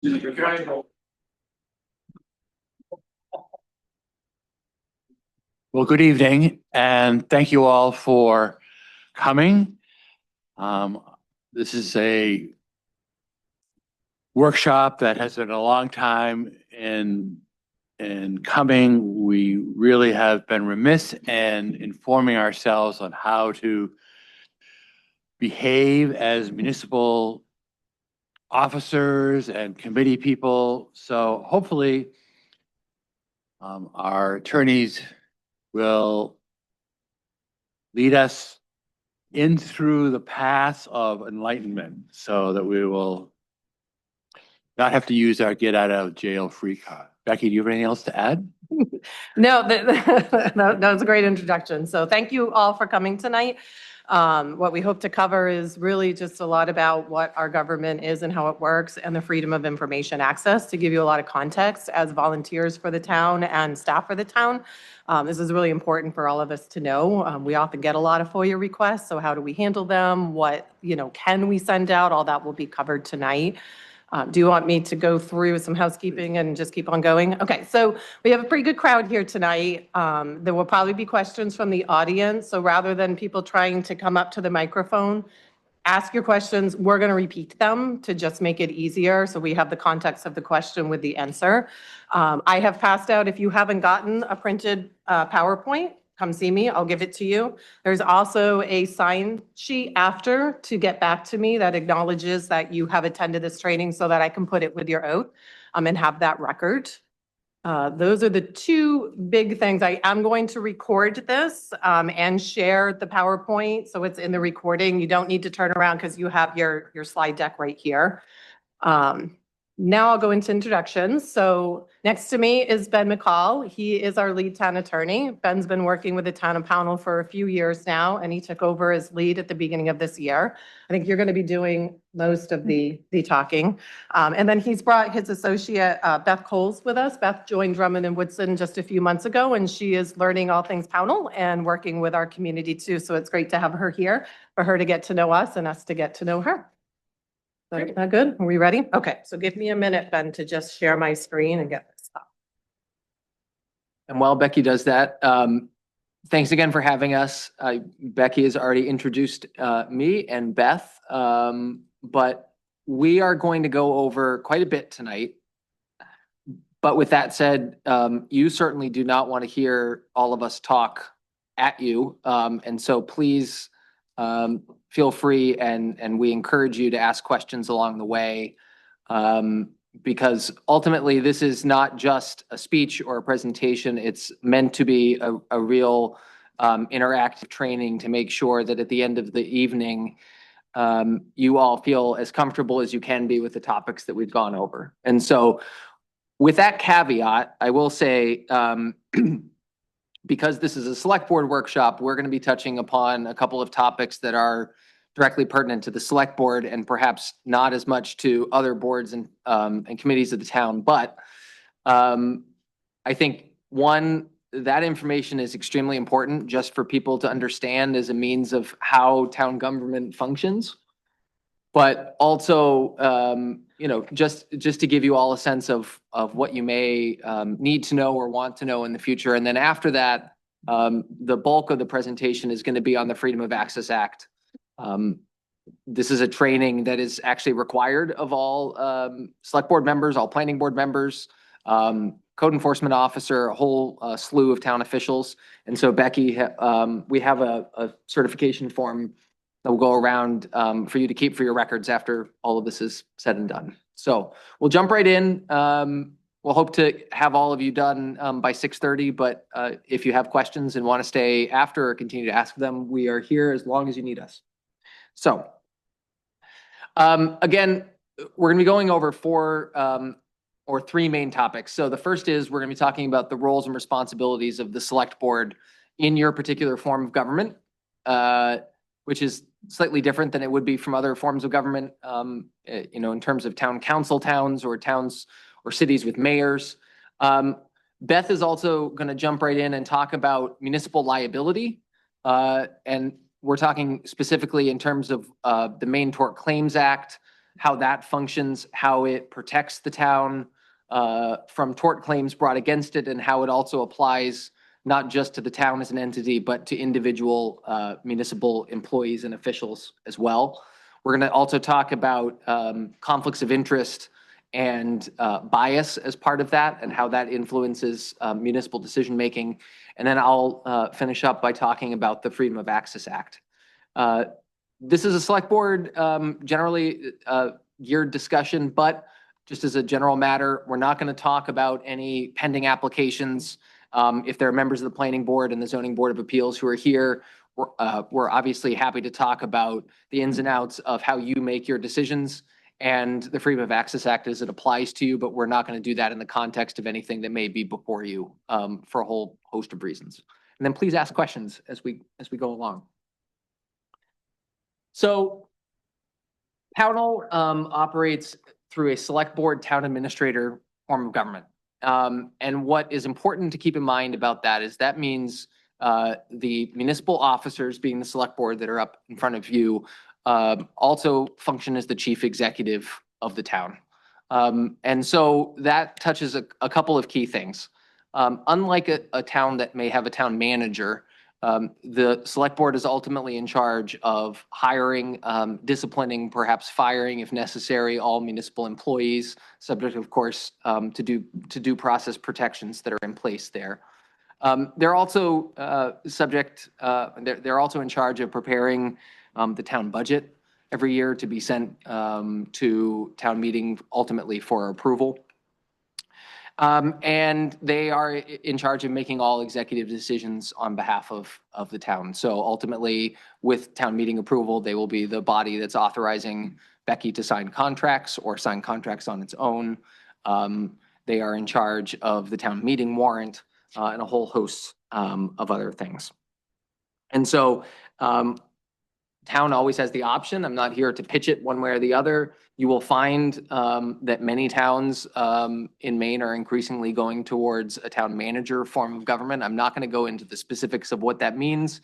Well, good evening, and thank you all for coming. This is a workshop that has been a long time in coming. We really have been remiss in informing ourselves on how to behave as municipal officers and committee people. So hopefully, our attorneys will lead us in through the path of enlightenment so that we will not have to use our get out of jail free card. Becky, do you have anything else to add? No, that was a great introduction. So thank you all for coming tonight. What we hope to cover is really just a lot about what our government is and how it works and the freedom of information access to give you a lot of context as volunteers for the town and staff for the town. This is really important for all of us to know. We often get a lot of FOIA requests, so how do we handle them? What, can we send out? All that will be covered tonight. Do you want me to go through some housekeeping and just keep on going? Okay, so we have a pretty good crowd here tonight. There will probably be questions from the audience. So rather than people trying to come up to the microphone, ask your questions. We're going to repeat them to just make it easier. So we have the context of the question with the answer. I have passed out, if you haven't gotten a printed PowerPoint, come see me, I'll give it to you. There's also a sign sheet after to get back to me that acknowledges that you have attended this training so that I can put it with your oath and have that record. Those are the two big things. I am going to record this and share the PowerPoint so it's in the recording. You don't need to turn around because you have your slide deck right here. Now I'll go into introductions. So next to me is Ben McCall. He is our lead town attorney. Ben's been working with the town of Pownell for a few years now, and he took over as lead at the beginning of this year. I think you're going to be doing most of the talking. And then he's brought his associate, Beth Coles, with us. Beth joined Drummond and Woodson just a few months ago, and she is learning all things Pownell and working with our community too. So it's great to have her here for her to get to know us and us to get to know her. Is that good? Are we ready? Okay, so give me a minute, Ben, to just share my screen and get this up. And while Becky does that, thanks again for having us. Becky has already introduced me and Beth, but we are going to go over quite a bit tonight. But with that said, you certainly do not want to hear all of us talk at you. And so please, feel free and we encourage you to ask questions along the way, because ultimately this is not just a speech or a presentation. It's meant to be a real interactive training to make sure that at the end of the evening, you all feel as comfortable as you can be with the topics that we've gone over. And so with that caveat, I will say, because this is a select board workshop, we're going to be touching upon a couple of topics that are directly pertinent to the select board and perhaps not as much to other boards and committees of the town. But I think that information is extremely important just for people to understand as a means of how town government functions. But also, just to give you all a sense of what you may need to know or want to know in the future. And then after that, the bulk of the presentation is going to be on the Freedom of Access Act. This is a training that is actually required of all select board members, all planning board members, code enforcement officer, a whole slew of town officials. And so Becky, we have a certification form that will go around for you to keep for your records after all of this is said and done. So we'll jump right in. We'll hope to have all of you done by 6:30, but if you have questions and want to stay after or continue to ask them, we are here as long as you need us. So again, we're going to be going over three main topics. So the first is we're going to be talking about the roles and responsibilities of the select board in your particular form of government, which is slightly different than it would be from other forms of government, in terms of town council towns or cities with mayors. Beth is also going to jump right in and talk about municipal liability. And we're talking specifically in terms of the Maine Tort Claims Act how that functions, how it protects the town from tort claims brought against it, and how it also applies not just to the town as an entity, but to individual municipal employees and officials as well. We're going to also talk about conflicts of interest and bias as part of that, and how that influences municipal decision-making. And then I'll finish up by talking about the Freedom of Access Act. This is a select board generally geared discussion, but just as a general matter, we're not going to talk about any pending applications. If there are members of the planning board and the zoning board of appeals who are here, we're obviously happy to talk about the ins and outs of how you make your decisions and the Freedom of Access Act as it applies to you, but we're not going to do that in the context of anything that may be before you for a whole host of reasons. And then please ask questions as we go along. So Pownell operates through a select board town administrator form of government. And what is important to keep in mind about that is that means the municipal officers, being the select board that are up in front of you, also function as the chief executive of the town. And so that touches a couple of key things. Unlike a town that may have a town manager, the select board is ultimately in charge of hiring, disciplining, perhaps firing if necessary, all municipal employees, subject, of course, to due process protections that are in place there. They're also they're also in charge of preparing the town budget every year to be sent to town meeting ultimately for approval. And they are in charge of making all executive decisions on behalf of the town. So ultimately, with town meeting approval, they will be the body that's authorizing Becky to sign contracts or sign contracts on its own. They are in charge of the town meeting warrant and a whole host of other things. And so town always has the option. I'm not here to pitch it one way or the other. You will find that many towns in Maine are increasingly going towards a town manager form of government. I'm not going to go into the specifics of what that means,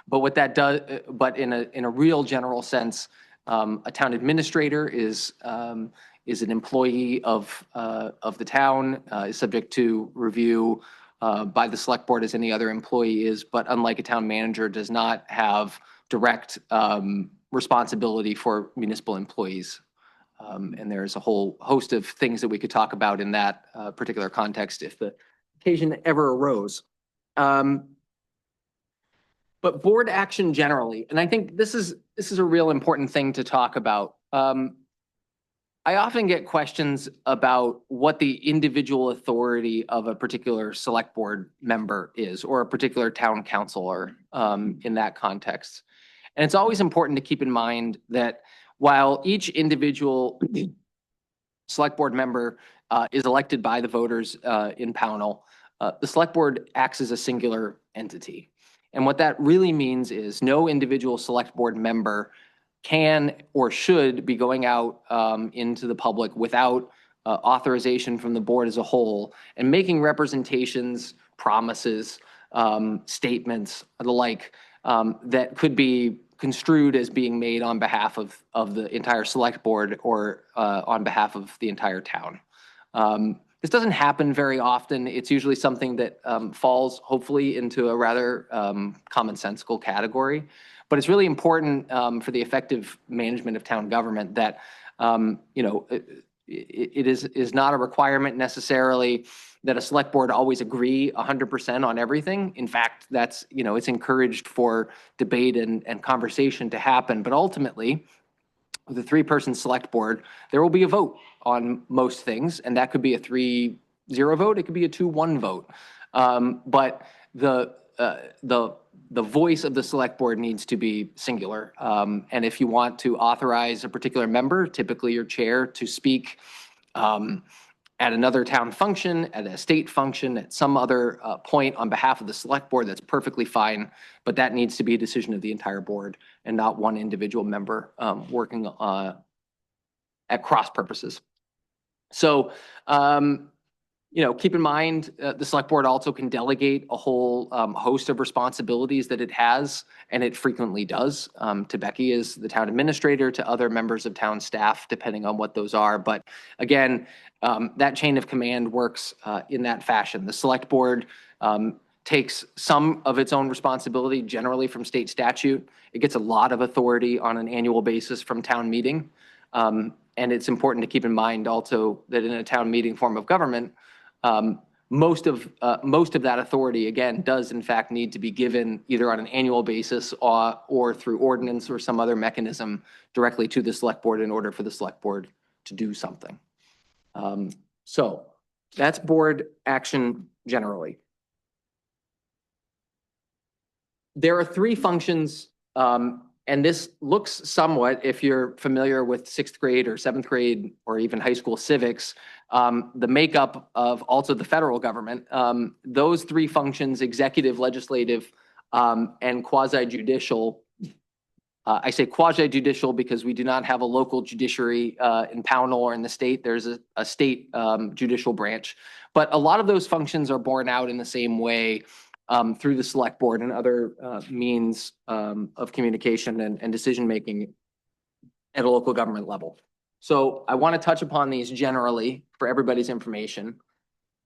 but what that does, but in a real general sense, a town administrator is an employee of the town, is subject to review by the select board as any other employee is, but unlike a town manager, does not have direct responsibility for municipal employees. And there's a whole host of things that we could talk about in that particular context if the occasion ever arose. But board action generally, and I think this is a real important thing to talk about. I often get questions about what the individual authority of a particular select board member is, or a particular town councilor in that context. And it's always important to keep in mind that while each individual select board member is elected by the voters in Pownell, the select board acts as a singular entity. And what that really means is no individual select board member can or should be going out into the public without authorization from the board as a whole and making representations, promises, statements, the like, that could be construed as being made on behalf of the entire select board or on behalf of the entire town. This doesn't happen very often. It's usually something that falls hopefully into a rather commonsensical category. But it's really important for the effective management of town government that, it is not a requirement necessarily that a select board always agree 100% on everything. In fact, that's, it's encouraged for debate and conversation to happen. But ultimately, with a 3-person select board, there will be a vote on most things, and that could be a 3-0 vote. It could be a 2-1 vote. But the voice of the select board needs to be singular. And if you want to authorize a particular member, typically your chair, to speak at another town function, at a state function, at some other point on behalf of the select board, that's perfectly fine. But that needs to be a decision of the entire board and not one individual member working at cross purposes. So Keep in mind, the select board also can delegate a whole host of responsibilities that it has, and it frequently does, to Becky as the town administrator, to other members of town staff, depending on what those are. But again, that chain of command works in that fashion. The select board takes some of its own responsibility, generally from state statute. It gets a lot of authority on an annual basis from town meeting. And it's important to keep in mind also that in a town meeting form of government, most of that authority, again, does in fact need to be given either on an annual basis or through ordinance or some other mechanism directly to the select board in order for the select board to do something. So that's board action generally. There are three functions, and this looks somewhat, if you're familiar with 6th grade or 7th grade or even high school civics, the makeup of also the federal government. Those three functions, executive, legislative, and quasi-judicial. I say quasi-judicial because we do not have a local judiciary in Pownell or in the state. There's a state judicial branch. But a lot of those functions are borne out in the same way through the select board and other means of communication and decision-making at a local government level. So I want to touch upon these generally for everybody's information.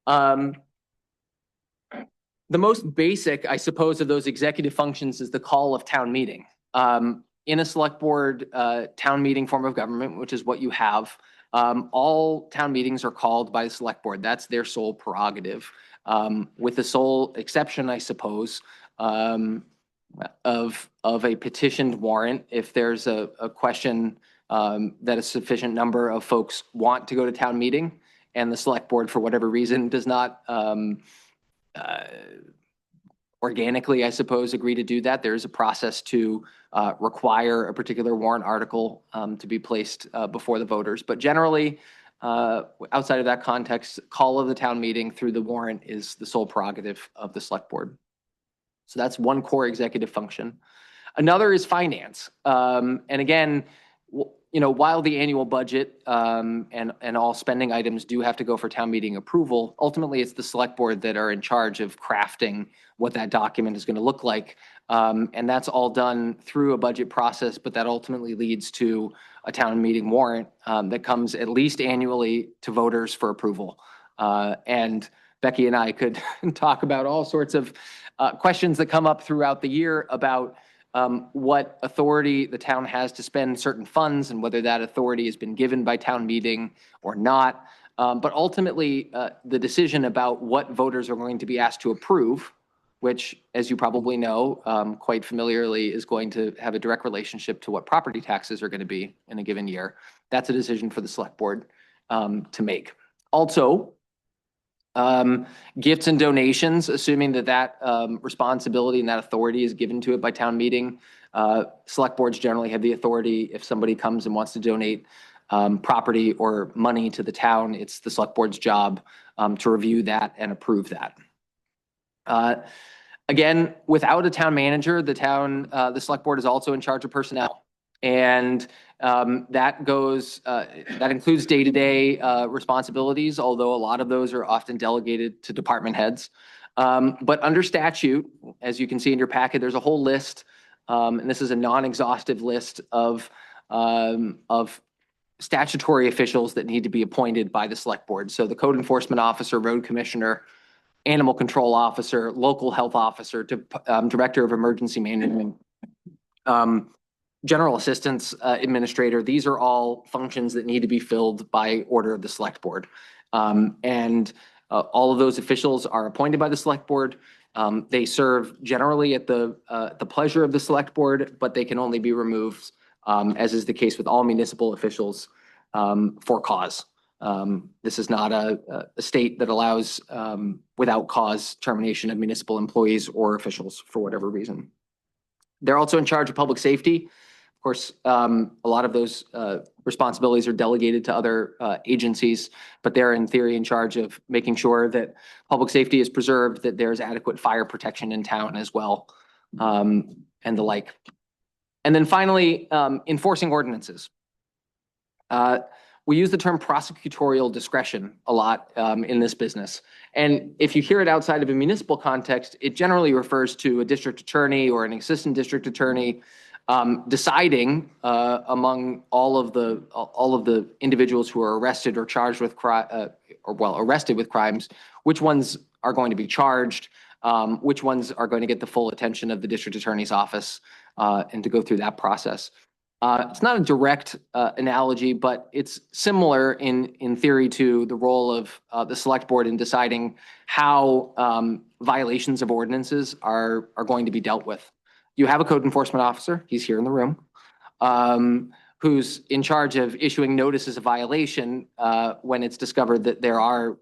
The most basic, I suppose, of those executive functions is the call of town meeting. In a select board town meeting form of government, which is what you have, all town meetings are called by the select board. That's their sole prerogative. With the sole exception, I suppose, of a petitioned warrant, if there's a question that a sufficient number of folks want to go to town meeting, and the select board, for whatever reason, does not organically, I suppose, agree to do that. There is a process to require a particular warrant article to be placed before the voters. But generally, outside of that context, call of the town meeting through the warrant is the sole prerogative of the select board. So that's one core executive function. Another is finance. And again, while the annual budget and all spending items do have to go for town meeting approval, ultimately it's the select board that are in charge of crafting what that document is going to look like. And that's all done through a budget process, but that ultimately leads to a town meeting warrant that comes at least annually to voters for approval. And Becky and I could talk about all sorts of questions that come up throughout the year about what authority the town has to spend certain funds and whether that authority has been given by town meeting or not. But ultimately, the decision about what voters are going to be asked to approve, which, as you probably know, quite familiarly is going to have a direct relationship to what property taxes are going to be in a given year. That's a decision for the select board to make. Also, gifts and donations, assuming that responsibility and that authority is given to it by town meeting. Select boards generally have the authority if somebody comes and wants to donate property or money to the town. It's the select board's job to review that and approve that. Again, without a town manager, the select board is also in charge of personnel. And that includes day-to-day responsibilities, although a lot of those are often delegated to department heads. But under statute, as you can see in your packet, there's a whole list, and this is a non-exhaustive list of statutory officials that need to be appointed by the select board. So the code enforcement officer, road commissioner, animal control officer, local health officer, director of emergency management, general assistance administrator. These are all functions that need to be filled by order of the select board. And all of those officials are appointed by the select board. They serve generally at the pleasure of the select board, but they can only be removed, as is the case with all municipal officials, for cause. This is not a state that allows without cause termination of municipal employees or officials for whatever reason. They're also in charge of public safety. Of course, a lot of those responsibilities are delegated to other agencies, but they're in theory in charge of making sure that public safety is preserved, that there's adequate fire protection in town as well, and the like. And then finally, enforcing ordinances. we use the term prosecutorial discretion a lot in this business. And if you hear it outside of a municipal context, it generally refers to a district attorney or an assistant district attorney deciding among all of the individuals who are arrested or charged with arrested with crimes, which ones are going to be charged, which ones are going to get the full attention of the district attorney's office, and to go through that process. It's not a direct analogy, but it's similar in theory to the role of the select board in deciding how violations of ordinances are going to be dealt with. You have a code enforcement officer, he's here in the room, who's in charge of issuing notices of violation when it's discovered that there are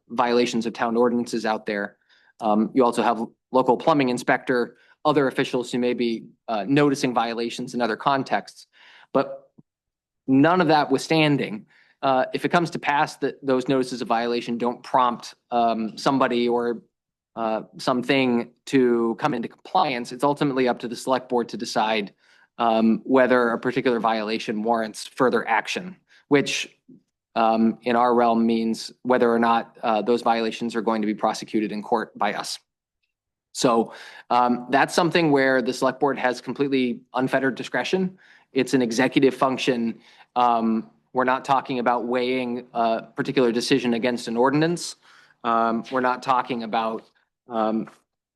violations of town ordinances out there. You also have local plumbing inspector, other officials who may be noticing violations in other contexts. But none of that withstanding, if it comes to pass that those notices of violation don't prompt somebody or something to come into compliance, it's ultimately up to the select board to decide whether a particular violation warrants further action, which in our realm means whether or not those violations are going to be prosecuted in court by us. So that's something where the select board has completely unfettered discretion. It's an executive function. We're not talking about weighing a particular decision against an ordinance. We're not talking about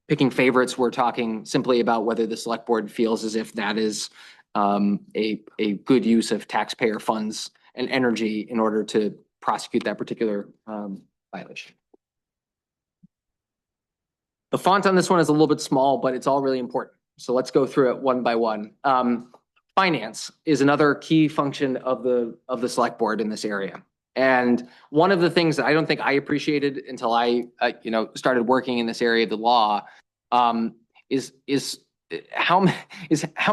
picking favorites. We're talking simply about whether the select board feels as if that is a good use of taxpayer funds and energy in order to prosecute that particular violation. The font on this one is a little bit small, but it's all really important. So let's go through it one by one. Finance is another key function of the select board in this area. And one of the things that I don't think I appreciated until I started working in this area of the law is how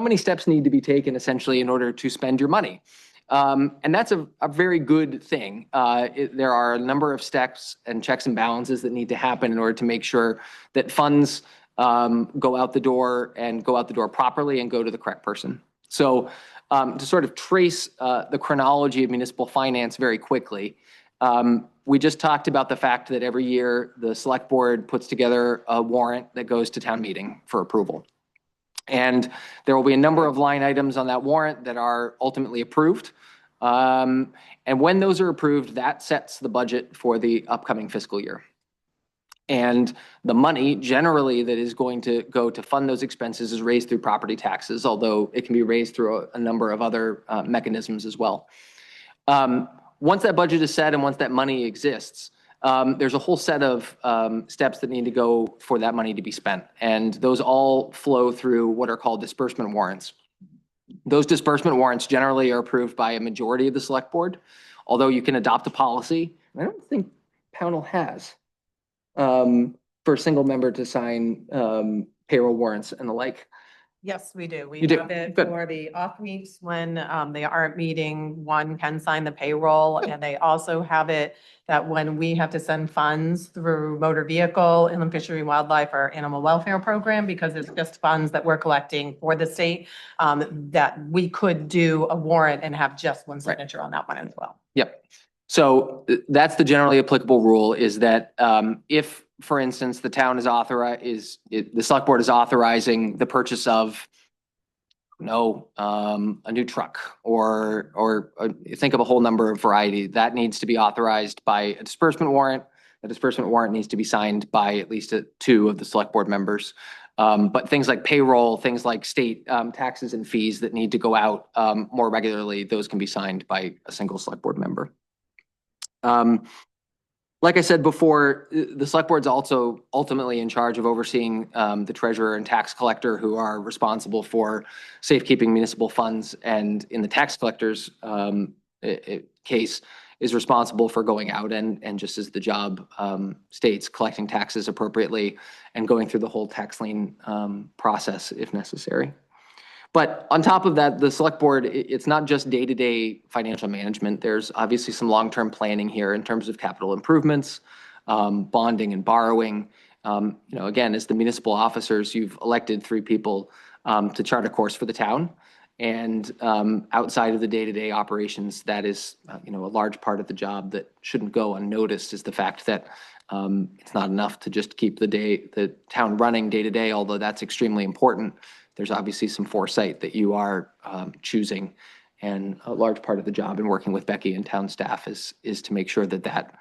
many steps need to be taken essentially in order to spend your money. And that's a very good thing. There are a number of steps and checks and balances that need to happen in order to make sure that funds go out the door and go out the door properly and go to the correct person. So to sort of trace the chronology of municipal finance very quickly, we just talked about the fact that every year the select board puts together a warrant that goes to town meeting for approval. And there will be a number of line items on that warrant that are ultimately approved. And when those are approved, that sets the budget for the upcoming fiscal year. And the money generally that is going to go to fund those expenses is raised through property taxes, although it can be raised through a number of other mechanisms as well. Once that budget is set and once that money exists, there's a whole set of steps that need to go for that money to be spent. And those all flow through what are called disbursement warrants. Those disbursement warrants generally are approved by a majority of the select board, although you can adopt a policy. I don't think Pownell has for a single member to sign payroll warrants and the like. Yes, we do. We You do? have it Good. for the off weeks when they aren't meeting, one can sign the payroll. And they also have it that when we have to send funds through motor vehicle, inland fishery and wildlife, or animal welfare program, because it's just funds that we're collecting for the state, that we could do a warrant and have just one signature on that one as well. Yep. So that's the generally applicable rule, is that if, for instance, the town is the select board is authorizing the purchase of a new truck or think of a whole number of variety that needs to be authorized by a disbursement warrant. The disbursement warrant needs to be signed by at least two of the select board members. But things like payroll, things like state taxes and fees that need to go out more regularly, those can be signed by a single select board member. Like I said before, the select board's also ultimately in charge of overseeing the treasurer and tax collector, who are responsible for safekeeping municipal funds, and in the tax collector's case is responsible for going out and just as the job states, collecting taxes appropriately and going through the whole tax lien process if necessary. But on top of that, the select board, it's not just day-to-day financial management. There's obviously some long-term planning here in terms of capital improvements, bonding and borrowing. Again, as the municipal officers, you've elected 3 people to chart a course for the town. And outside of the day-to-day operations, that is, a large part of the job that shouldn't go unnoticed is the fact that it's not enough to just keep the town running day to day, although that's extremely important. There's obviously some foresight that you are choosing. And a large part of the job in working with Becky and town staff is to make sure that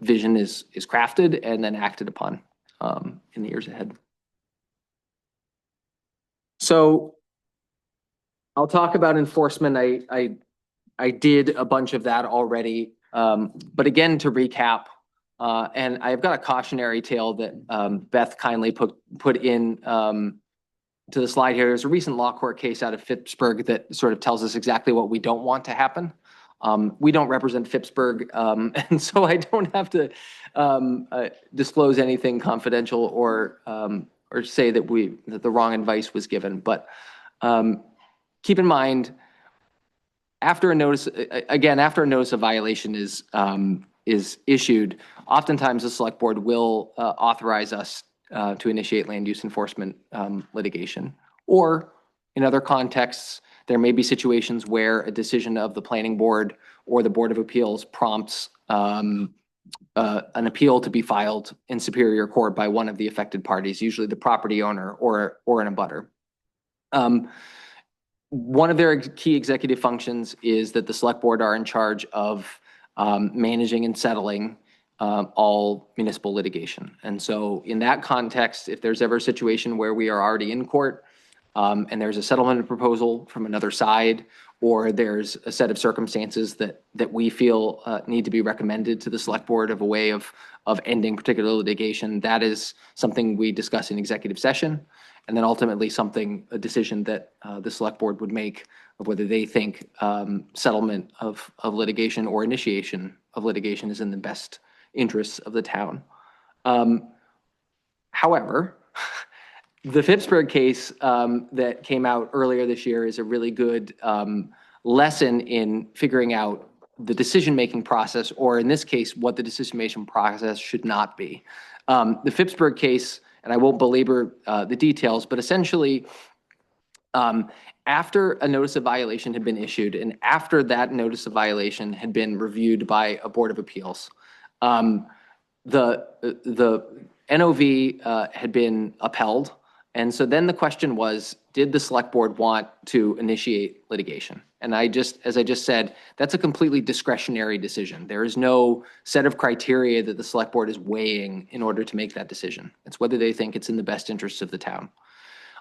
vision is crafted and then acted upon in the years ahead. So I'll talk about enforcement. I did a bunch of that already. But again, to recap, and I've got a cautionary tale that Beth kindly put in to the slide here. There's a recent law court case out of Phippsburg that sort of tells us exactly what we don't want to happen. We don't represent Phippsburg, and so I don't have to disclose anything confidential or say that the wrong advice was given. But keep in mind, after a notice of violation is issued, oftentimes the select board will authorize us to initiate land use enforcement litigation. Or in other contexts, there may be situations where a decision of the planning board or the Board of Appeals prompts an appeal to be filed in Superior Court by one of the affected parties, usually the property owner or an abutter. One of their key executive functions is that the select board are in charge of managing and settling all municipal litigation. And so in that context, if there's ever a situation where we are already in court and there's a settlement proposal from another side, or there's a set of circumstances that we feel need to be recommended to the select board of a way of ending particular litigation, that is something we discuss in executive session. And then ultimately a decision that the select board would make of whether they think settlement of litigation or initiation of litigation is in the best interests of the town. However, the Phippsburg case that came out earlier this year is a really good lesson in figuring out the decision-making process, or in this case, what the decision-making process should not be. The Phippsburg case, and I won't belabor the details, but essentially, after a notice of violation had been issued and after that notice of violation had been reviewed by a Board of Appeals, the NOV had been upheld. And so then the question was, did the select board want to initiate litigation? And as I just said, that's a completely discretionary decision. There is no set of criteria that the select board is weighing in order to make that decision. It's whether they think it's in the best interests of the town.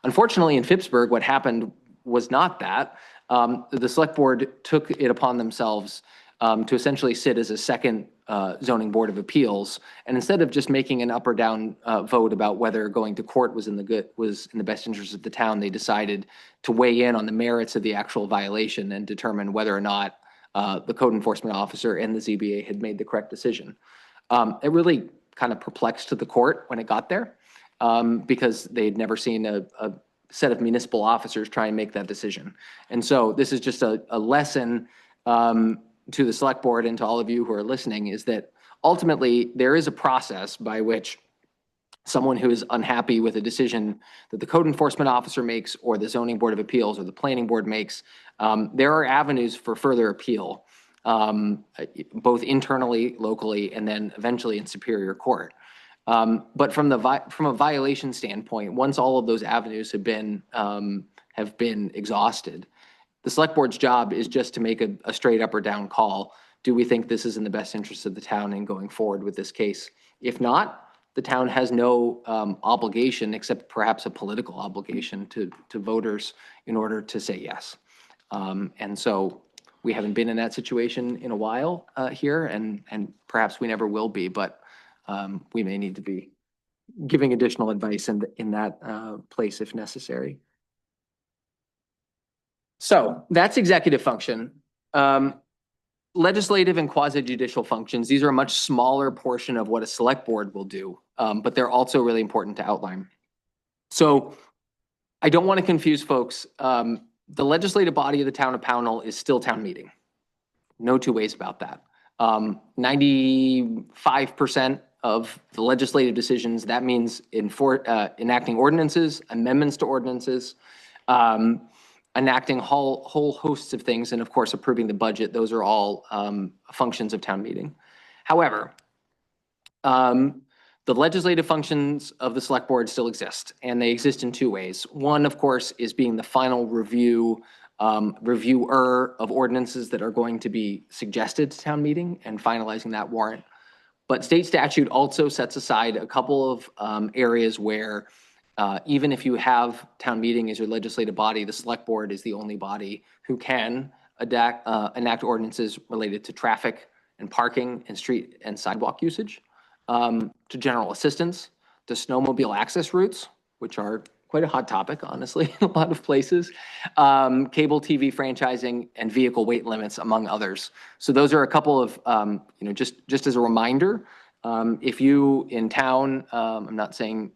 Unfortunately, in Phippsburg, what happened was not that. The select board took it upon themselves to essentially sit as a second zoning board of appeals, and instead of just making an up or down vote about whether going to court was in the best interest of the town, they decided to weigh in on the merits of the actual violation and determine whether or not the code enforcement officer and the ZBA had made the correct decision. It really kind of perplexed the court when it got there, because they'd never seen a set of municipal officers try and make that decision. And so this is just a lesson to the select board and to all of you who are listening, is that ultimately there is a process by which someone who is unhappy with a decision that the code enforcement officer makes or the zoning board of appeals or the planning board makes, there are avenues for further appeal, both internally, locally, and then eventually in Superior Court. But from a violation standpoint, once all of those avenues have been exhausted, the select board's job is just to make a straight up or down call. Do we think this is in the best interest of the town in going forward with this case? If not, the town has no obligation, except perhaps a political obligation to voters in order to say yes. And so we haven't been in that situation in a while here, and perhaps we never will be, but we may need to be giving additional advice in that place if necessary. So that's executive function. Legislative and quasi-judicial functions, these are a much smaller portion of what a select board will do, but they're also really important to outline. So I don't want to confuse folks. The legislative body of the town of Pownell is still town meeting. No two ways about that. 95% of the legislative decisions, that means enacting ordinances, amendments to ordinances, enacting whole hosts of things, and of course, approving the budget. Those are all functions of town meeting. However, the legislative functions of the select board still exist, and they exist in two ways. One, of course, is being the final reviewer of ordinances that are going to be suggested to town meeting and finalizing that warrant. But state statute also sets aside a couple of areas where even if you have town meeting as your legislative body, the select board is the only body who can enact ordinances related to traffic and parking and street and sidewalk usage, to general assistance, to snowmobile access routes, which are quite a hot topic, honestly, in a lot of places, cable TV franchising, and vehicle weight limits, among others. So those are a couple of, just as a reminder, if you in town, I'm not saying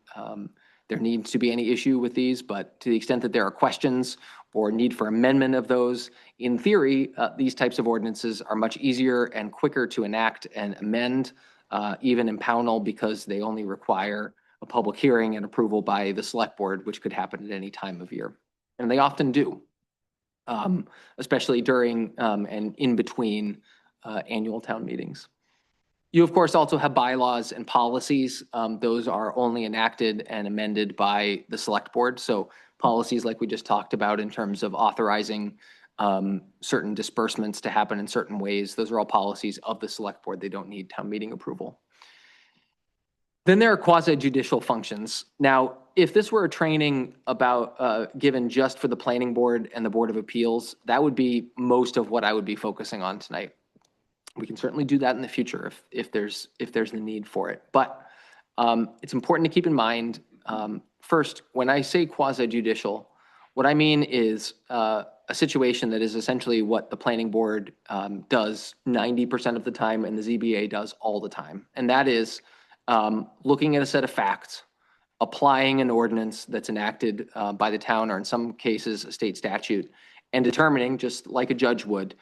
there needs to be any issue with these, but to the extent that there are questions or need for amendment of those, in theory, these types of ordinances are much easier and quicker to enact and amend, even in Pownell, because they only require a public hearing and approval by the select board, which could happen at any time of year. And they often do, especially during and in between annual town meetings. You, of course, also have bylaws and policies. Those are only enacted and amended by the select board. So policies like we just talked about in terms of authorizing certain disbursements to happen in certain ways, those are all policies of the select board. They don't need town meeting approval. Then there are quasi-judicial functions. Now, if this were a training about given just for the planning board and the Board of Appeals, that would be most of what I would be focusing on tonight. We can certainly do that in the future if there's the need for it. But it's important to keep in mind, first, when I say quasi-judicial, what I mean is a situation that is essentially what the planning board does 90% of the time and the ZBA does all the time. And that is looking at a set of facts, applying an ordinance that's enacted by the town, or in some cases, a state statute, and determining, just like a judge would,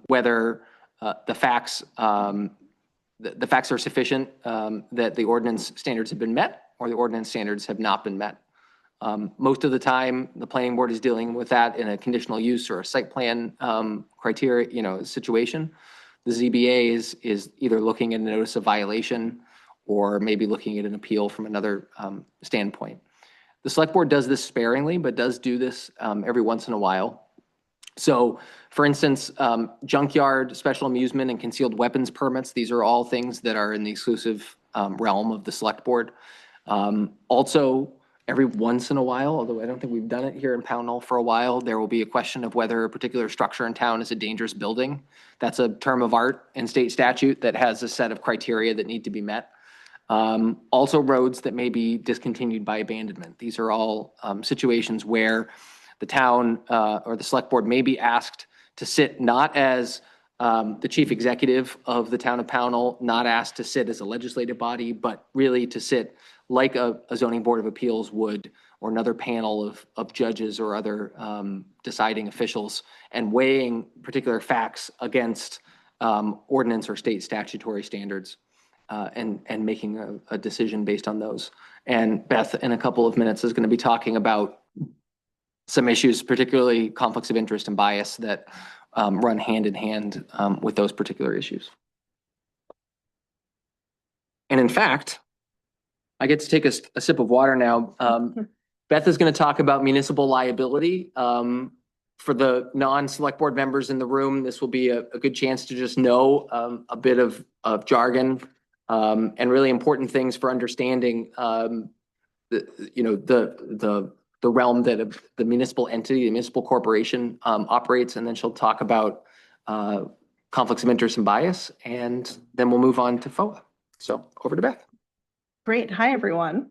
whether the facts are sufficient, that the ordinance standards have been met, or the ordinance standards have not been met. Most of the time, the planning board is dealing with that in a conditional use or a site plan criteria, situation. The ZBA is either looking at a notice of violation or maybe looking at an appeal from another standpoint. The select board does this sparingly, but does do this every once in a while. So, for instance, junkyard, special amusement, and concealed weapons permits, these are all things that are in the exclusive realm of the select board. Also, every once in a while, although I don't think we've done it here in Pownell for a while, there will be a question of whether a particular structure in town is a dangerous building. That's a term of art in state statute that has a set of criteria that need to be met. Also, roads that may be discontinued by abandonment. These are all situations where the town or the select board may be asked to sit not as the chief executive of the town of Pownell, not asked to sit as a legislative body, but really to sit like a zoning board of appeals would, or another panel of judges or other deciding officials, and weighing particular facts against ordinance or state statutory standards, and making a decision based on those. And Beth, in a couple of minutes, is going to be talking about some issues, particularly conflicts of interest and bias, that run hand in hand with those particular issues. And in fact, I get to take a sip of water now. Beth is going to talk about municipal liability. For the non-select board members in the room, this will be a good chance to just know a bit of jargon and really important things for understanding the realm that the municipal entity, the municipal corporation operates. And then she'll talk about conflicts of interest and bias, and then we'll move on to FOA. So over to Beth. Great. Hi, everyone.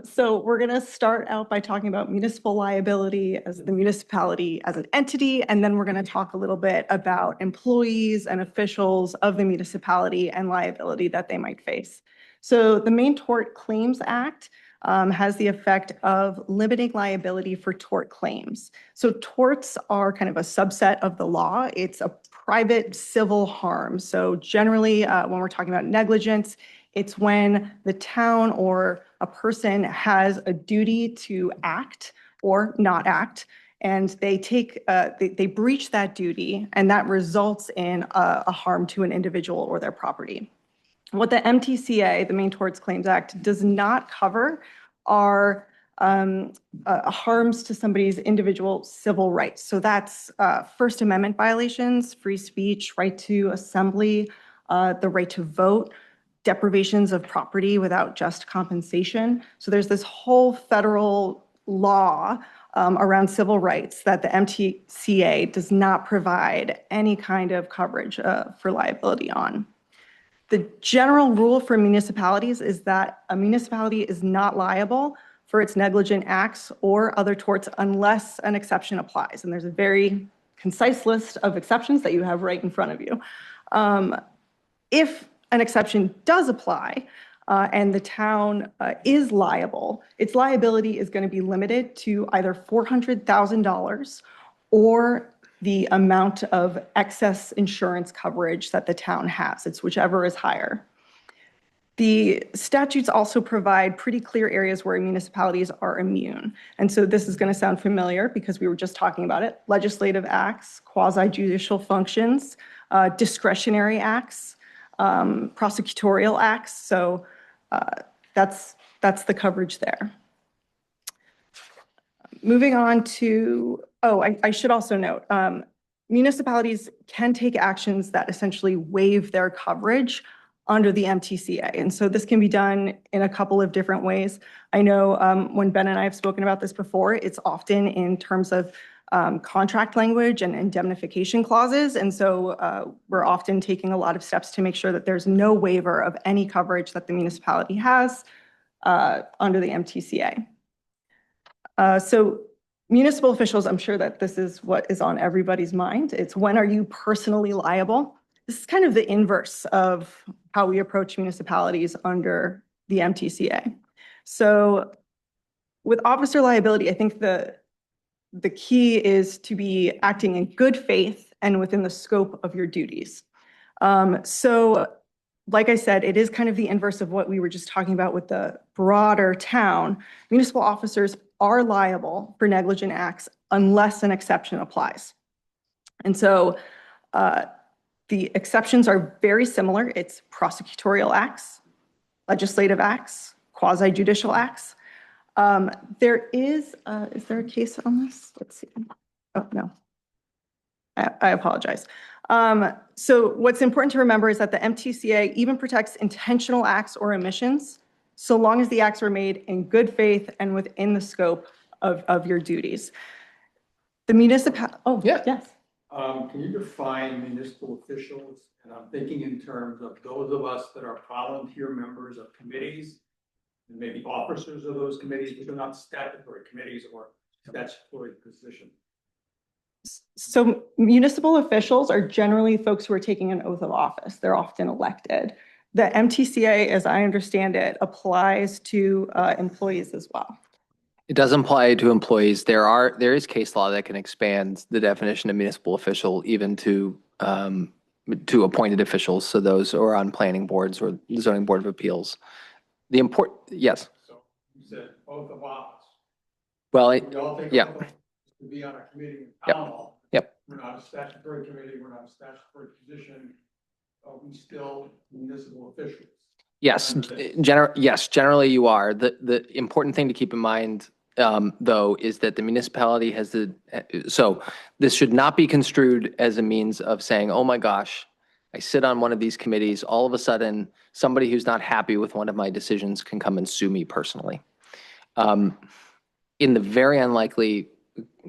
So we're going to start out by talking about municipal liability as the municipality as an entity, and then we're going to talk a little bit about employees and officials of the municipality and liability that they might face. So the Maine Tort Claims Act has the effect of limiting liability for tort claims. So torts are kind of a subset of the law. It's a private civil harm. So generally, when we're talking about negligence, it's when the town or a person has a duty to act or not act, and they breach that duty, and that results in a harm to an individual or their property. What the MTCA, the Maine Torts Claims Act, does not cover are harms to somebody's individual civil rights. So that's First Amendment violations, free speech, right to assembly, the right to vote, deprivations of property without just compensation. So there's this whole federal law around civil rights that the MTCA does not provide any kind of coverage for liability on. The general rule for municipalities is that a municipality is not liable for its negligent acts or other torts unless an exception applies. And there's a very concise list of exceptions that you have right in front of you. If an exception does apply and the town is liable, its liability is going to be limited to either $400,000 or the amount of excess insurance coverage that the town has. It's whichever is higher. The statutes also provide pretty clear areas where municipalities are immune. And so this is going to sound familiar because we were just talking about it. Legislative acts, quasi-judicial functions, discretionary acts, prosecutorial acts. So that's the coverage there. Moving on to, I should also note, municipalities can take actions that essentially waive their coverage under the MTCA. And so this can be done in a couple of different ways. I know when Ben and I have spoken about this before, it's often in terms of contract language and indemnification clauses. And so we're often taking a lot of steps to make sure that there's no waiver of any coverage that the municipality has under the MTCA. So municipal officials, I'm sure that this is what is on everybody's mind. It's when are you personally liable? This is kind of the inverse of how we approach municipalities under the MTCA. So with officer liability, I think the key is to be acting in good faith and within the scope of your duties. So like I said, it is kind of the inverse of what we were just talking about with the broader town. Municipal officers are liable for negligent acts unless an exception applies. And so the exceptions are very similar. It's prosecutorial acts, legislative acts, quasi-judicial acts. Is there a case on this? Let's see. Oh, no. I apologize. So what's important to remember is that the MTCA even protects intentional acts or omissions, so long as the acts are made in good faith and within the scope of your duties. The yes. Can you define municipal officials? And I'm thinking in terms of those of us that are volunteer members of committees and maybe officers of those committees, which are not statutory committees or statutory positions. So municipal officials are generally folks who are taking an oath of office. They're often elected. The MTCA, as I understand it, applies to employees as well. It doesn't apply to employees. There is case law that can expand the definition of municipal official even to appointed officials. So those who are on planning boards or the zoning board of appeals. Yes. So you said oath of office. Well, We all take yeah. oath of office to be on a committee in Yep. town hall. Yep. We're not a statutory committee. We're not a statutory position. Are we still municipal officials? Yes, generally you are. The important thing to keep in mind, though, is that the municipality has so this should not be construed as a means of saying, oh my gosh, I sit on one of these committees, all of a sudden, somebody who's not happy with one of my decisions can come and sue me personally. In the very unlikely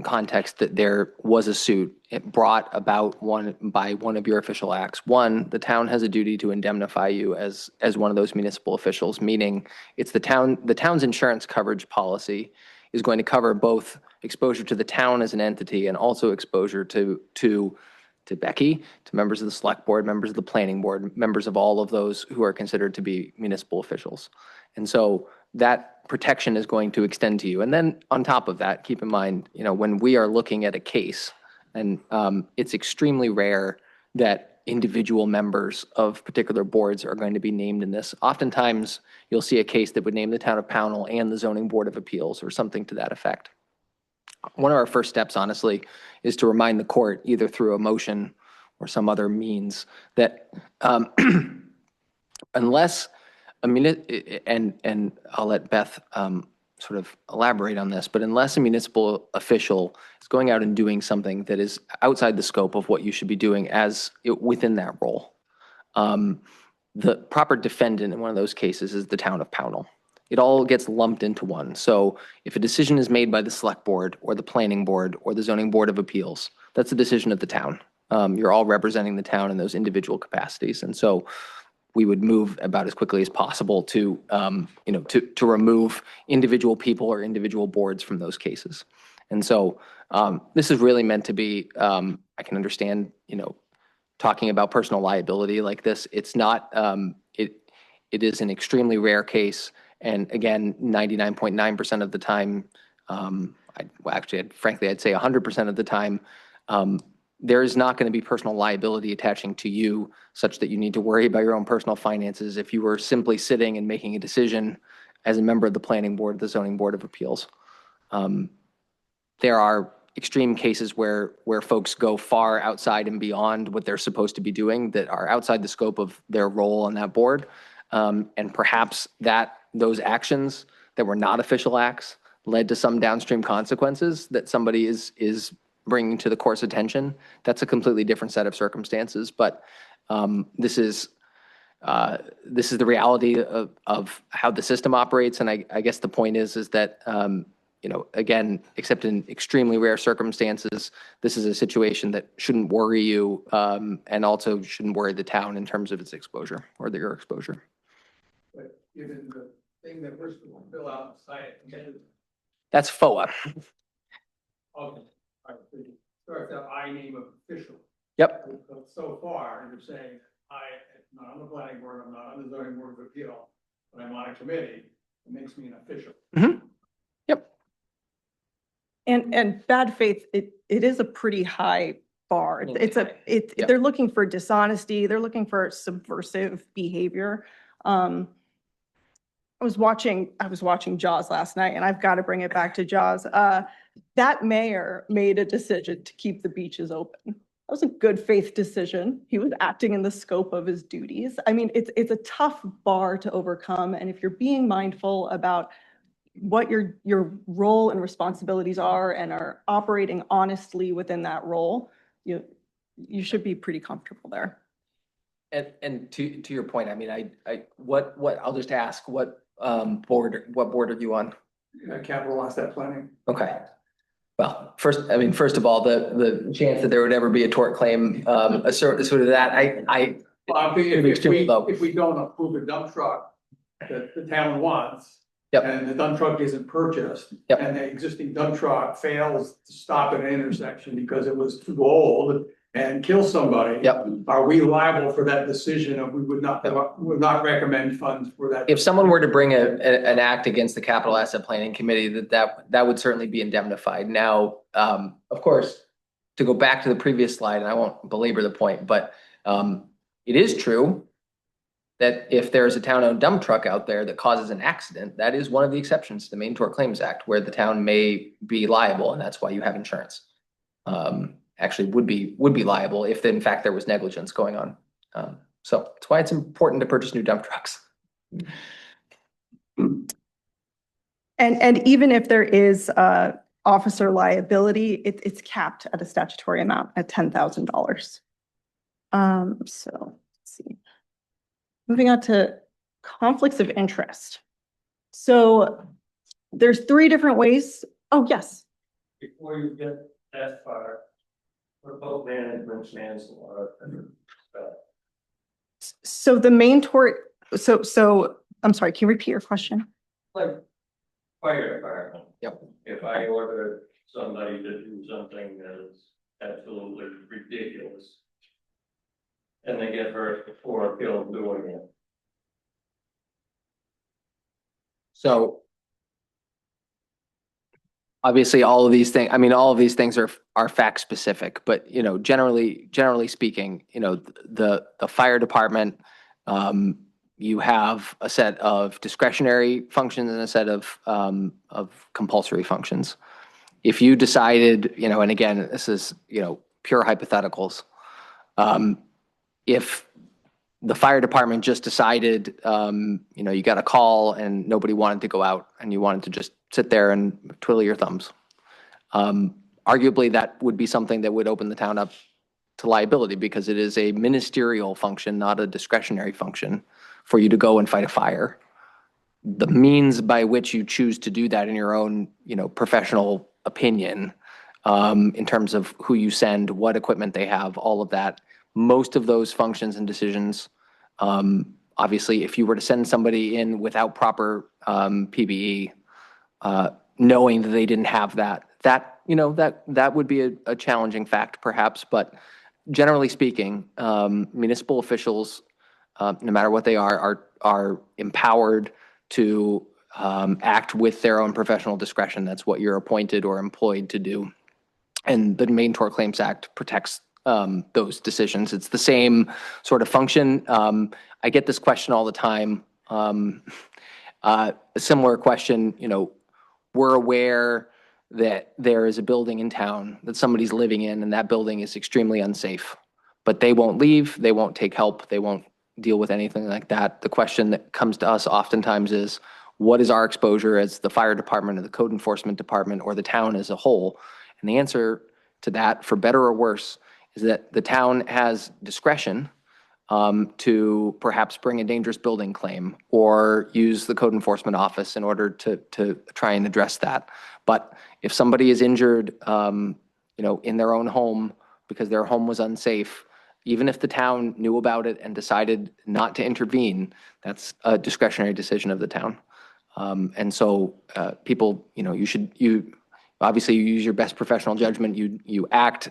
context that there was a suit brought about by one of your official acts, the town has a duty to indemnify you as one of those municipal officials, meaning it's the town's insurance coverage policy is going to cover both exposure to the town as an entity and also exposure to Becky, to members of the select board, members of the planning board, members of all of those who are considered to be municipal officials. And so that protection is going to extend to you. And then on top of that, keep in mind, when we are looking at a case, and it's extremely rare that individual members of particular boards are going to be named in this. Oftentimes, you'll see a case that would name the town of Pownell and the zoning board of appeals or something to that effect. one of our first steps, honestly, is to remind the court, either through a motion or some other means, that unless and I'll let Beth sort of elaborate on this, but unless a municipal official is going out and doing something that is outside the scope of what you should be doing within that role, the proper defendant in one of those cases is the town of Pownell. It all gets lumped into one. So if a decision is made by the select board or the planning board or the zoning board of appeals, that's the decision of the town. You're all representing the town in those individual capacities. And so we would move about as quickly as possible to, to remove individual people or individual boards from those cases. And so this is really meant to be, I can understand, talking about personal liability like this. It's not, it is an extremely rare case. And again, 99.9% of the time, frankly, I'd say 100% of the time, there is not going to be personal liability attaching to you such that you need to worry about your own personal finances if you were simply sitting and making a decision as a member of the planning board, the zoning board of appeals. There are extreme cases where folks go far outside and beyond what they're supposed to be doing that are outside the scope of their role on that board. And perhaps those actions that were not official acts led to some downstream consequences that somebody is bringing to the court's attention. That's a completely different set of circumstances. But this is the reality of how the system operates. And I guess the point is that, again, except in extremely rare circumstances, this is a situation that shouldn't worry you and also shouldn't worry the town in terms of its exposure or your exposure. But given the thing that we're supposed to fill out and sign, that's FOA. okay. All right, so you start that I name of official. Yep. But so far, you're saying, I'm not on the planning board, I'm not on the zoning board of appeal, but I'm on a committee, it makes me an official. Mm-hmm. Yep. And bad faith, it is a pretty high bar. Yep. They're looking for dishonesty. They're looking for subversive behavior. I was watching Jaws last night, and I've got to bring it back to Jaws. That mayor made a decision to keep the beaches open. That was a good faith decision. He was acting in the scope of his duties. I mean, it's a tough bar to overcome. And if you're being mindful about what your role and responsibilities are and are operating honestly within that role, you should be pretty comfortable there. And to your point, I mean, I'll just ask, what board are you on? Capital asset planning. Okay. Well, first of all, the chance that there would ever be a tort claim, sort of that, Well, I'm thinking extremely low. if we don't approve a dump truck that the town wants, Yep. and the dump truck isn't purchased, Yep. and the existing dump truck fails to stop at an intersection because it was too old and kill somebody. Yep. Are we liable for that decision, or we would not recommend funds for that? If someone were to bring an act against the capital asset planning committee, that would certainly be indemnified. Now, of course, to go back to the previous slide, and I won't belabor the point, but it is true that if there's a town-owned dump truck out there that causes an accident, that is one of the exceptions to the Maine Tort Claims Act, where the town may be liable, and that's why you have insurance. Actually would be liable if in fact there was negligence going on. So that's why it's important to purchase new dump trucks. And even if there is officer liability, it's capped at a statutory amount at $10,000. So let's see. Moving on to conflicts of interest. So there's 3 different ways. Oh, yes. Before you get that far, what about management manslaughter? So the main tort, so I'm sorry, can you repeat your question? Like fire department. Yep. If I order somebody to do something that is absolutely ridiculous, and they get hurt or killed doing it. So obviously all of these things are fact specific, but generally speaking, the fire department, you have a set of discretionary functions and a set of compulsory functions. if you decided, and again, this is, pure hypotheticals. If the fire department just decided, you got a call and nobody wanted to go out and you wanted to just sit there and twiddle your thumbs. Arguably, that would be something that would open the town up to liability because it is a ministerial function, not a discretionary function for you to go and fight a fire. The means by which you choose to do that in your own, professional opinion, in terms of who you send, what equipment they have, all of that, most of those functions and decisions, obviously, if you were to send somebody in without proper PBE, knowing that they didn't have that would be a challenging fact perhaps, but generally speaking, municipal officials, no matter what they are empowered to act with their own professional discretion. That's what you're appointed or employed to do. And the Maine Tort Claims Act protects those decisions. It's the same sort of function. I get this question all the time. A similar question, we're aware that there is a building in town that somebody's living in and that building is extremely unsafe, but they won't leave, they won't take help, they won't deal with anything like that. The question that comes to us oftentimes is, what is our exposure as the fire department or the code enforcement department or the town as a whole? And the answer to that, for better or worse, is that the town has discretion to perhaps bring a dangerous building claim or use the code enforcement office in order to try and address that. But if somebody is injured, in their own home because their home was unsafe, even if the town knew about it and decided not to intervene, that's a discretionary decision of the town. And so people, you obviously you use your best professional judgment. You act,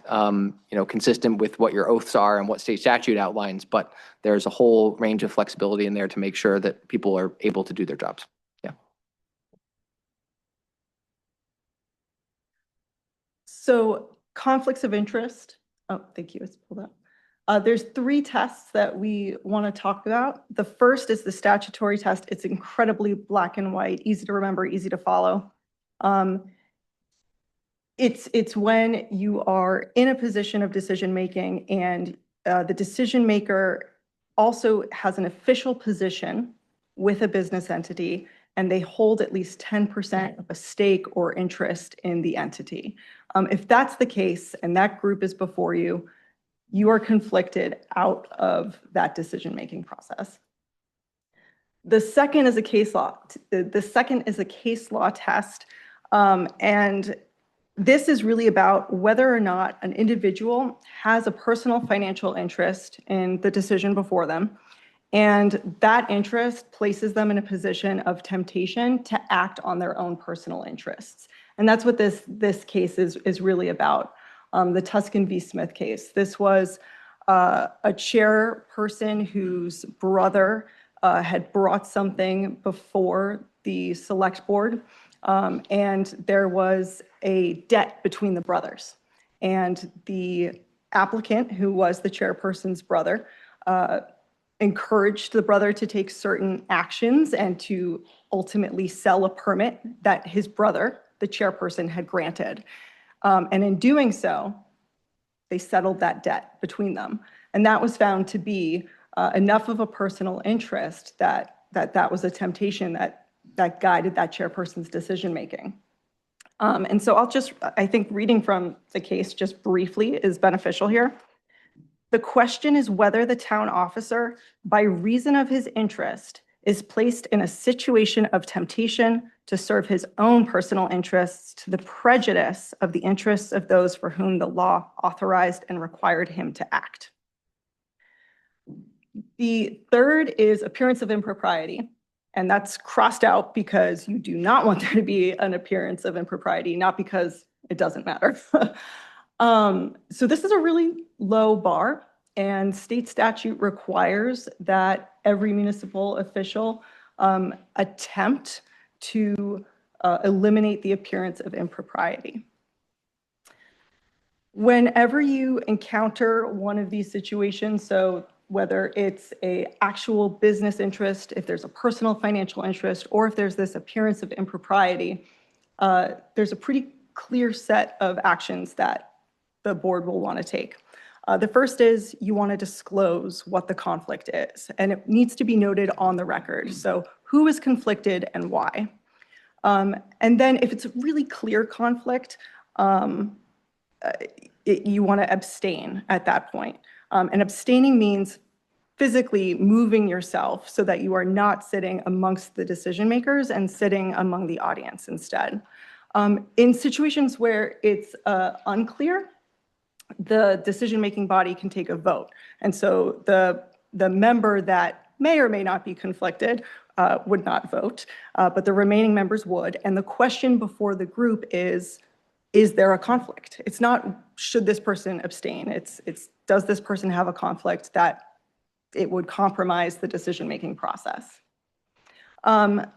consistent with what your oaths are and what state statute outlines. But there's a whole range of flexibility in there to make sure that people are able to do their jobs. Yeah. So conflicts of interest. Oh, thank you. It's pulled up. There's 3 tests that we want to talk about. The first is the statutory test. It's incredibly black and white, easy to remember, easy to follow. It's when you are in a position of decision making and the decision maker also has an official position with a business entity and they hold at least 10% of a stake or interest in the entity. If that's the case and that group is before you, you are conflicted out of that decision-making process. The second is a case law. The second is a case law test. And this is really about whether or not an individual has a personal financial interest in the decision before them. And that interest places them in a position of temptation to act on their own personal interests. And that's what this case is really about. The Tuscan v. Smith case. This was a chairperson whose brother had brought something before the select board, and there was a debt between the brothers. And the applicant, who was the chairperson's brother, encouraged the brother to take certain actions and to ultimately sell a permit that his brother, the chairperson, had granted. And in doing so, they settled that debt between them. And that was found to be enough of a personal interest that was a temptation that guided that chairperson's decision-making. And so I think reading from the case just briefly is beneficial here. The question is whether the town officer, by reason of his interest, is placed in a situation of temptation to serve his own personal interests to the prejudice of the interests of those for whom the law authorized and required him to act. The third is appearance of impropriety, and that's crossed out because you do not want there to be an appearance of impropriety, not because it doesn't matter. So this is a really low bar, and state statute requires that every municipal official attempt to eliminate the appearance of impropriety. Whenever you encounter one of these situations, so whether it's an actual business interest, if there's a personal financial interest, or if there's this appearance of impropriety, there's a pretty clear set of actions that the board will want to take. The first is you want to disclose what the conflict is, and it needs to be noted on the record. So who is conflicted and why? And then if it's a really clear conflict, you want to abstain at that point. And abstaining means physically moving yourself so that you are not sitting amongst the decision makers and sitting among the audience instead. In situations where it's unclear, the decision-making body can take a vote. And so the member that may or may not be conflicted would not vote, but the remaining members would. And the question before the group is there a conflict? It's not, should this person abstain? It's does this person have a conflict that it would compromise the decision-making process? And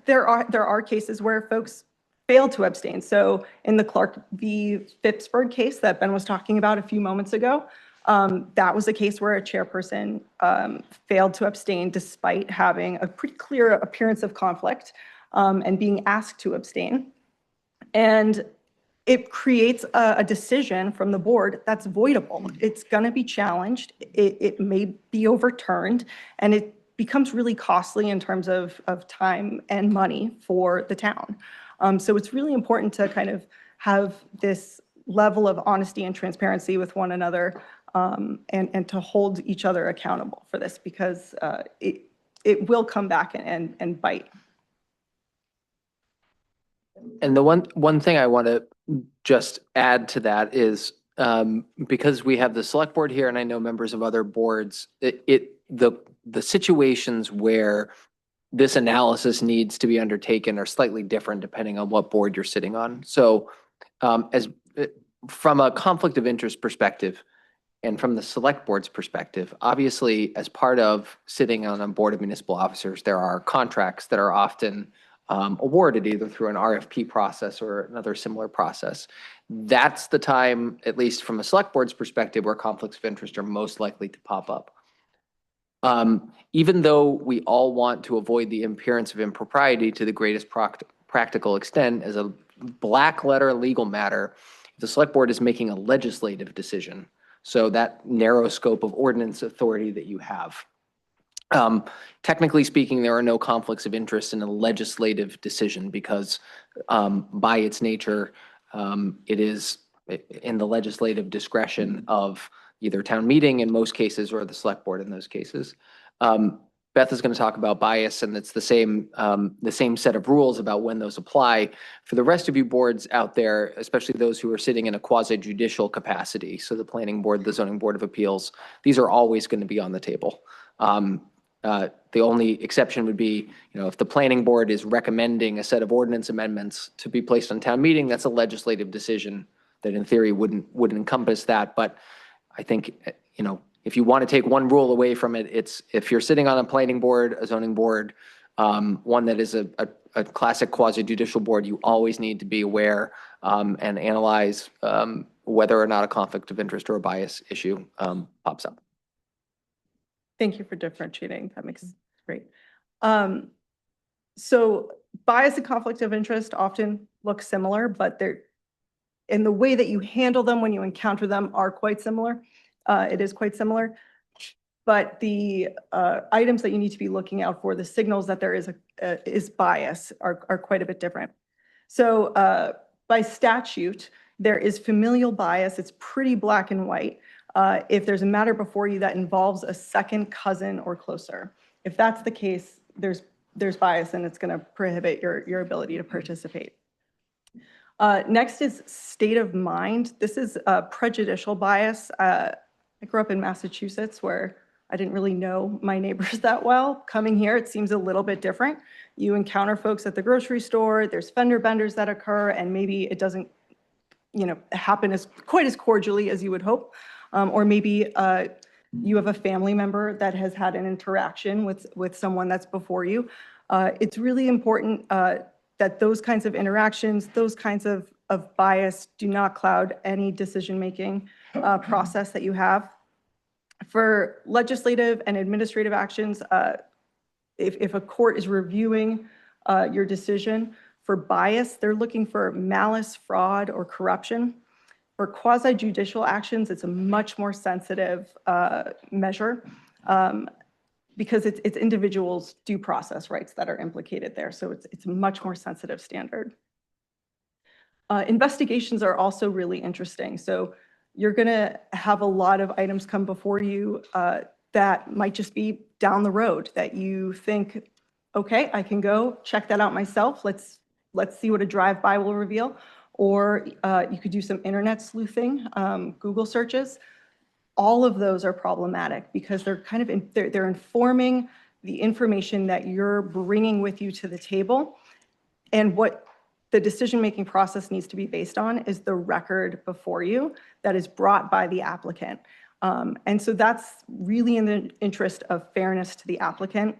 there are cases where folks fail to abstain. So in the Clark v. Phippsburg case that Ben was talking about a few moments ago, that was a case where a chairperson failed to abstain despite having a pretty clear appearance of conflict and being asked to abstain. And it creates a decision from the board that's voidable. It's going to be challenged. It may be overturned, and it becomes really costly in terms of time and money for the town. So it's really important to kind of have this level of honesty and transparency with one another, and to hold each other accountable for this, because it will come back and bite. And the one thing I want to just add to that is, because we have the select board here, and I know members of other boards, the situations where this analysis needs to be undertaken are slightly different depending on what board you're sitting on. So from a conflict of interest perspective and from the select board's perspective, obviously as part of sitting on a board of municipal officers, there are contracts that are often awarded either through an RFP process or another similar process. That's the time, at least from a select board's perspective, where conflicts of interest are most likely to pop up. Even though we all want to avoid the appearance of impropriety to the greatest practical extent, as a black letter legal matter, the select board is making a legislative decision. So that narrow scope of ordinance authority that you have. Technically speaking, there are no conflicts of interest in a legislative decision because by its nature, it is in the legislative discretion of either town meeting in most cases or the select board in those cases. Beth is going to talk about bias, and it's the same set of rules about when those apply. For the rest of you boards out there, especially those who are sitting in a quasi-judicial capacity, so the planning board, the zoning board of appeals, these are always going to be on the table. The only exception would be, if the planning board is recommending a set of ordinance amendments to be placed on town meeting, that's a legislative decision that in theory wouldn't encompass that. But I think, if you want to take one rule away from it, it's if you're sitting on a planning board, a zoning board, one that is a classic quasi-judicial board, you always need to be aware and analyze whether or not a conflict of interest or a bias issue pops up. Thank you for differentiating. That makes great. So bias and conflict of interest often look similar, but they're in the way that you handle them when you encounter them are quite similar. It is quite similar, but the items that you need to be looking out for, the signals that there is bias are quite a bit different. So by statute, there is familial bias. It's pretty black and white. If there's a matter before you that involves a second cousin or closer, if that's the case, there's bias, and it's going to prohibit your ability to participate. Next is state of mind. This is prejudicial bias. I grew up in Massachusetts, where I didn't really know my neighbors that well. Coming here, it seems a little bit different. You encounter folks at the grocery store, there's fender benders that occur, and maybe it doesn't happen quite as cordially as you would hope. Or maybe you have a family member that has had an interaction with someone that's before you. It's really important that those kinds of interactions, those kinds of bias do not cloud any decision-making process that you have. For legislative and administrative actions, if a court is reviewing your decision For bias, they're looking for malice, fraud, or corruption. For quasi judicial actions, it's a much more sensitive measure because it's individuals' due process rights that are implicated there. So it's a much more sensitive standard. Investigations are also really interesting. So you're going to have a lot of items come before you that might just be down the road that you think, okay, I can go check that out myself. Let's see what a drive-by will reveal. Or you could do some internet sleuthing, Google searches. All of those are problematic because they're kind of they're informing the information that you're bringing with you to the table. And what the decision-making process needs to be based on is the record before you that is brought by the applicant. And so that's really in the interest of fairness to the applicant.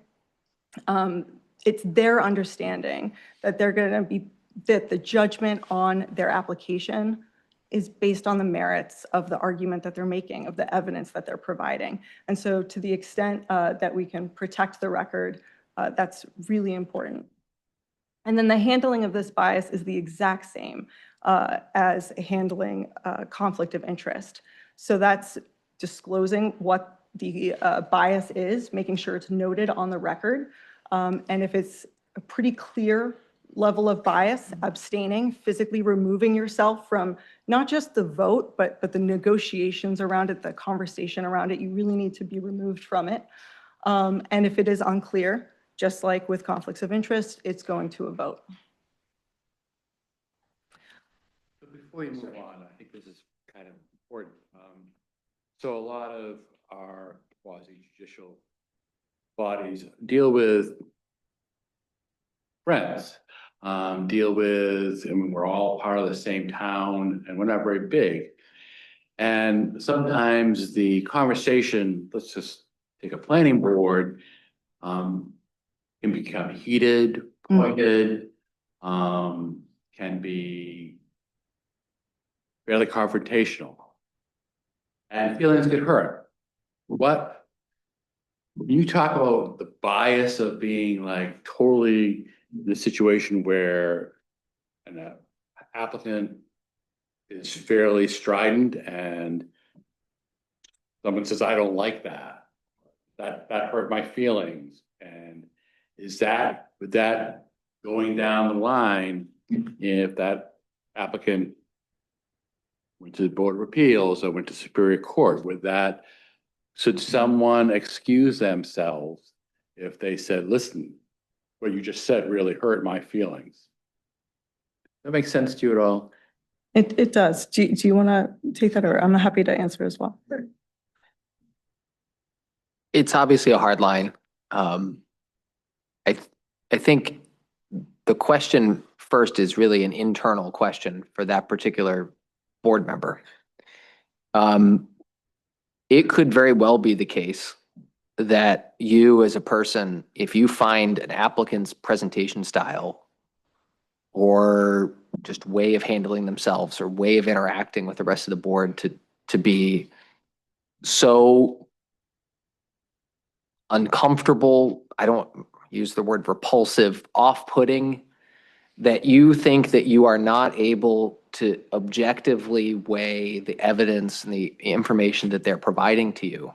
It's their understanding that they're going to be, that the judgment on their application is based on the merits of the argument that they're making, of the evidence that they're providing. And so to the extent that we can protect the record, that's really important. And then the handling of this bias is the exact same as handling conflict of interest. So that's disclosing what the bias is, making sure it's noted on the record. And if it's a pretty clear level of bias, abstaining, physically removing yourself from not just the vote, but the negotiations around it, the conversation around it, you really need to be removed from it. And if it is unclear, just like with conflicts of interest, it's going to a vote. Before you move on, I think this is kind of important. So a lot of our quasi-judicial bodies deal with friends, deal with, I mean, we're all part of the same town and we're not very big. And sometimes the conversation, let's just take a planning board, can become heated, pointed, can be fairly confrontational. And feelings get hurt. When you talk about the bias of being like totally in the situation where an applicant is fairly strident and someone says, I don't like that. That hurt my feelings. And would that going down the line, if that applicant went to the Board of Appeals or went to Superior Court, should someone excuse themselves if they said, listen, what you just said really hurt my feelings? That makes sense to you at all? It does. Do you want to take that, or I'm happy to answer as well? It's obviously a hard line. I think the question first is really an internal question for that particular board member. It could very well be the case that you as a person, if you find an applicant's presentation style or just way of handling themselves or way of interacting with the rest of the board to be so uncomfortable, I don't use the word repulsive, off-putting, that you think that you are not able to objectively weigh the evidence and the information that they're providing to you,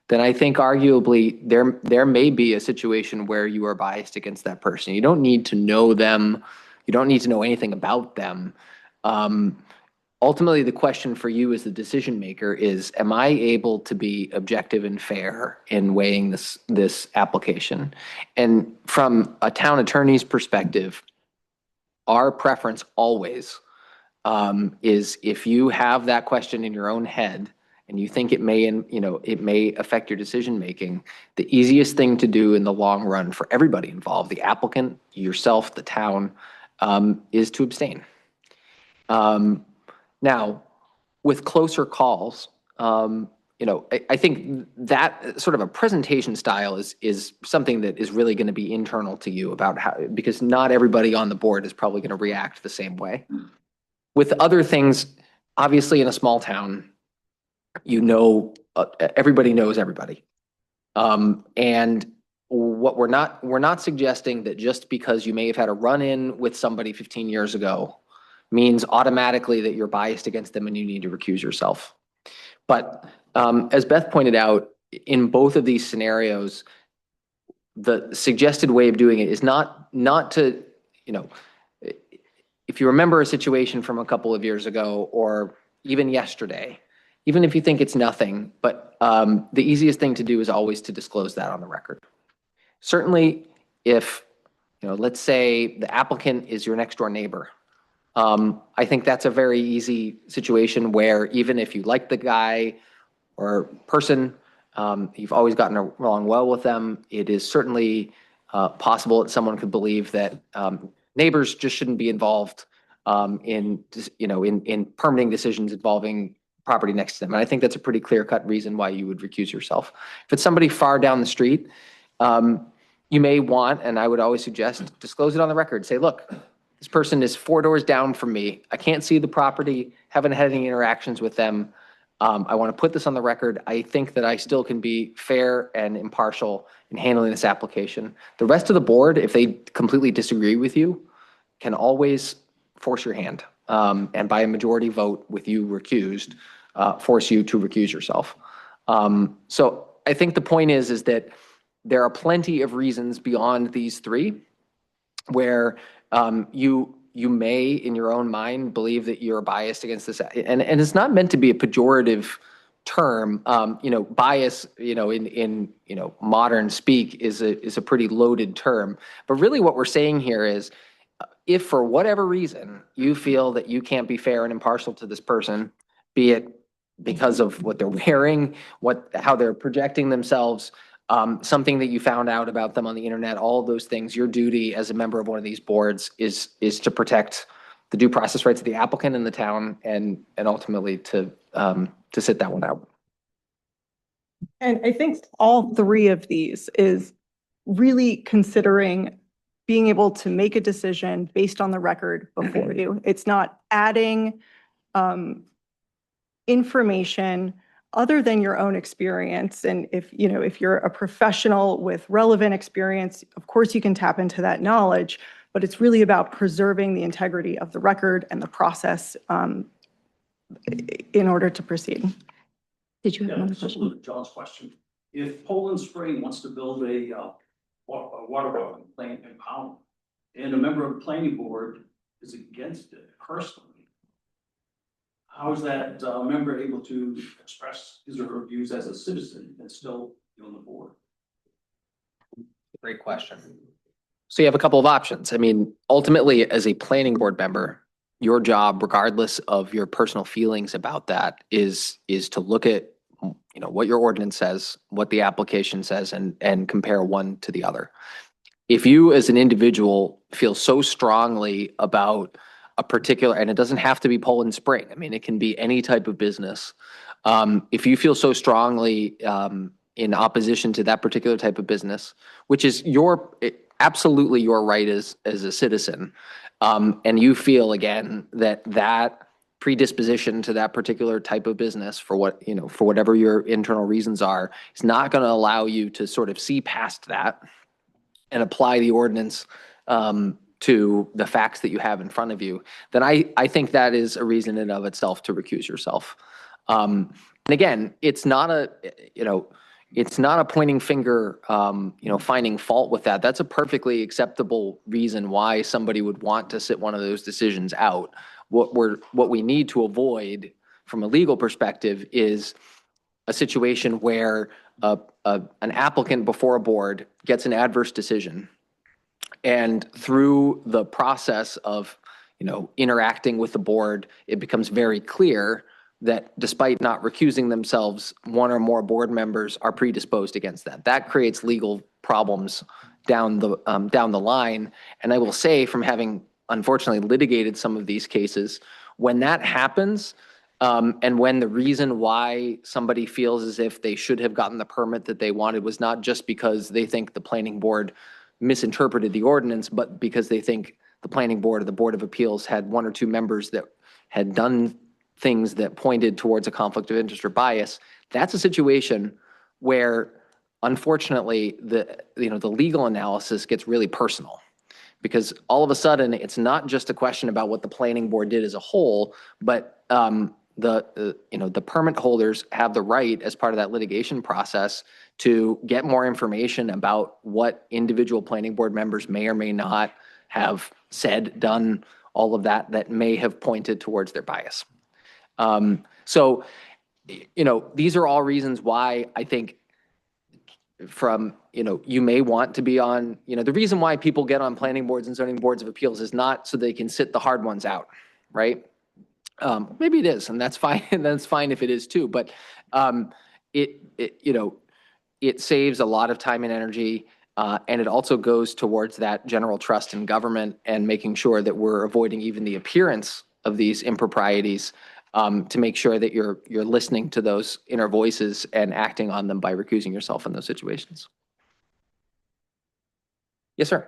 then I think arguably there may be a situation where you are biased against that person. You don't need to know them. You don't need to know anything about them. Ultimately, the question for you as the decision maker is, am I able to be objective and fair in weighing this application? And from a town attorney's perspective, our preference always is, if you have that question in your own head and you think it may affect your decision making, the easiest thing to do in the long run for everybody involved, the applicant, yourself, the town, is to abstain. Now, with closer calls, I think that sort of a presentation style is something that is really going to be internal to you about how, because not everybody on the board is probably going to react the same way. With other things, obviously in a small town, everybody knows everybody. And what we're not suggesting that just because you may have had a run-in with somebody 15 years ago means automatically that you're biased against them and you need to recuse yourself. But as Beth pointed out, in both of these scenarios, the suggested way of doing it is not to, if you remember a situation from a couple of years ago or even yesterday, even if you think it's nothing, but the easiest thing to do is always to disclose that on the record. Certainly, if, let's say the applicant is your next door neighbor, I think that's a very easy situation where even if you like the guy or person, you've always gotten along well with them, it is certainly possible that someone could believe that neighbors just shouldn't be involved in permitting decisions involving property next to them. And I think that's a pretty clear-cut reason why you would recuse yourself. If it's somebody far down the street, you may want, and I would always suggest, disclose it on the record. Say, look, this person is 4 doors down from me. I can't see the property, haven't had any interactions with them. I want to put this on the record. I think that I still can be fair and impartial in handling this application. The rest of the board, if they completely disagree with you, can always force your hand. And by a majority vote with you recused, force you to recuse yourself. So I think the point is that there are plenty of reasons beyond these three where you may, in your own mind, believe that you're biased against this. And it's not meant to be a pejorative term. Bias, in modern speak is a pretty loaded term. But really what we're saying here is, if for whatever reason you feel that you can't be fair and impartial to this person, be it because of what they're wearing, how they're projecting themselves, something that you found out about them on the internet, all of those things, your duty as a member of one of these boards is to protect the due process rights of the applicant and the town, and ultimately to sit that one out. And I think all three of these is really considering being able to make a decision based on the record before you. It's not adding information other than your own experience. And if you're a professional with relevant experience, of course you can tap into that knowledge, but it's really about preserving the integrity of the record and the process in order to proceed. Did you have another question? John's question. If Poland Spring wants to build a water well plant in Pound, and a member of the planning board is against it personally, how is that member able to express his or her views as a citizen and still be on the board? Great question. So you have a couple of options. I mean, ultimately, as a planning board member, your job, regardless of your personal feelings about that, is to look at what your ordinance says, what the application says, and compare one to the other. If you as an individual feel so strongly about a particular, and it doesn't have to be Poland Spring, I mean, it can be any type of business. If you feel so strongly in opposition to that particular type of business, which is absolutely your right as a citizen, and you feel again that predisposition to that particular type of business for whatever your internal reasons are, is not going to allow you to sort of see past that and apply the ordinance to the facts that you have in front of you, then I think that is a reason in and of itself to recuse yourself. And again, it's not a pointing finger, finding fault with that. That's a perfectly acceptable reason why somebody would want to sit one of those decisions out. What we need to avoid from a legal perspective is a situation where an applicant before a board gets an adverse decision, and through the process of interacting with the board, it becomes very clear that despite not recusing themselves, one or more board members are predisposed against that. That creates legal problems down the line. And I will say, from having unfortunately litigated some of these cases, when that happens, and when the reason why somebody feels as if they should have gotten the permit that they wanted was not just because they think the planning board misinterpreted the ordinance, but because they think the planning board or the Board of Appeals had one or two members that had done things that pointed towards a conflict of interest or bias, that's a situation where unfortunately, the legal analysis gets really personal. Because all of a sudden, it's not just a question about what the planning board did as a whole, but the permit holders have the right, as part of that litigation process, to get more information about what individual planning board members may or may not have said, done, all of that may have pointed towards their bias. So, these are all reasons why I think you may want to be on, the reason why people get on planning boards and zoning boards of appeals is not so they can sit the hard ones out, right? Maybe it is, and that's fine, and that's fine if it is too, but it saves a lot of time and energy, and it also goes towards that general trust in government and making sure that we're avoiding even the appearance of these improprieties, to make sure that you're listening to those inner voices and acting on them by recusing yourself in those situations. Yes, sir.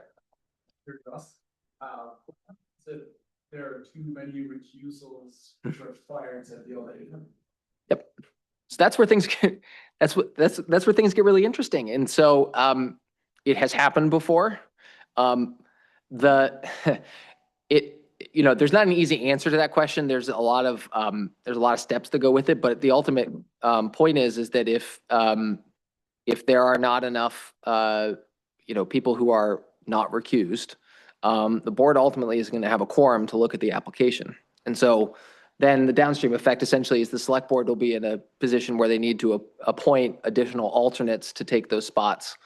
There are too many recusals required to deal with them. Yep. So that's where things get, that's where things get really interesting. And so it has happened before. There's not an easy answer to that question. There's a lot of steps that go with it, but the ultimate point is that if there are not enough people who are not recused, the board ultimately is going to have a quorum to look at the application. And so then the downstream effect essentially is the select board will be in a position where they need to appoint additional alternates to take those spots.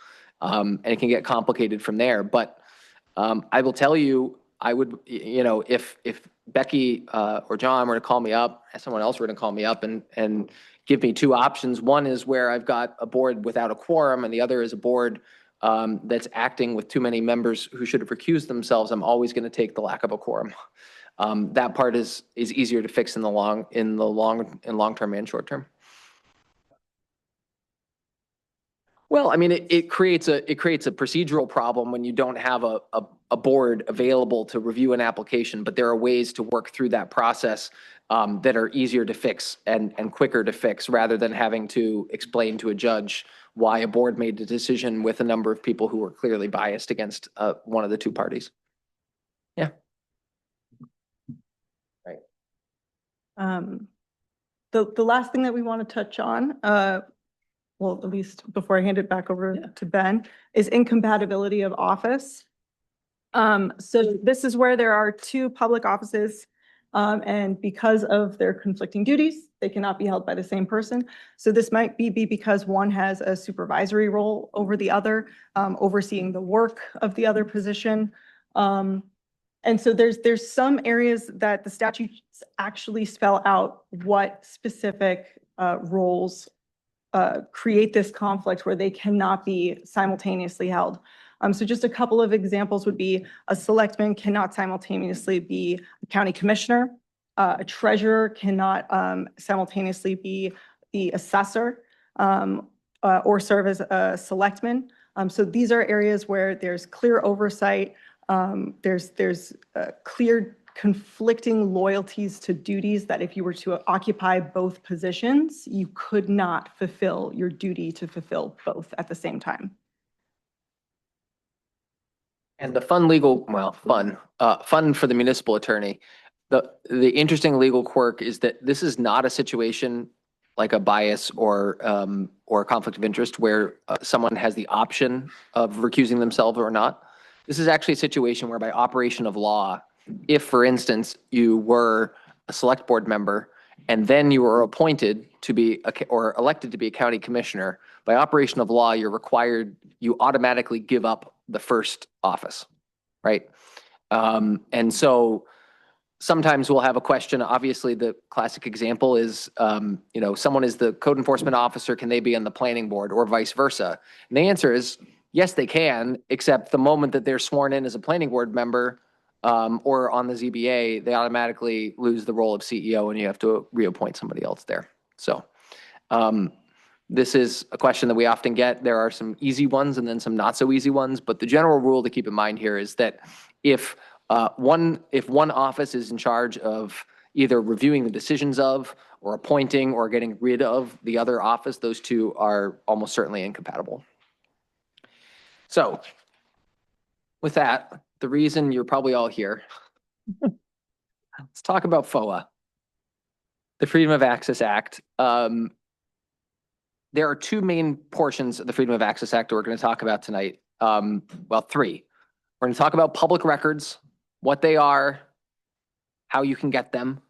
And it can get complicated from there. But I will tell you, I would, if Becky or John were to call me up, or someone else were to call me up and give me two options. One is where I've got a board without a quorum, and the other is a board that's acting with too many members who should have recused themselves. I'm always going to take the lack of a quorum. That part is easier to fix in the long term and short term. Well, I mean, it creates a procedural problem when you don't have a board available to review an application, but there are ways to work through that process that are easier to fix and quicker to fix, rather than having to explain to a judge why a board made a decision with a number of people who were clearly biased against one of the two parties. Yeah. Right. The last thing that we want to touch on, well, at least before I hand it back over to Ben, is incompatibility of office. So this is where there are two public offices, and because of their conflicting duties, they cannot be held by the same person. So this might be because one has a supervisory role over the other, overseeing the work of the other position. And so there's some areas that the statutes actually spell out what specific roles create this conflict where they cannot be simultaneously held. So just a couple of examples would be a selectman cannot simultaneously be a county commissioner. A treasurer cannot simultaneously be the assessor or serve as a selectman. So these are areas where there's clear oversight. There's clear conflicting loyalties to duties that if you were to occupy both positions, you could not fulfill your duty to fulfill both at the same time. And the fun for the municipal attorney. The interesting legal quirk is that this is not a situation like a bias or a conflict of interest where someone has the option of recusing themselves or not. This is actually a situation where, by operation of law, if, for instance, you were a select board member and then you were appointed to be or elected to be a county commissioner, by operation of law, you automatically give up the first office, right? And so sometimes we'll have a question. Obviously, the classic example is, someone is the code enforcement officer. Can they be on the planning board, or vice versa? And the answer is yes, they can, except the moment that they're sworn in as a planning board member or on the ZBA, they automatically lose the role of CEO and you have to reappoint somebody else there. So this is a question that we often get. There are some easy ones and then some not so easy ones, but the general rule to keep in mind here is that if one office is in charge of either reviewing the decisions of, or appointing, or getting rid of the other office, those two are almost certainly incompatible. So with that, the reason you're probably all here, let's talk about FOA, the Freedom of Access Act. There are two main portions of the Freedom of Access Act that we're going to talk about tonight. Well, three. We're going to talk about public records, what they are, how you can get them,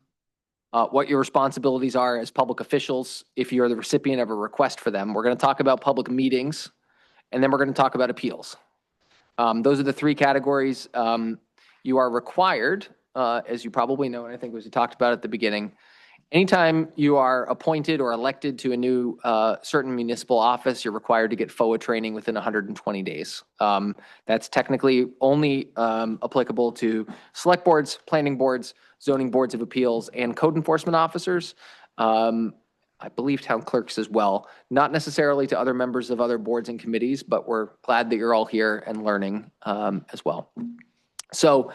what your responsibilities are as public officials if you're the recipient of a request for them. We're going to talk about public meetings, and then we're going to talk about appeals. Those are the three categories. You are required, as you probably know, and I think as we talked about at the beginning, anytime you are appointed or elected to a new certain municipal office, you're required to get FOA training within 120 days. That's technically only applicable to select boards, planning boards, zoning boards of appeals, and code enforcement officers. I believe town clerks as well, not necessarily to other members of other boards and committees, but we're glad that you're all here and learning as well. So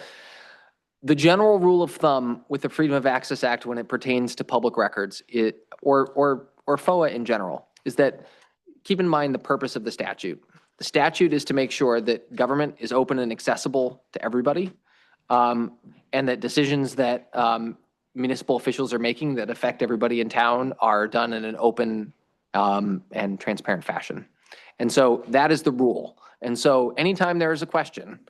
the general rule of thumb with the Freedom of Access Act when it pertains to public records, or FOA in general, is that keep in mind the purpose of the statute. The statute is to make sure that government is open and accessible to everybody, and that decisions that municipal officials are making that affect everybody in town are done in an open and transparent fashion. And so that is the rule. And so anytime there is a question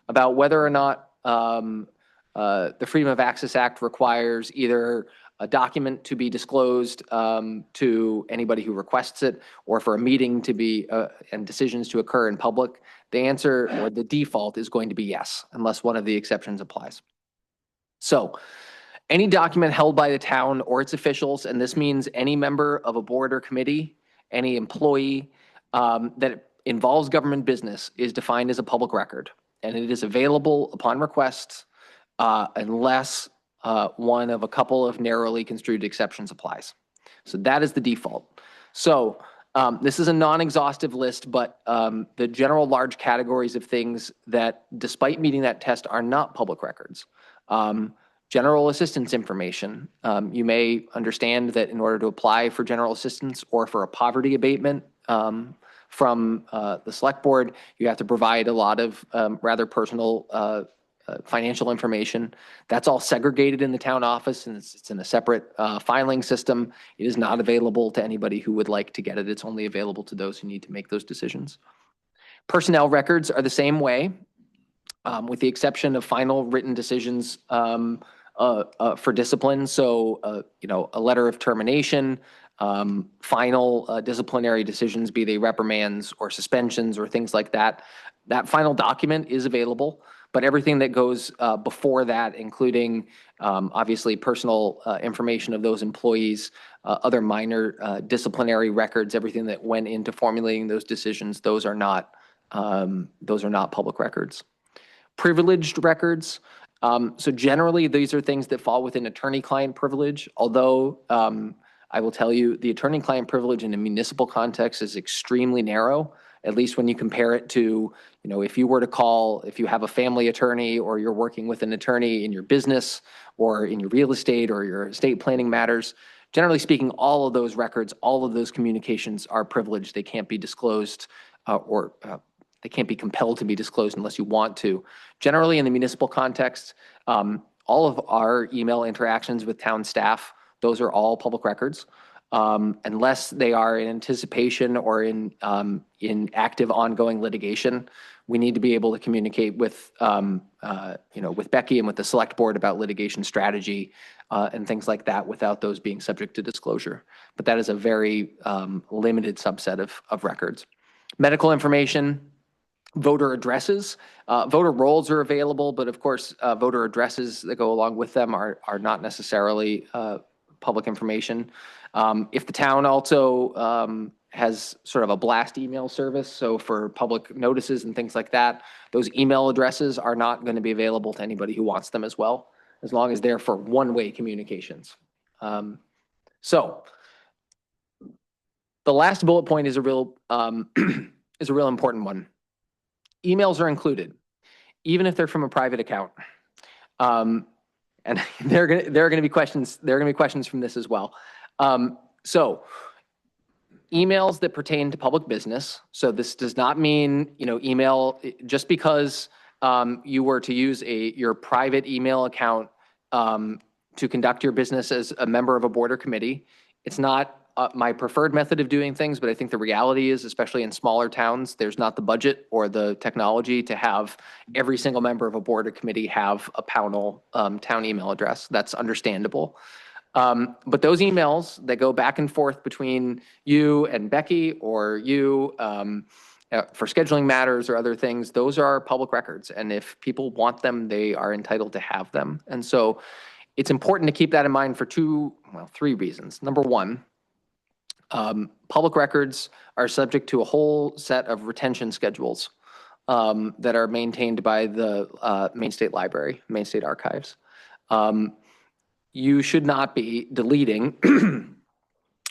about whether or not the Freedom of Access Act requires either a document to be disclosed to anybody who requests it, or for a meeting to be and decisions to occur in public, the answer or the default is going to be yes, unless one of the exceptions applies. So any document held by the town or its officials, and this means any member of a board or committee, any employee that involves government business, is defined as a public record, and it is available upon request unless one of a couple of narrowly construed exceptions applies. So that is the default. So this is a non-exhaustive list, but the general large categories of things that, despite meeting that test, are not public records. General assistance information. You may understand that in order to apply for general assistance or for a poverty abatement from the select board, you have to provide a lot of rather personal financial information. That's all segregated in the town office, and it's in a separate filing system. It is not available to anybody who would like to get it. It's only available to those who need to make those decisions. Personnel records are the same way, with the exception of final written decisions for discipline. So, a letter of termination, final disciplinary decisions, be they reprimands or suspensions or things like that. That final document is available, but everything that goes before that, including obviously personal information of those employees, other minor disciplinary records, everything that went into formulating those decisions, those are not public records. Privileged records. So generally, these are things that fall within attorney-client privilege, although I will tell you the attorney-client privilege in a municipal context is extremely narrow, at least when you compare it to, if you were to call, if you have a family attorney or you're working with an attorney in your business or in your real estate or your estate planning matters. Generally speaking, all of those records, all of those communications are privileged. They can't be disclosed or they can't be compelled to be disclosed unless you want to. Generally, in the municipal context, all of our email interactions with town staff, those are all public records, unless they are in anticipation or in active ongoing litigation. We need to be able to communicate with, with Becky and with the select board about litigation strategy and things like that without those being subject to disclosure. But that is a very limited subset of records. Medical information. Voter addresses, voter rolls are available, but of course, voter addresses that go along with them are not necessarily public information. If the town also has sort of a blast email service, so for public notices and things like that, those email addresses are not going to be available to anybody who wants them as well, as long as they're for one-way communications. So the last bullet point is a real important one. Emails are included, even if they're from a private account. And there are going to be questions. There are going to be questions from this as well. So emails that pertain to public business. So this does not mean, email, just because you were to use your private email account to conduct your business as a member of a board or committee. It's not my preferred method of doing things, but I think the reality is, especially in smaller towns, there's not the budget or the technology to have every single member of a board or committee have a Pownell town email address. That's understandable. But those emails that go back and forth between you and Becky or you for scheduling matters or other things, those are public records. And if people want them, they are entitled to have them. And so it's important to keep that in mind for three reasons. Number one, public records are subject to a whole set of retention schedules that are maintained by the Maine State Library, Maine State Archives. You should not be deleting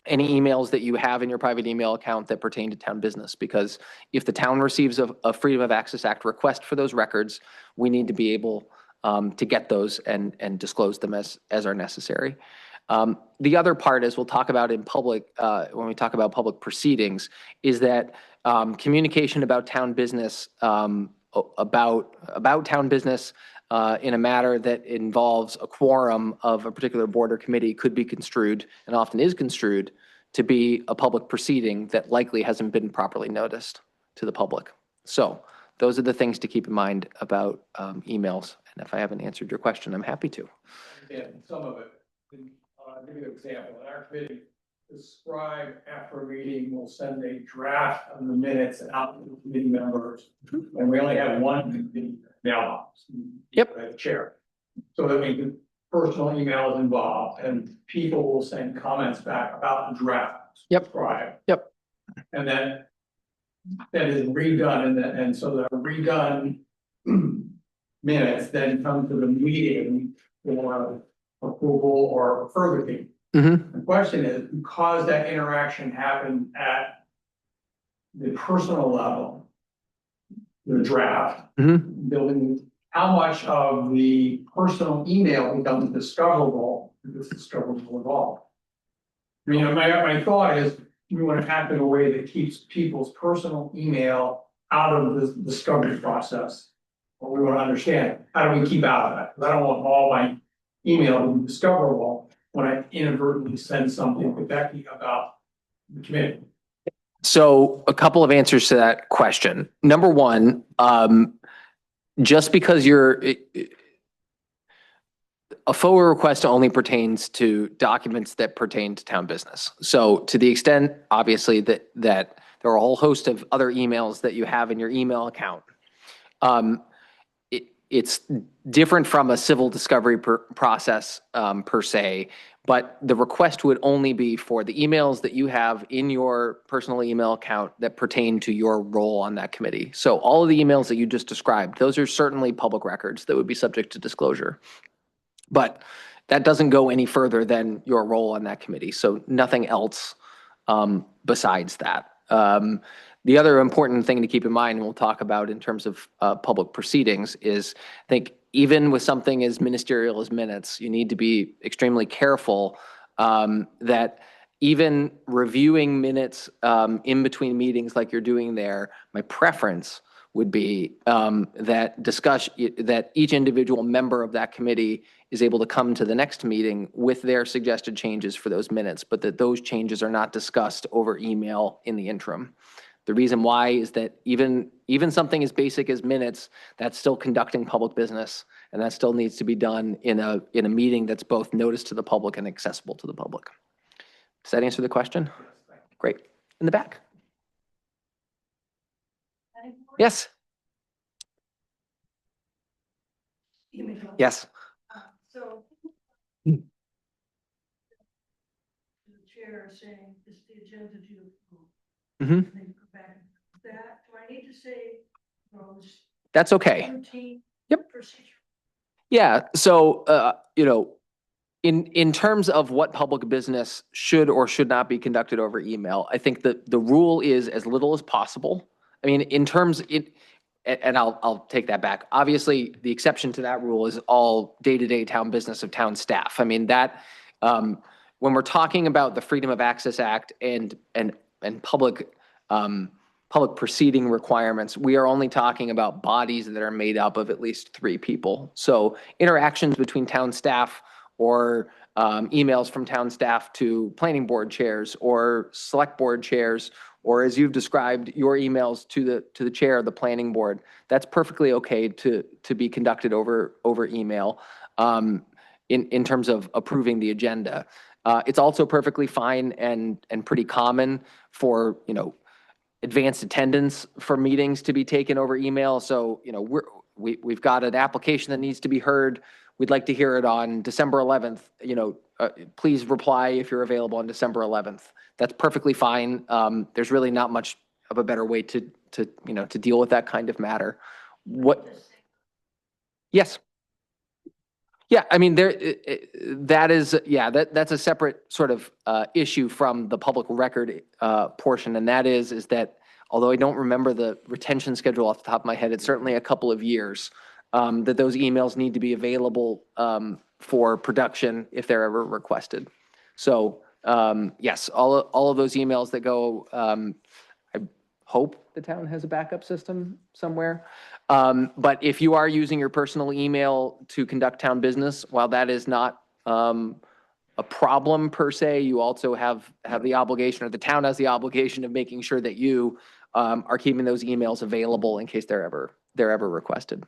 any emails that you have in your private email account that pertain to town business, because if the town receives a Freedom of Access Act request for those records, we need to be able to get those and disclose them as are necessary. The other part, as we'll talk about in public, when we talk about public proceedings, is that communication about town business, about town business in a matter that involves a quorum of a particular board or committee could be construed, and often is construed, to be a public proceeding that likely hasn't been properly noticed to the public. So those are the things to keep in mind about emails. And if I haven't answered your question, I'm happy to. Yeah, some of it. I'll give you an example. In our committee, the scribe after a meeting will send a draft of the minutes out to the committee members. And we only have one committee mailbox. Yep. The chair. So that means the personal email is involved and people will send comments back about the draft. Yep. Scribe. Yep. And then that is redone and so the redone minutes then come to the meeting for approval or further thing. Mm-hmm. The question is, because that interaction happened at the personal level, the draft, building, how much of the personal email becomes discoverable, if it's discoverable at all? I mean, my thought is, we want to act in a way that keeps people's personal email out of the discovery process. What we want to understand, how do we keep out of that? Because I don't want all my email to be discoverable when I inadvertently send something to Becky about the committee. So a couple of answers to that question. Number one, just because a FOA request only pertains to documents that pertain to town business. So to the extent, obviously, that there are a whole host of other emails that you have in your email account, it's different from a civil discovery process per se, but the request would only be for the emails that you have in your personal email account that pertain to your role on that committee. So all of the emails that you just described, those are certainly public records that would be subject to disclosure. But that doesn't go any further than your role on that committee. So nothing else besides that. The other important thing to keep in mind, and we'll talk about in terms of public proceedings, is I think even with something as ministerial as minutes, you need to be extremely careful that even reviewing minutes in between meetings like you're doing there, my preference would be that each individual member of that committee is able to come to the next meeting with their suggested changes for those minutes, but that those changes are not discussed over email in the interim. The reason why is that even something as basic as minutes, that's still conducting public business, and that still needs to be done in a meeting that's both noticed to the public and accessible to the public. Does that answer the question? Great. In the back. Yes. Yes. So. The chair is saying, this is the agenda to approve. Mm-hmm. And then go back. That, do I need to say those? That's okay. Routine. Yep. Procedure. Yeah. So, in terms of what public business should or should not be conducted over email, I think that the rule is as little as possible. I mean, and I'll take that back. Obviously, the exception to that rule is all day-to-day town business of town staff. I mean, that when we're talking about the Freedom of Access Act and and public proceeding requirements, we are only talking about bodies that are made up of at least 3 people. So interactions between town staff or emails from town staff to planning board chairs or select board chairs, or as you've described, your emails to the chair of the planning board, that's perfectly okay to be conducted over email in terms of approving the agenda. It's also perfectly fine and pretty common for, advanced attendance for meetings to be taken over email. So, we've got an application that needs to be heard. We'd like to hear it on December 11th. Please reply if you're available on December 11th. That's perfectly fine. There's really not much of a better way to deal with that kind of matter. Yes. Yeah, I mean, that's a separate sort of issue from the public record portion, and that is that although I don't remember the retention schedule off the top of my head, it's certainly a couple of years that those emails need to be available for production if they're ever requested. So yes, all of those emails that go, I hope the town has a backup system somewhere. But if you are using your personal email to conduct town business, while that is not a problem per se, you also have the obligation, or the town has the obligation of making sure that you are keeping those emails available in case they're ever requested.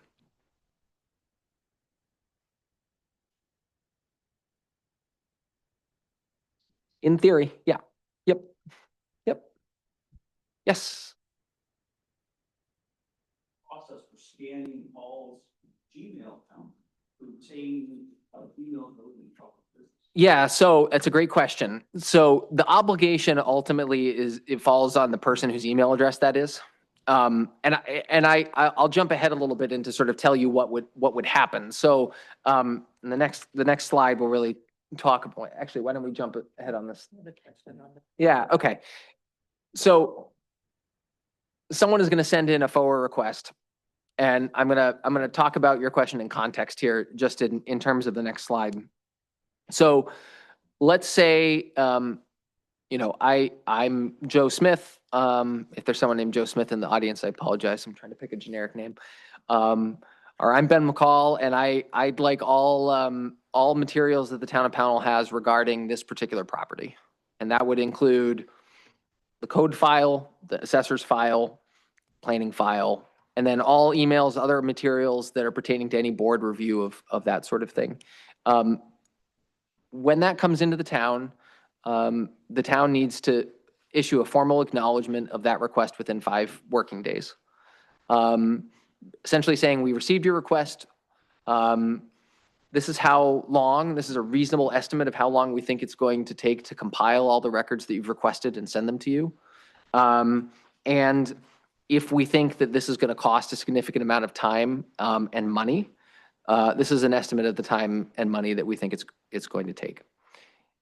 In theory, yeah. Yep. Yes. Process for scanning Paul's Gmail account to obtain email those in trouble. Yeah, so that's a great question. So the obligation ultimately it falls on the person whose email address that is. And I'll jump ahead a little bit into sort of tell you what would happen. So the next slide will really talk about, actually, why don't we jump ahead on this? Yeah, okay. So someone is going to send in a FOA request, and I'm gonna talk about your question in context here, just in terms of the next slide. So let's say, I'm Joe Smith. If there's someone named Joe Smith in the audience, I apologize. I'm trying to pick a generic name. Or I'm Ben McCall, and I'd like all materials that the town of Pownell has regarding this particular property. And that would include the code file, the assessor's file, planning file, and then all emails, other materials that are pertaining to any board review of that sort of thing. When that comes into the town needs to issue a formal acknowledgement of that request within 5 working days. Essentially saying, we received your request. This is a reasonable estimate of how long we think it's going to take to compile all the records that you've requested and send them to you. And if we think that this is going to cost a significant amount of time and money, this is an estimate of the time and money that we think it's going to take.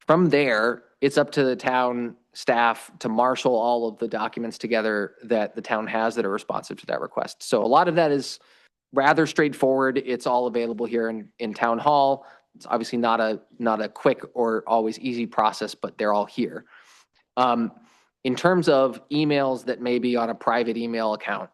From there, it's up to the town staff to marshal all of the documents together that the town has that are responsive to that request. So a lot of that is rather straightforward. It's all available here in town hall. It's obviously not a quick or always easy process, but they're all here. In terms of emails that may be on a private email account,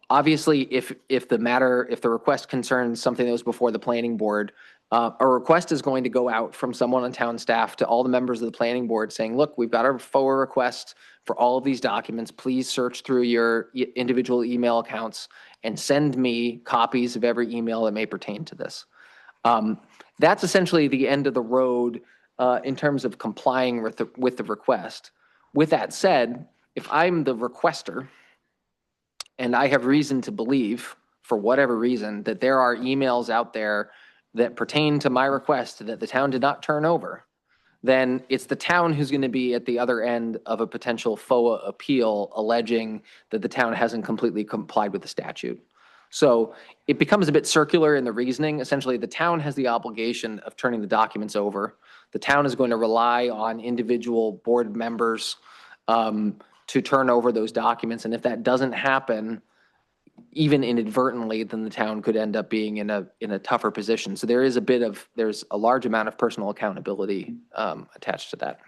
obviously if the request concerns something that was before the planning board, a request is going to go out from someone on town staff to all the members of the planning board saying, look, we've got our FOA request for all of these documents. Please search through your individual email accounts and send me copies of every email that may pertain to this. That's essentially the end of the road in terms of complying with the request. With that said, if I'm the requester and I have reason to believe, for whatever reason, that there are emails out there that pertain to my request that the town did not turn over, then it's the town who's going to be at the other end of a potential FOA appeal alleging that the town hasn't completely complied with the statute. So it becomes a bit circular in the reasoning. Essentially, the town has the obligation of turning the documents over. The town is going to rely on individual board members to turn over those documents. And if that doesn't happen, even inadvertently, then the town could end up being in a tougher position. So there's a large amount of personal accountability attached to that.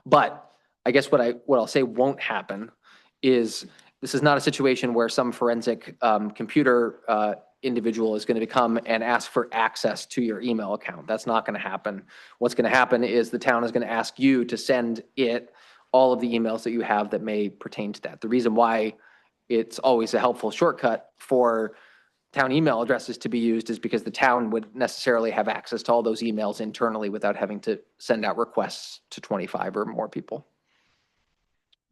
But I guess what I'll say won't happen is this is not a situation where some forensic computer individual is going to come and ask for access to your email account. That's not going to happen. What's going to happen is the town is going to ask you to send it all of the emails that you have that may pertain to that. The reason why it's always a helpful shortcut for town email addresses to be used is because the town would necessarily have access to all those emails internally without having to send out requests to 25 or more people.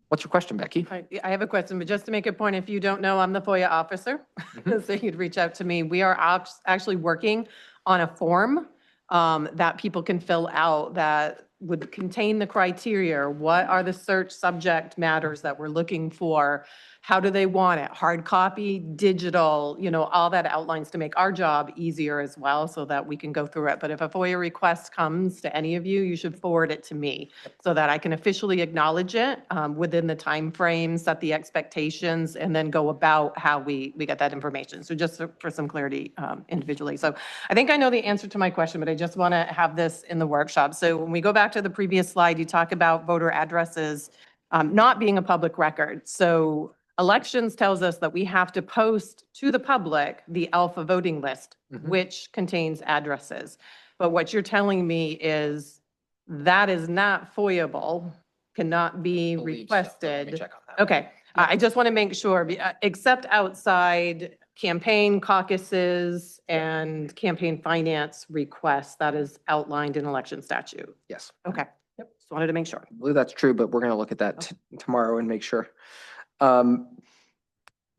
What's your question, Becky? I have a question, but just to make a point, if you don't know, I'm the FOIA officer, so you'd reach out to me. We are actually working on a form that people can fill out that would contain the criteria. What are the search subject matters that we're looking for? How do they want it? Hard copy, digital, all that outlines to make our job easier as well so that we can go through it. But if a FOIA request comes to any of you, you should forward it to me so that I can officially acknowledge it within the time frame, set the expectations, and then go about how we get that information. So just for some clarity individually. So I think I know the answer to my question, but I just want to have this in the workshop. So when we go back to the previous slide, you talk about voter addresses not being a public record. So elections tells us that we have to post to the public the alpha voting list, which contains addresses. But what you're telling me is that is not FOIAble, cannot be Let me requested. check on that. Okay, I just want to make sure, except outside campaign caucuses and campaign finance requests, that is outlined in election statute. Yes, Okay, yep, just wanted to make sure. I believe that's true, but we're going to look at that tomorrow and make sure.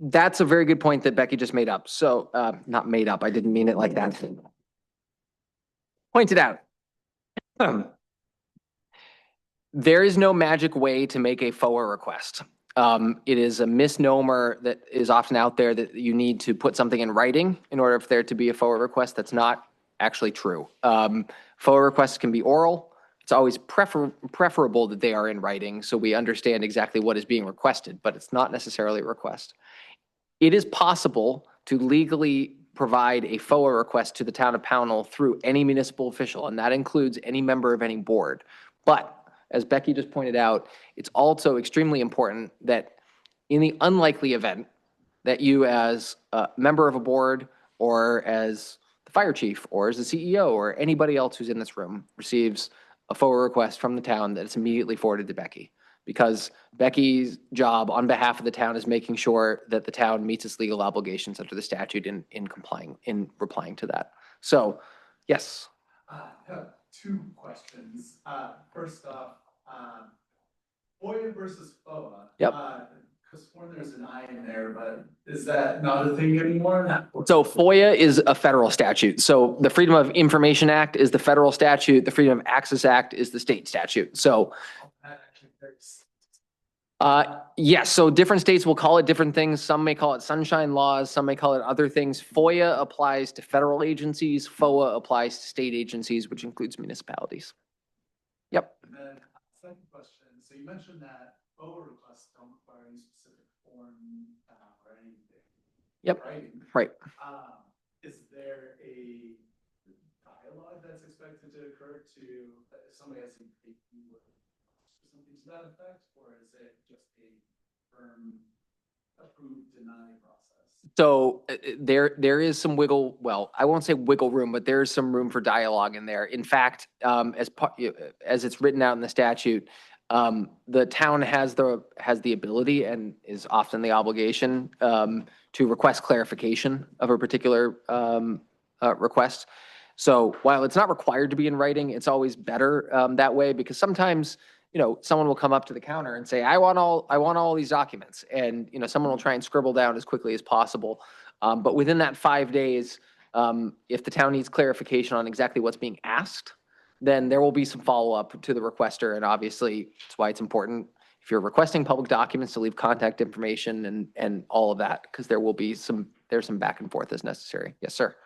That's a very good point that Becky just made up. So, not made up, I didn't mean it like that. Pointed out. There is no magic way to make a FOIA request. It is a misnomer that is often out there that you need to put something in writing in order for there to be a FOIA request. That's not actually true. FOIA requests can be oral. It's always preferable that they are in writing so we understand exactly what is being requested, but it's not necessarily a request. It is possible to legally provide a FOIA request to the town of Pownell through any municipal official, and that includes any member of any board. But as Becky just pointed out, it's also extremely important that in the unlikely event that you as a member of a board or as the fire chief or as the CEO or anybody else who's in this room receives a FOIA request from the town, that it's immediately forwarded to Becky. Because Becky's job on behalf of the town is making sure that the town meets its legal obligations under the statute in replying to that. So, yes. I have two questions. First off, FOIA versus FOA. Yep. Because there's an I in there, but is that not a thing anymore? So FOIA is a federal statute. So the Freedom of Information Act is the federal statute. The Freedom of Access Act is the state statute. So yes, so different states will call it different things. Some may call it sunshine laws, some may call it other things. FOIA applies to federal agencies, FOA applies to state agencies, which includes municipalities. Yep. And then second question, so you mentioned that FOA requests don't require any specific form or anything. Yep. Right? Right. Is there a dialogue that's expected to occur to, if somebody has a keyword or something to that effect, or is it just a firm approve, deny process? So there is some I won't say wiggle room, but there is some room for dialogue in there. In fact, as it's written out in the statute, the town has the ability and is often the obligation to request clarification of a particular request. So while it's not required to be in writing, it's always better that way, because sometimes, someone will come up to the counter and say, I want all these documents. And, someone will try and scribble down as quickly as possible. But within that 5 days, if the town needs clarification on exactly what's being asked, then there will be some follow-up to the requester. And obviously, that's why it's important if you're requesting public documents to leave contact information and all of that, because there's some back and forth as necessary. Yes, sir.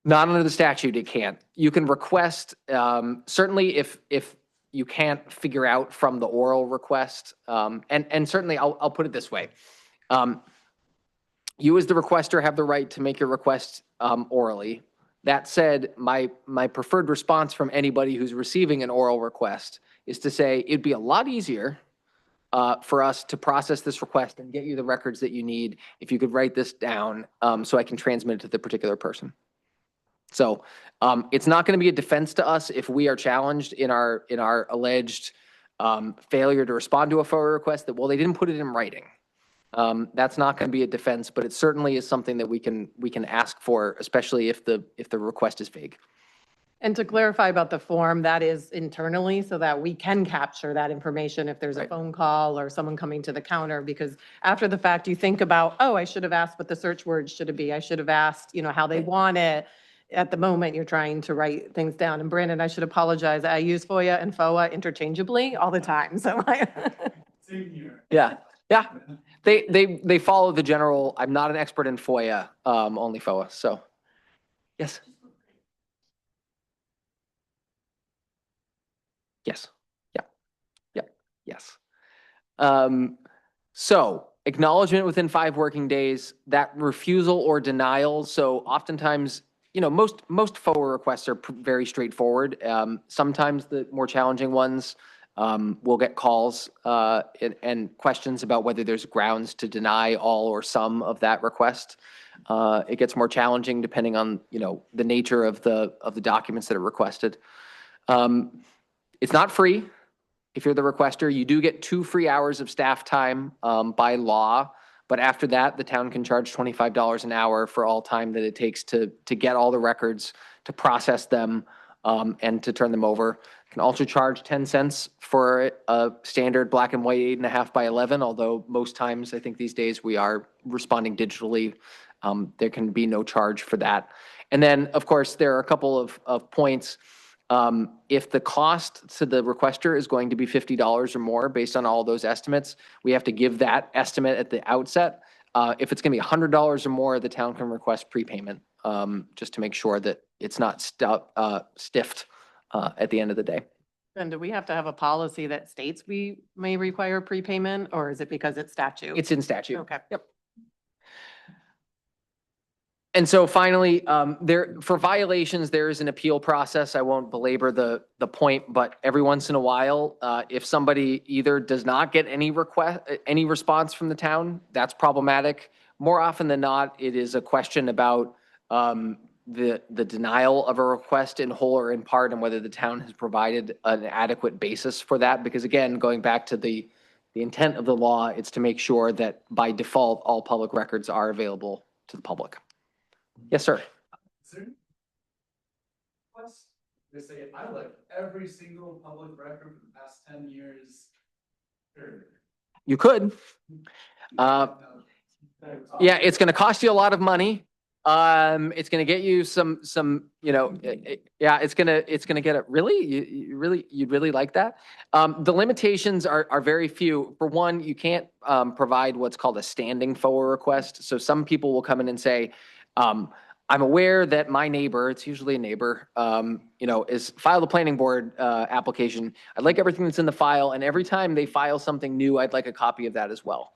Not under the statute, it can't. You can request, certainly if you can't figure out from the oral request, and certainly I'll put it this way. You as the requester have the right to make your request orally. That said, my preferred response from anybody who's receiving an oral request is to say, it'd be a lot easier for us to process this request and get you the records that you need if you could write this down so I can transmit it to the particular person. So it's not going to be a defense to us if we are challenged in our alleged failure to respond to a FOIA request that, well, they didn't put it in writing. That's not going to be a defense, but it certainly is something that we can ask for, especially if the request is vague. And to clarify about the form, that is internally so that we can capture that information if there's a Right. phone call or someone coming to the counter, because after the fact, you think about, oh, I should have asked what the search words should it be. I should have asked, how they want it. At the moment, you're trying to write things down. And Brandon, I should apologize. I use FOIA and FOA interchangeably all the time, so Same here. Yeah, yeah. They follow the general, I'm not an expert in FOIA, only FOA, so, yes. Yes, yeah, yes. So acknowledgement within 5 working days, that refusal or denial. So oftentimes, most FOIA requests are very straightforward. Sometimes the more challenging ones, we'll get calls and questions about whether there's grounds to deny all or some of that request. It gets more challenging depending on, the nature of the documents that are requested. It's not free. If you're the requester, you do get 2 free hours of staff time by law. But after that, the town can charge $25 an hour for all time that it takes to get all the records, to process them, and to turn them over. You can also charge 10 cents for a standard black and white 8.5 by 11, although most times, I think these days, we are responding digitally. There can be no charge for that. And then, of course, there are a couple of points. If the cost to the requester is going to be $50 or more based on all those estimates, we have to give that estimate at the outset. If it's going to be $100 or more, the town can request prepayment, just to make sure that it's not stiffed at the end of the day. And do we have to have a policy that states we may require prepayment, or is it because it's statute? It's in statute. Okay. Yep. And so finally, for violations, there is an appeal process. I won't belabor the point, but every once in a while, if somebody either does not get any response from the town, that's problematic. More often than not, it is a question about the denial of a request in whole or in part, and whether the town has provided an adequate basis for that. Because again, going back to the intent of the law, it's to make sure that by default, all public records are available to the public. Yes, sir. Plus, they say, I like every single public record for the past 10 years. You could. Yeah, it's going to cost you a lot of money. It's going to get you some, yeah, it's going to get it. Really? You'd really like that? The limitations are very few. For one, you can't provide what's called a standing FOIA request. So some people will come in and say, I'm aware that my neighbor, it's usually a neighbor, is filed a planning board application. I'd like everything that's in the file, and every time they file something new, I'd like a copy of that as well.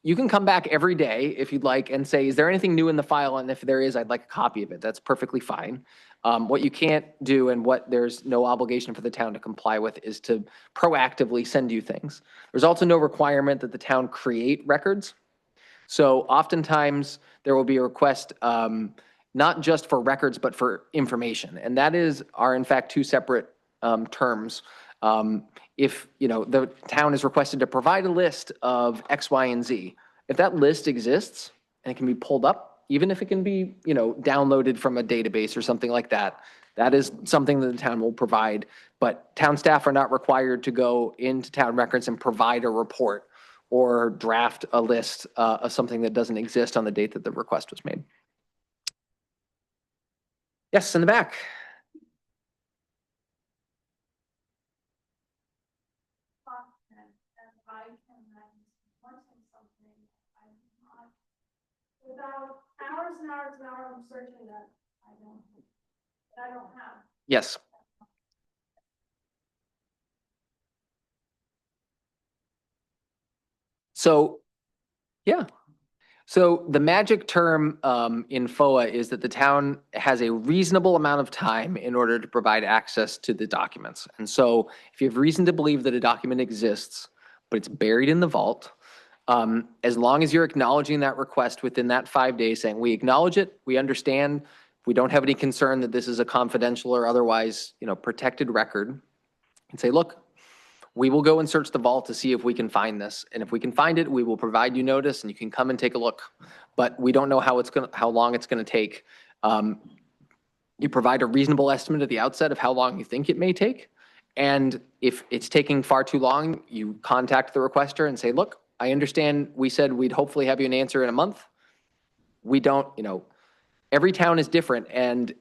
You can come back every day if you'd like and say, is there anything new in the file? And if there is, I'd like a copy of it. That's perfectly fine. What you can't do, and what there's no obligation for the town to comply with, is to proactively send you things. There's also no requirement that the town create records. So oftentimes there will be a request, not just for records, but for information. And that are in fact 2 separate terms. If, the town is requested to provide a list of X, Y, and Z, if that list exists and it can be pulled up, even if it can be, downloaded from a database or something like that, that is something that the town will provide. But town staff are not required to go into town records and provide a report or draft a list of something that doesn't exist on the date that the request was made. Yes, in the back. Without hours and hours and hours of searching that I don't have. Yes. So, yeah. So the magic term in FOA is that the town has a reasonable amount of time in order to provide access to the documents. And so if you have reason to believe that a document exists, but it's buried in the vault, as long as you're acknowledging that request within that 5 days, saying, we acknowledge it, we understand, we don't have any concern that this is a confidential or otherwise, protected record, and say, look, we will go and search the vault to see if we can find this. And if we can find it, we will provide you notice and you can come and take a look. But we don't know how long it's gonna take. You provide a reasonable estimate at the outset of how long you think it may take. And if it's taking far too long, you contact the requester and say, look, I understand we said we'd hopefully have you an answer in a month. We don't, every town is different and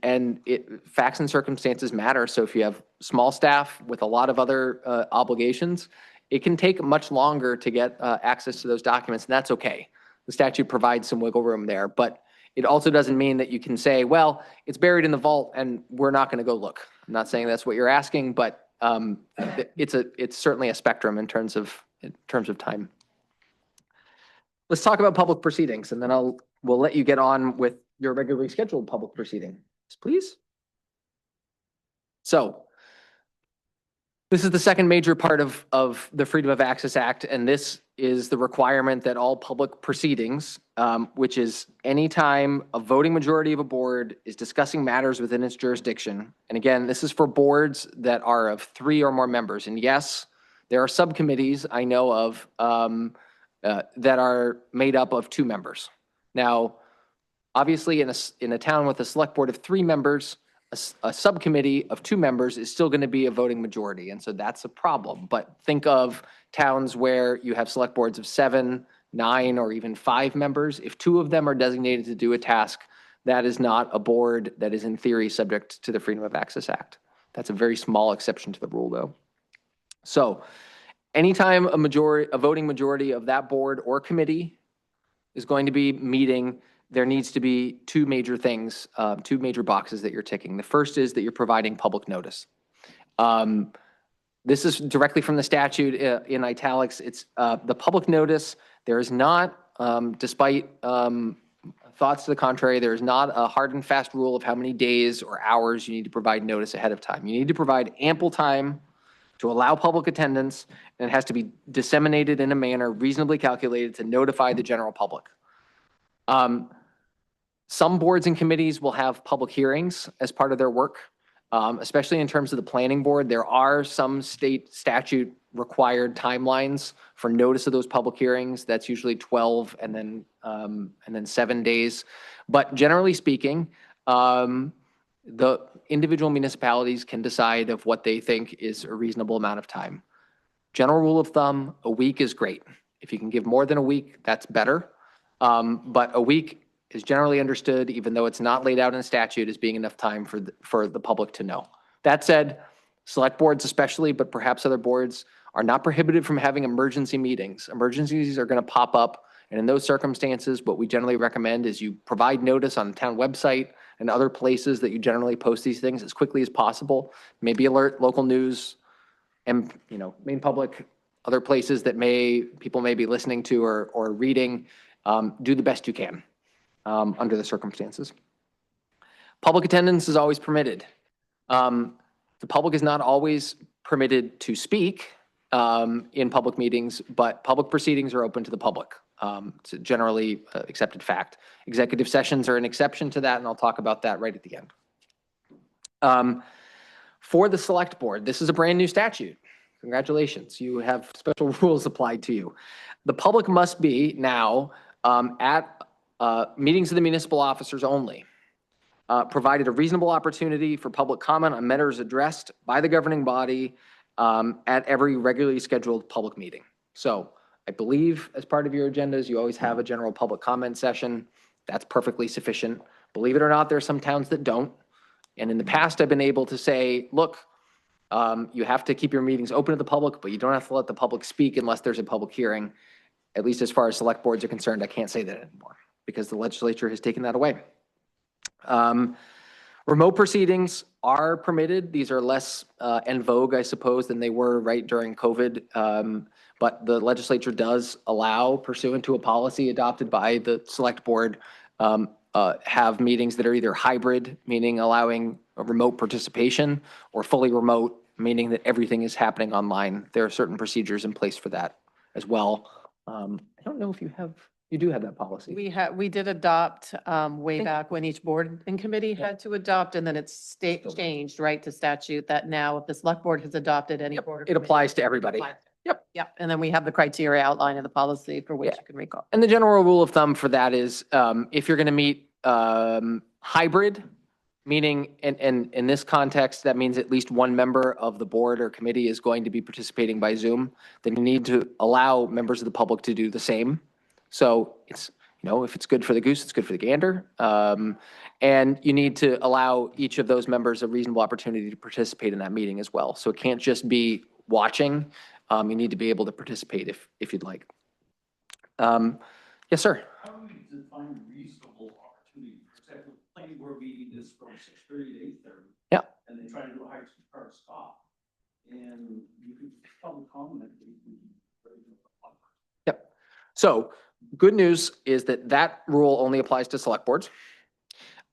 facts and circumstances matter. So if you have small staff with a lot of other obligations, it can take much longer to get access to those documents, and that's okay. The statute provides some wiggle room there, but it also doesn't mean that you can say, well, it's buried in the vault and we're not going to go look. I'm not saying that's what you're asking, but it's certainly a spectrum in terms of time. Let's talk about public proceedings, and then we'll let you get on with your regularly scheduled public proceeding, please. So this is the second major part of the Freedom of Access Act, and this is the requirement that all public proceedings, which is anytime a voting majority of a board is discussing matters within its jurisdiction. And again, this is for boards that are of 3 or more members. And yes, there are subcommittees I know of that are made up of 2 members. Now, obviously, in a town with a select board of 3 members, a subcommittee of 2 members is still going to be a voting majority, and so that's a problem. But think of towns where you have select boards of 7, 9, or even 5 members. If 2 of them are designated to do a task, that is not a board that is in theory subject to the Freedom of Access Act. That's a very small exception to the rule, though. So anytime a voting majority of that board or committee is going to be meeting, there needs to be 2 major things, 2 major boxes that you're ticking. The first is that you're providing public notice. This is directly from the statute in italics. It's the public notice. There is not, despite thoughts to the contrary, there is not a hard and fast rule of how many days or hours you need to provide notice ahead of time. You need to provide ample time to allow public attendance, and it has to be disseminated in a manner reasonably calculated to notify the general public. Some boards and committees will have public hearings as part of their work, especially in terms of the planning board. There are some state statute required timelines for notice of those public hearings. That's usually 12 and then 7 days. But generally speaking, the individual municipalities can decide of what they think is a reasonable amount of time. General rule of thumb, a week is great. If you can give more than a week, that's better. But a week is generally understood, even though it's not laid out in statute, as being enough time for the public to know. That said, select boards especially, but perhaps other boards, are not prohibited from having emergency meetings. Emergencies are going to pop up, and in those circumstances, what we generally recommend is you provide notice on the town website and other places that you generally post these things as quickly as possible. Maybe alert local news and main public, other places that people may be listening to or reading. Do the best you can under the circumstances. Public attendance is always permitted. The public is not always permitted to speak in public meetings, but public proceedings are open to the public. It's a generally accepted fact. Executive sessions are an exception to that, and I'll talk about that right at the end. For the select board, this is a brand new statute. Congratulations, you have special rules applied to you. The public must be now at meetings of the municipal officers only, provided a reasonable opportunity for public comment on matters addressed by the governing body at every regularly scheduled public meeting. So I believe as part of your agendas, you always have a general public comment session. That's perfectly sufficient. Believe it or not, there are some towns that don't. And in the past, I've been able to say, look, you have to keep your meetings open to the public, but you don't have to let the public speak unless there's a public hearing. At least as far as select boards are concerned, I can't say that anymore because the legislature has taken that away. Remote proceedings are permitted. These are less en vogue, I suppose, than they were right during COVID. But the legislature does allow, pursuant to a policy adopted by the select board, have meetings that are either hybrid, meaning allowing a remote participation, or fully remote, meaning that everything is happening online. There are certain procedures in place for that as well. I don't know if you do have that policy. We did adopt way back when each board and committee had to adopt, and then it's changed, right, to statute that now if the select board has adopted any Yep, board. or it committee, applies to everybody. applies. Yep. Yep, and then we have the criteria outlined in the policy for which Yeah. you can recall. And the general rule of thumb for that is, if you're going to meet hybrid, meaning in this context, that means at least one member of the board or committee is going to be participating by Zoom, then you need to allow members of the public to do the same. So it's, if it's good for the goose, it's good for the gander. And you need to allow each of those members a reasonable opportunity to participate in that meeting as well. So it can't just be watching. You need to be able to participate if you'd like. Yes, sir. How do we define reasonable opportunity? For example, the planning board meeting is from 6:30 to 8:30. Yeah. And they try to do a hard stop. And you could public comment. Yep. So good news is that rule only applies to select boards.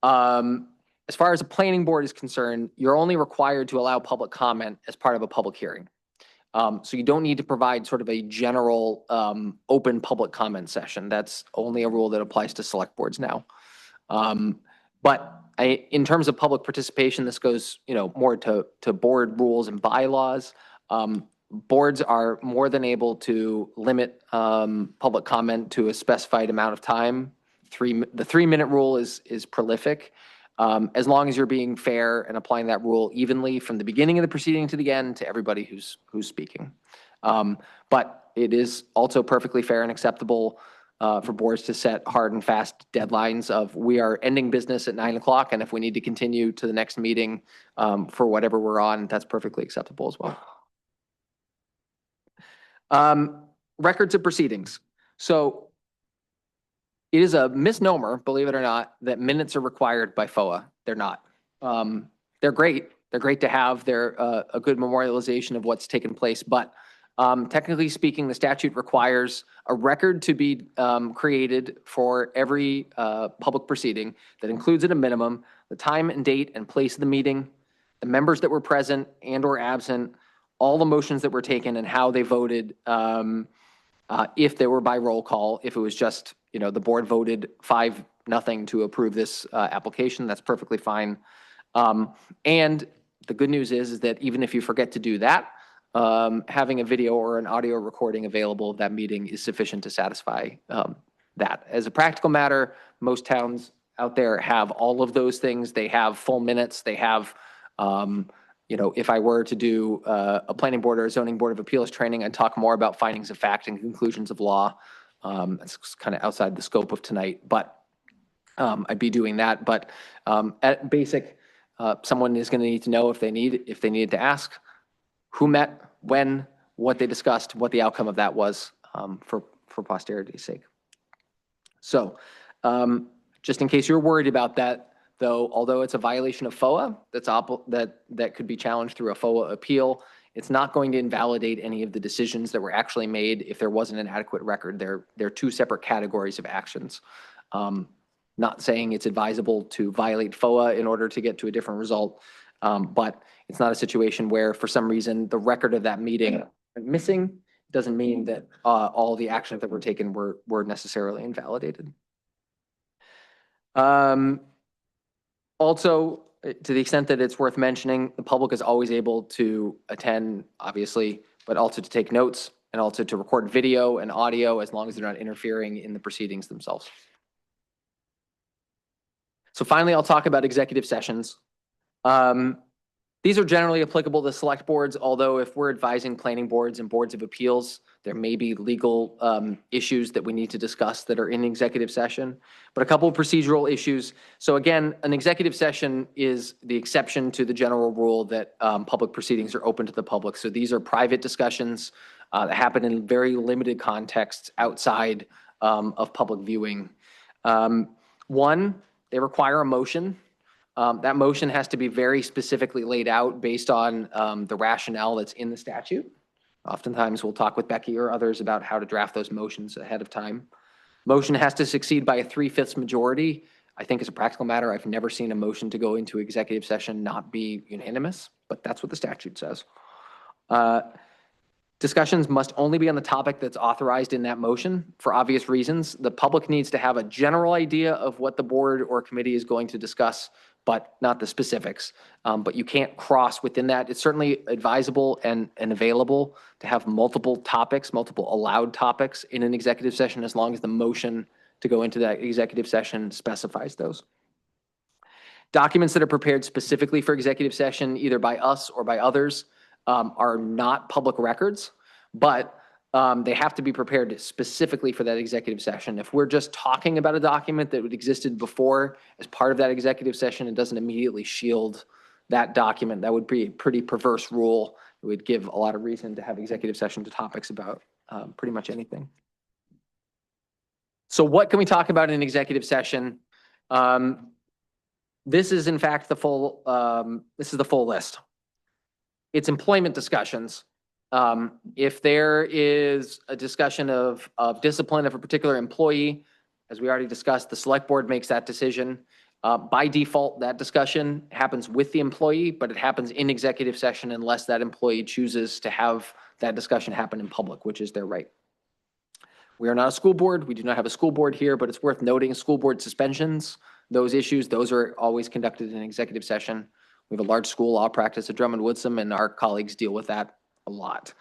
As far as a planning board is concerned, you're only required to allow public comment as part of a public hearing. So you don't need to provide sort of a general open public comment session. That's only a rule that applies to select boards now. But in terms of public participation, this goes more to board rules and bylaws. Boards are more than able to limit public comment to a specified amount of time. The 3-minute rule is prolific. As long as you're being fair and applying that rule evenly from the beginning of the proceeding to the end to everybody who's speaking. But it is also perfectly fair and acceptable for boards to set hard and fast deadlines of we are ending business at 9 o'clock, and if we need to continue to the next meeting for whatever we're on, that's perfectly acceptable as well. Records of proceedings. So it is a misnomer, believe it or not, that minutes are required by FOA. They're not. They're great. They're great to have. They're a good memorialization of what's taken place. But technically speaking, the statute requires a record to be created for every public proceeding that includes at a minimum the time and date and place of the meeting, the members that were present and or absent, all the motions that were taken and how they voted, if they were by roll call. If it was just, the board voted 5-0 to approve this application, that's perfectly fine. And the good news is that even if you forget to do that, having a video or an audio recording available of that meeting is sufficient to satisfy that. As a practical matter, most towns out there have all of those things. They have full minutes. They have, if I were to do a planning board or a zoning board of appeals training, I'd talk more about findings of fact and conclusions of law. That's kind of outside the scope of tonight, but I'd be doing that. But at basic, someone is going to need to know if they needed to ask who met, when, what they discussed, what the outcome of that was for posterity's sake. So just in case you're worried about that, though, although it's a violation of FOA, that could be challenged through a FOA appeal, it's not going to invalidate any of the decisions that were actually made if there wasn't an adequate record. They're two separate categories of actions. Not saying it's advisable to violate FOA in order to get to a different result, but it's not a situation where for some reason the record of that meeting went missing. Doesn't mean that all the actions that were taken were necessarily invalidated. Also, to the extent that it's worth mentioning, the public is always able to attend, obviously, but also to take notes and also to record video and audio as long as they're not interfering in the proceedings themselves. So finally, I'll talk about executive sessions. These are generally applicable to select boards, although if we're advising planning boards and boards of appeals, there may be legal issues that we need to discuss that are in executive session, but a couple of procedural issues. So again, an executive session is the exception to the general rule that public proceedings are open to the public. So these are private discussions that happen in very limited contexts outside of public viewing. One, they require a motion. That motion has to be very specifically laid out based on the rationale that's in the statute. Oftentimes, we'll talk with Becky or others about how to draft those motions ahead of time. Motion has to succeed by a 3/5 majority. I think as a practical matter, I've never seen a motion to go into executive session not be unanimous, but that's what the statute says. Discussions must only be on the topic that's authorized in that motion for obvious reasons. The public needs to have a general idea of what the board or committee is going to discuss, but not the specifics. But you can't cross within that. It's certainly advisable and available to have multiple topics, multiple allowed topics in an executive session, as long as the motion to go into that executive session specifies those. Documents that are prepared specifically for executive session, either by us or by others, are not public records, but they have to be prepared specifically for that executive session. If we're just talking about a document that existed before as part of that executive session, it doesn't immediately shield that document. That would be a pretty perverse rule. It would give a lot of reason to have executive session to topics about pretty much anything. So what can we talk about in executive session? This is in fact the full list. It's employment discussions. If there is a discussion of discipline of a particular employee, as we already discussed, the select board makes that decision. By default, that discussion happens with the employee, but it happens in executive session unless that employee chooses to have that discussion happen in public, which is their right. We are not a school board. We do not have a school board here, but it's worth noting school board suspensions, those issues, those are always conducted in executive session. We have a large school law practice at Drummond Woodsum, and our colleagues deal with that a lot.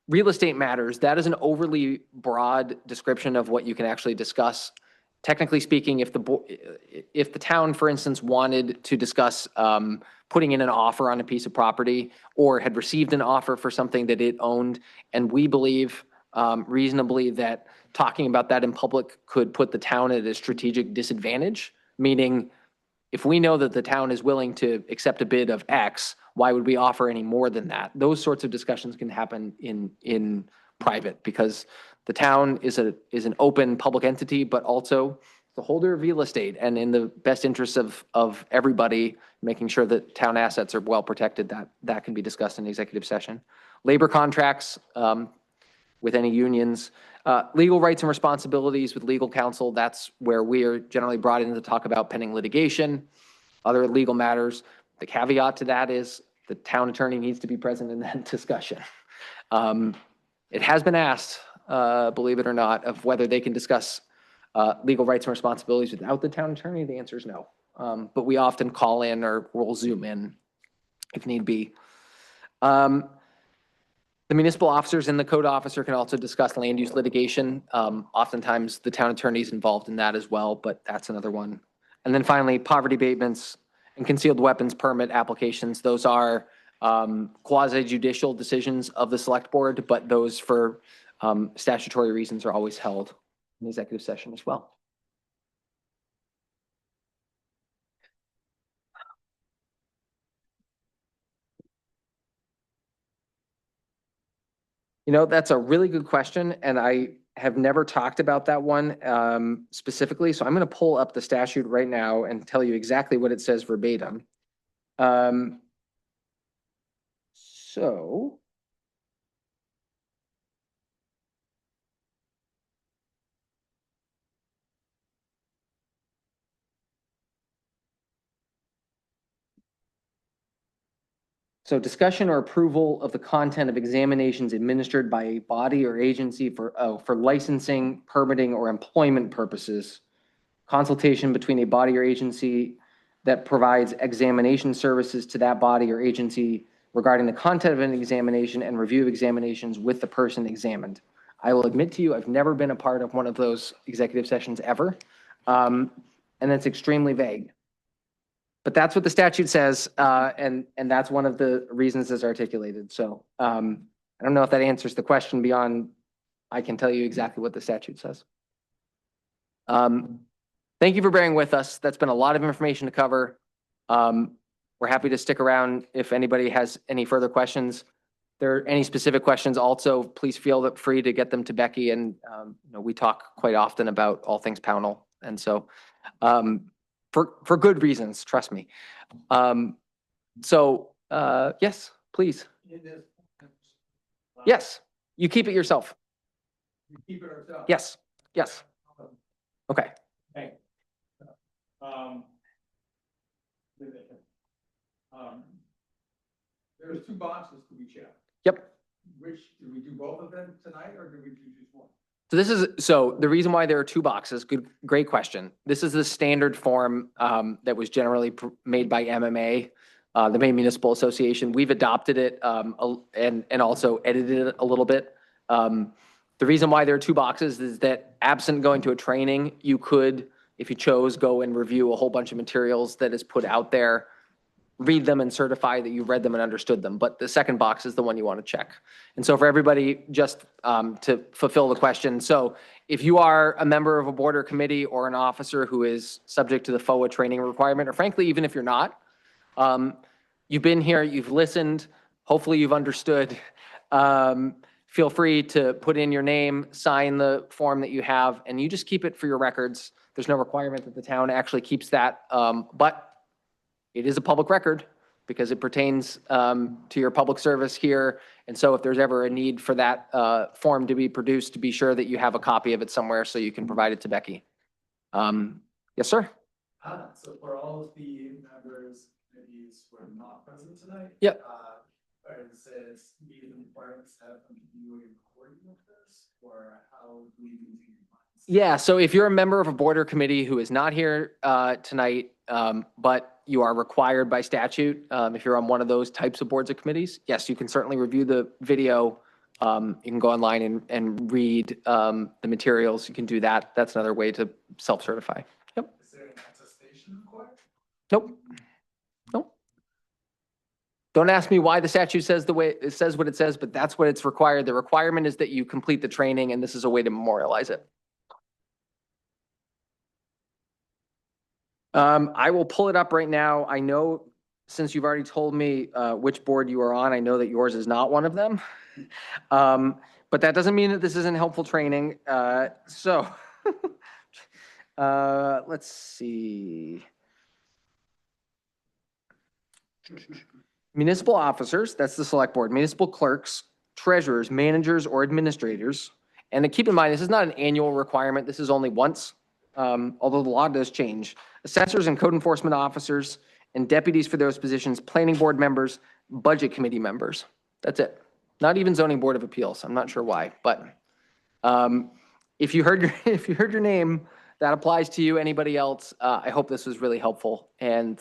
Real estate matters, that is an overly broad description of what you can actually discuss. Technically speaking, if the town, for instance, wanted to discuss putting in an offer on a piece of property or had received an offer for something that it owned, and we believe reasonably that talking about that in public could put the town at a strategic disadvantage, meaning if we know that the town is willing to accept a bid of X, why would we offer any more than that? Those sorts of discussions can happen in private because the town is an open public entity, but also the holder of real estate, and in the best interests of everybody, making sure that town assets are well protected, that can be discussed in executive session. Labor contracts with any unions, legal rights and responsibilities with legal counsel, that's where we are generally brought in to talk about pending litigation, other legal matters. The caveat to that is the town attorney needs to be present in that discussion. It has been asked, believe it or not, of whether they can discuss legal rights and responsibilities without the town attorney. The answer is no. But we often call in or we'll Zoom in if need be. The municipal officers and the code officer can also discuss land use litigation. Oftentimes the town attorney is involved in that as well, but that's another one. And then finally, poverty abatements and concealed weapons permit applications. Those are quasi-judicial decisions of the select board, but those for statutory reasons are always held in executive session as well. You know, that's a really good question, and I have never talked about that one specifically. So I'm going to pull up the statute right now and tell you exactly what it says verbatim. So discussion or approval of the content of examinations administered by a body or agency for licensing, permitting, or employment purposes. Consultation between a body or agency that provides examination services to that body or agency regarding the content of an examination and review of examinations with the person examined. I will admit to you, I've never been a part of one of those executive sessions ever. And that's extremely vague. But that's what the statute says, and that's one of the reasons as articulated. So I don't know if that answers the question beyond, I can tell you exactly what the statute says. Thank you for bearing with us. That's been a lot of information to cover. We're happy to stick around if anybody has any further questions. If there are any specific questions also, please feel free to get them to Becky. And you know, we talk quite often about all things Pownell. And so for good reasons, trust me. So, yes, please. In this. Yes, you keep it yourself. We keep it ourselves. Yes, yes. Okay. Okay. Um. There's 2 boxes to be checked. Yep. Which, do we do both of them tonight or do we do just one? So the reason why there are 2 boxes, great question. This is the standard form that was generally made by MMA, the Maine Municipal Association. We've adopted it and also edited it a little bit. The reason why there are 2 boxes is that absent going to a training, you could, if you chose, go and review a whole bunch of materials that is put out there, read them and certify that you read them and understood them. But the second box is the one you want to check. And so for everybody, just to fulfill the question, so if you are a member of a board or committee or an officer who is subject to the FOA training requirement, or frankly, even if you're not, you've been here, you've listened, hopefully you've understood, feel free to put in your name, sign the form that you have, and you just keep it for your records. There's no requirement that the town actually keeps that, but it is a public record because it pertains to your public service here. And so if there's ever a need for that form to be produced, to be sure that you have a copy of it somewhere so you can provide it to Becky. Yes, sir? So for all of the members, committees who are not present tonight. Yep. It says meet the requirements to have them do a recording of this, or how do we continue? Yeah, so if you're a member of a board or committee who is not here tonight, but you are required by statute, if you're on one of those types of boards or committees, yes, you can certainly review the video. You can go online and read the materials. You can do that. That's another way to self-certify. Yep. Is there an attestation required? Nope. Nope. Don't ask me why the statute says the way it says what it says, but that's what it's required. The requirement is that you complete the training, and this is a way to memorialize it. I will pull it up right now. I know, since you've already told me which board you are on, I know that yours is not one of them. But that doesn't mean that this isn't helpful training. Let's see. Municipal officers, that's the select board, municipal clerks, treasurers, managers, or administrators. And to keep in mind, this is not an annual requirement. This is only once, although the law does change. Assessors and code enforcement officers and deputies for those positions, planning board members, budget committee members. That's it. Not even zoning board of appeals. I'm not sure why, but if you heard your name, that applies to you. Anybody else? I hope this was really helpful, and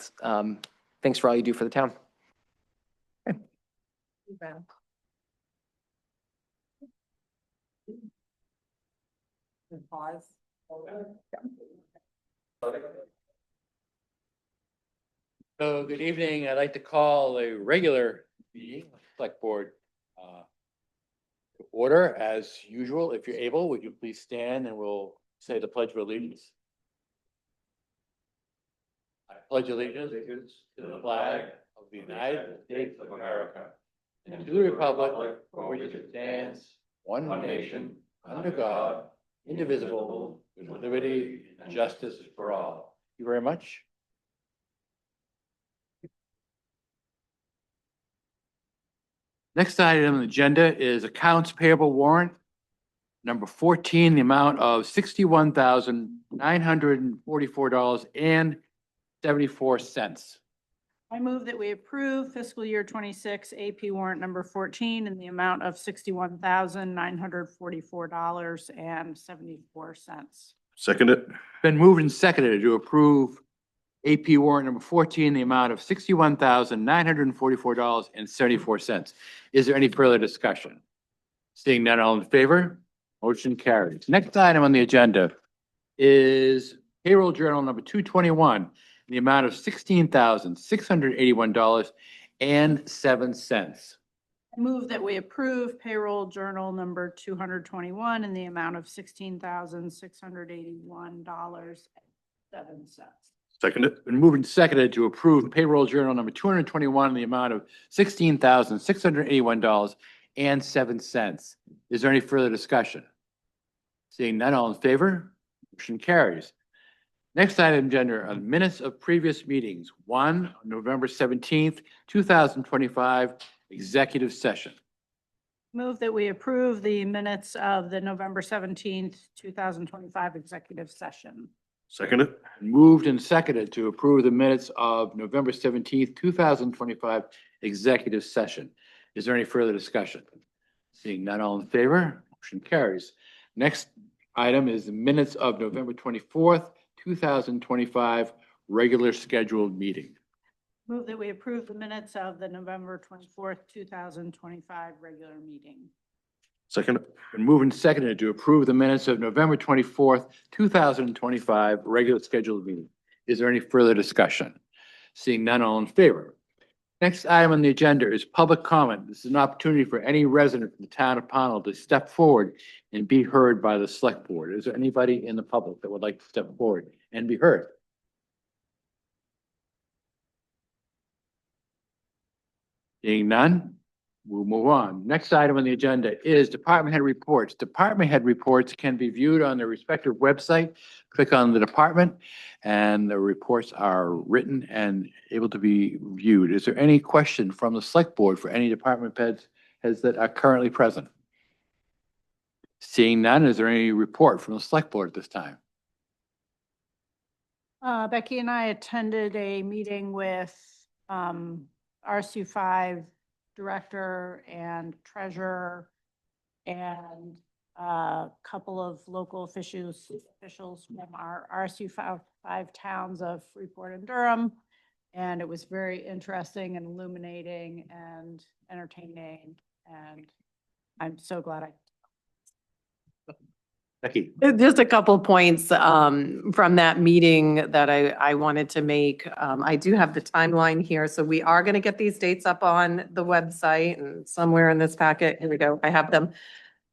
thanks for all you do for the town. Pause. So good evening. I'd like to call a regular meeting, select board to order as usual. If you're able, would you please stand and we'll say the Pledge of Allegiance. I pledge allegiance to the flag of the United States of America and to the republic for which it stands, one nation, under God, indivisible, with liberty and justice for all. Thank you very much. Next item on the agenda is accounts payable warrant number 14, the amount of $61,944.74. I move that we approve fiscal year 26 AP warrant number 14 in the amount of $61,944.74. Second it. Been moved and seconded to approve AP warrant number 14, the amount of $61,944.74. Is there any further discussion? Seeing none, all in favor? Motion carries. Next item on the agenda is payroll journal number 221, in the amount of $16,681.07. I move that we approve payroll journal number 221 in the amount of $16,681.07. Second it. Been moved and seconded to approve payroll journal number 221 in the amount of $16,681.07. Is there any further discussion? Seeing none, all in favor? Motion carries. Next item, agenda, are minutes of previous meetings. One, November 17th, 2025, executive session. Move that we approve the minutes of the November 17th, 2025 executive session. Second it. Moved and seconded to approve the minutes of November 17th, 2025 executive session. Is there any further discussion? Seeing none, all in favor, motion carries. Next item is the minutes of November 24th, 2025 regular scheduled meeting. Move that we approve the minutes of the November 24th, 2025 regular meeting. Second it. Been moved and seconded to approve the minutes of November 24th, 2025 regular scheduled meeting. Is there any further discussion? Seeing none, all in favor. Next item on the agenda is public comment. This is an opportunity for any resident of the town of Pownell to step forward and be heard by the select board. Is there anybody in the public that would like to step forward and be heard? Seeing none, we'll move on. Next item on the agenda is department head reports. Department head reports can be viewed on their respective website. Click on the department and the reports are written and able to be viewed. Is there any question from the select board for any department heads that are currently present? Seeing none, is there any report from the select board at this time? Becky and I attended a meeting with RSU5 director and treasurer and a couple of local officials from our RSU5 towns of Freeport and Durham. And it was very interesting and illuminating and entertaining. And I'm so glad I Becky? Just a couple points from that meeting that I wanted to make. I do have the timeline here, so we are going to get these dates up on the website and somewhere in this packet. Here we go. I have them.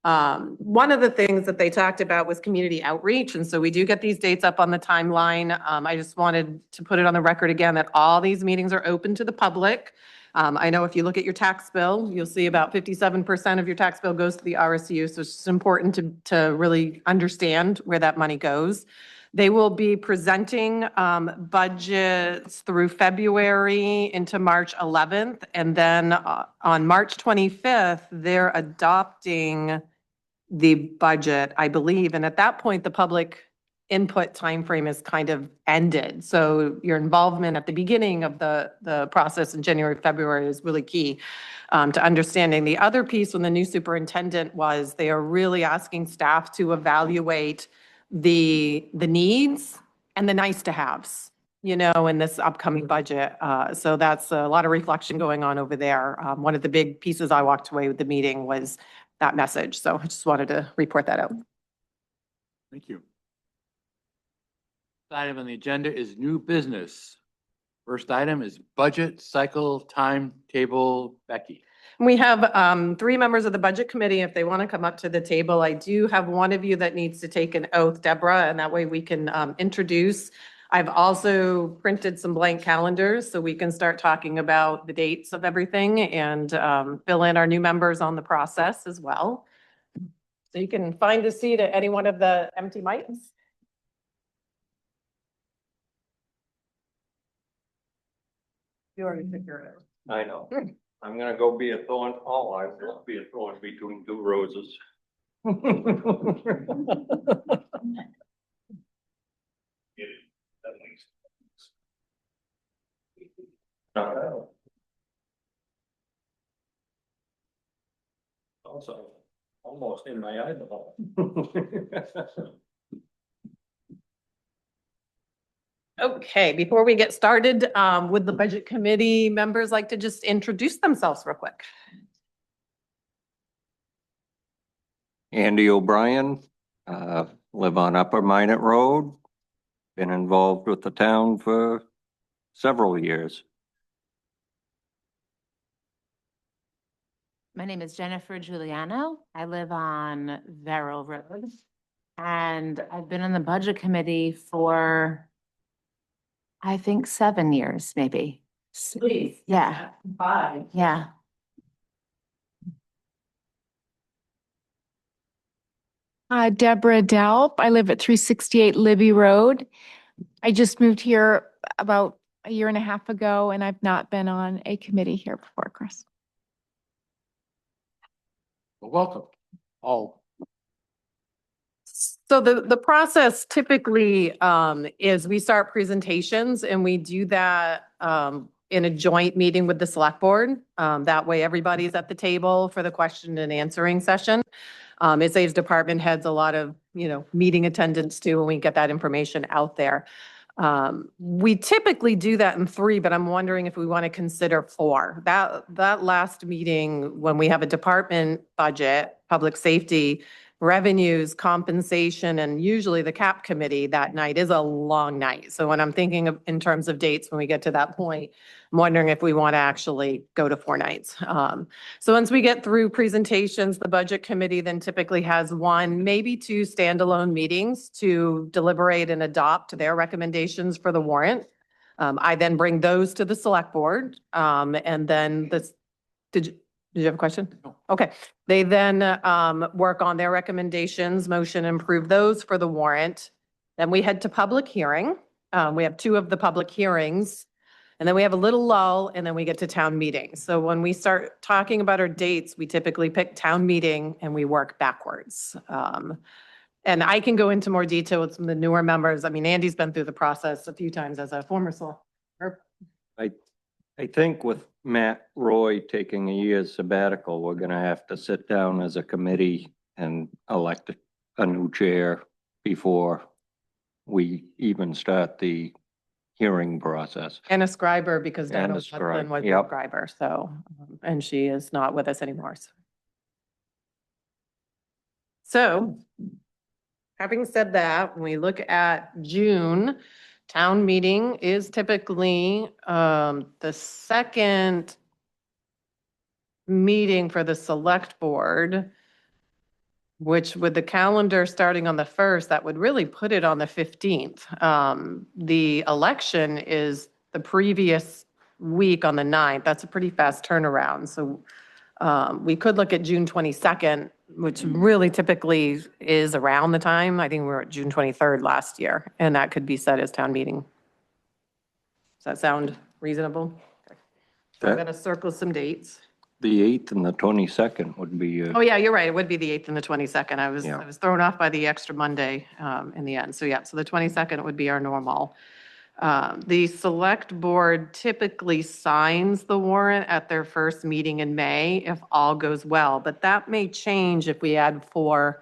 One of the things that they talked about was community outreach, and so we do get these dates up on the timeline. I just wanted to put it on the record again that all these meetings are open to the public. I know if you look at your tax bill, you'll see about 57% of your tax bill goes to the RSU. So it's just important to really understand where that money goes. They will be presenting budgets through February into March 11th. And then on March 25th, they're adopting the budget, I believe. And at that point, the public input timeframe is kind of ended. So your involvement at the beginning of the process in January, February is really key to understanding. The other piece when the new superintendent was they are really asking staff to evaluate the needs and the nice to haves, you know, in this upcoming budget. So that's a lot of reflection going on over there. One of the big pieces I walked away with the meeting was that message. So I just wanted to report that out. Thank you. Item on the agenda is new business. First item is budget cycle timetable. Becky. We have 3 members of the budget committee. If they want to come up to the table, I do have one of you that needs to take an oath, Deborah, and that way we can introduce. I've also printed some blank calendars so we can start talking about the dates of everything and fill in our new members on the process as well. So you can find a seat at any one of the empty mics. You already figured it out. I know. I'm gonna go be a thorn, I will be a thorn between two roses. Also, almost in my eyeball. Okay, before we get started, would the budget committee members like to just introduce themselves real quick? Andy O'Brien, live on Upper Minot Road. Been involved with the town for several years. My name is Jennifer Giuliano. I live on Verrill Road. And I've been on the budget committee for, I think, 7 years, maybe. Please. Yeah. 5. Yeah. Deborah Dalp. I live at 368 Libby Road. I just moved here about a year and a half ago, and I've not been on a committee here before, Chris. Well, welcome, all. So the process typically is we start presentations and we do that in a joint meeting with the select board. That way everybody's at the table for the question and answering session. It saves department heads a lot of, meeting attendance too, when we get that information out there. We typically do that in 3, but I'm wondering if we want to consider 4. That last meeting, when we have a department budget, public safety, revenues, compensation, and usually the cap committee that night is a long night. So when I'm thinking of in terms of dates, when we get to that point, I'm wondering if we want to actually go to 4 nights. So once we get through presentations, the budget committee then typically has 1, maybe 2 standalone meetings to deliberate and adopt their recommendations for the warrant. I then bring those to the select board, and then did you have a question? No. Okay. They then work on their recommendations, motion, improve those for the warrant. Then we head to public hearing. We have 2 of the public hearings. And then we have a little lull, and then we get to town meeting. So when we start talking about our dates, we typically pick town meeting and we work backwards. And I can go into more detail with some of the newer members. I mean, Andy's been through the process a few times as a former I think with Matt Roy taking a year's sabbatical, we're gonna have to sit down as a committee and elect a new chair before we even start the hearing process. and a scriber because And Donna a scribe, Hudson was a yep. scriber, so, and she is not with us anymore. So having said that, when we look at June, town meeting is typically the second meeting for the select board, which with the calendar starting on the 1st, that would really put it on the 15th. The election is the previous week on the 9th. That's a pretty fast turnaround. So we could look at June 22nd, which really typically is around the time. I think we were at June 23rd last year, and that could be set as town meeting. Does that sound reasonable? So I'm going to circle some dates. The 8th and the 22nd would be, Oh, yeah, you're right. It would be the 8th and the 22nd. I was Yeah. thrown off by the extra Monday in the end. So yeah, so the 22nd would be our normal. The select board typically signs the warrant at their first meeting in May if all goes well, but that may change if we add 4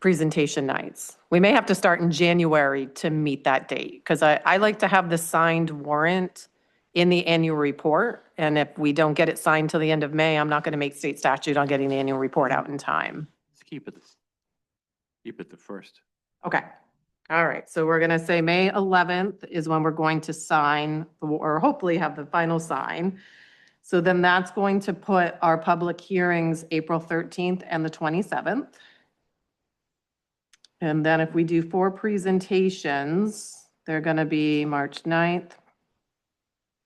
presentation nights. We may have to start in January to meet that date because I like to have the signed warrant in the annual report. And if we don't get it signed till the end of May, I'm not going to make state statute on getting the annual report out in time. Let's keep it the 1st. Okay. All right. So we're going to say May 11th is when we're going to sign or hopefully have the final sign. So then that's going to put our public hearings April 13th and the 27th. And then if we do 4 presentations, they're going to be March 9th,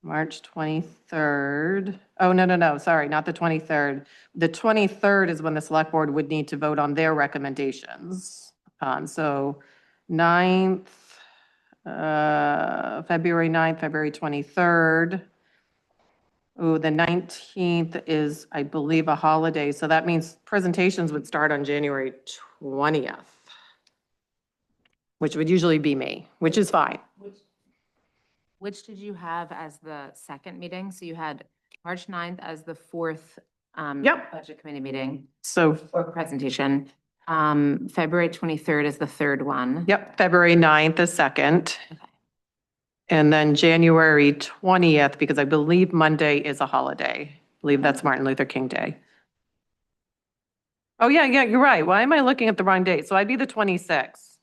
March 23rd. Oh, no, sorry, not the 23rd. The 23rd is when the select board would need to vote on their recommendations. So 9th, February 9th, February 23rd. Oh, the 19th is, I believe, a holiday. So that means presentations would start on January 20th, which would usually be me, which is fine. Which did you have as the second meeting? So you had March 9th as the 4th Yep. budget committee meeting So, or presentation. February 23rd is the 3rd one. yep, February 9th is second. Okay. And then January 20th, because I believe Monday is a holiday. I believe that's Martin Luther King Day. Oh, yeah, you're right. Why am I looking at the wrong date? So I'd be the 26th.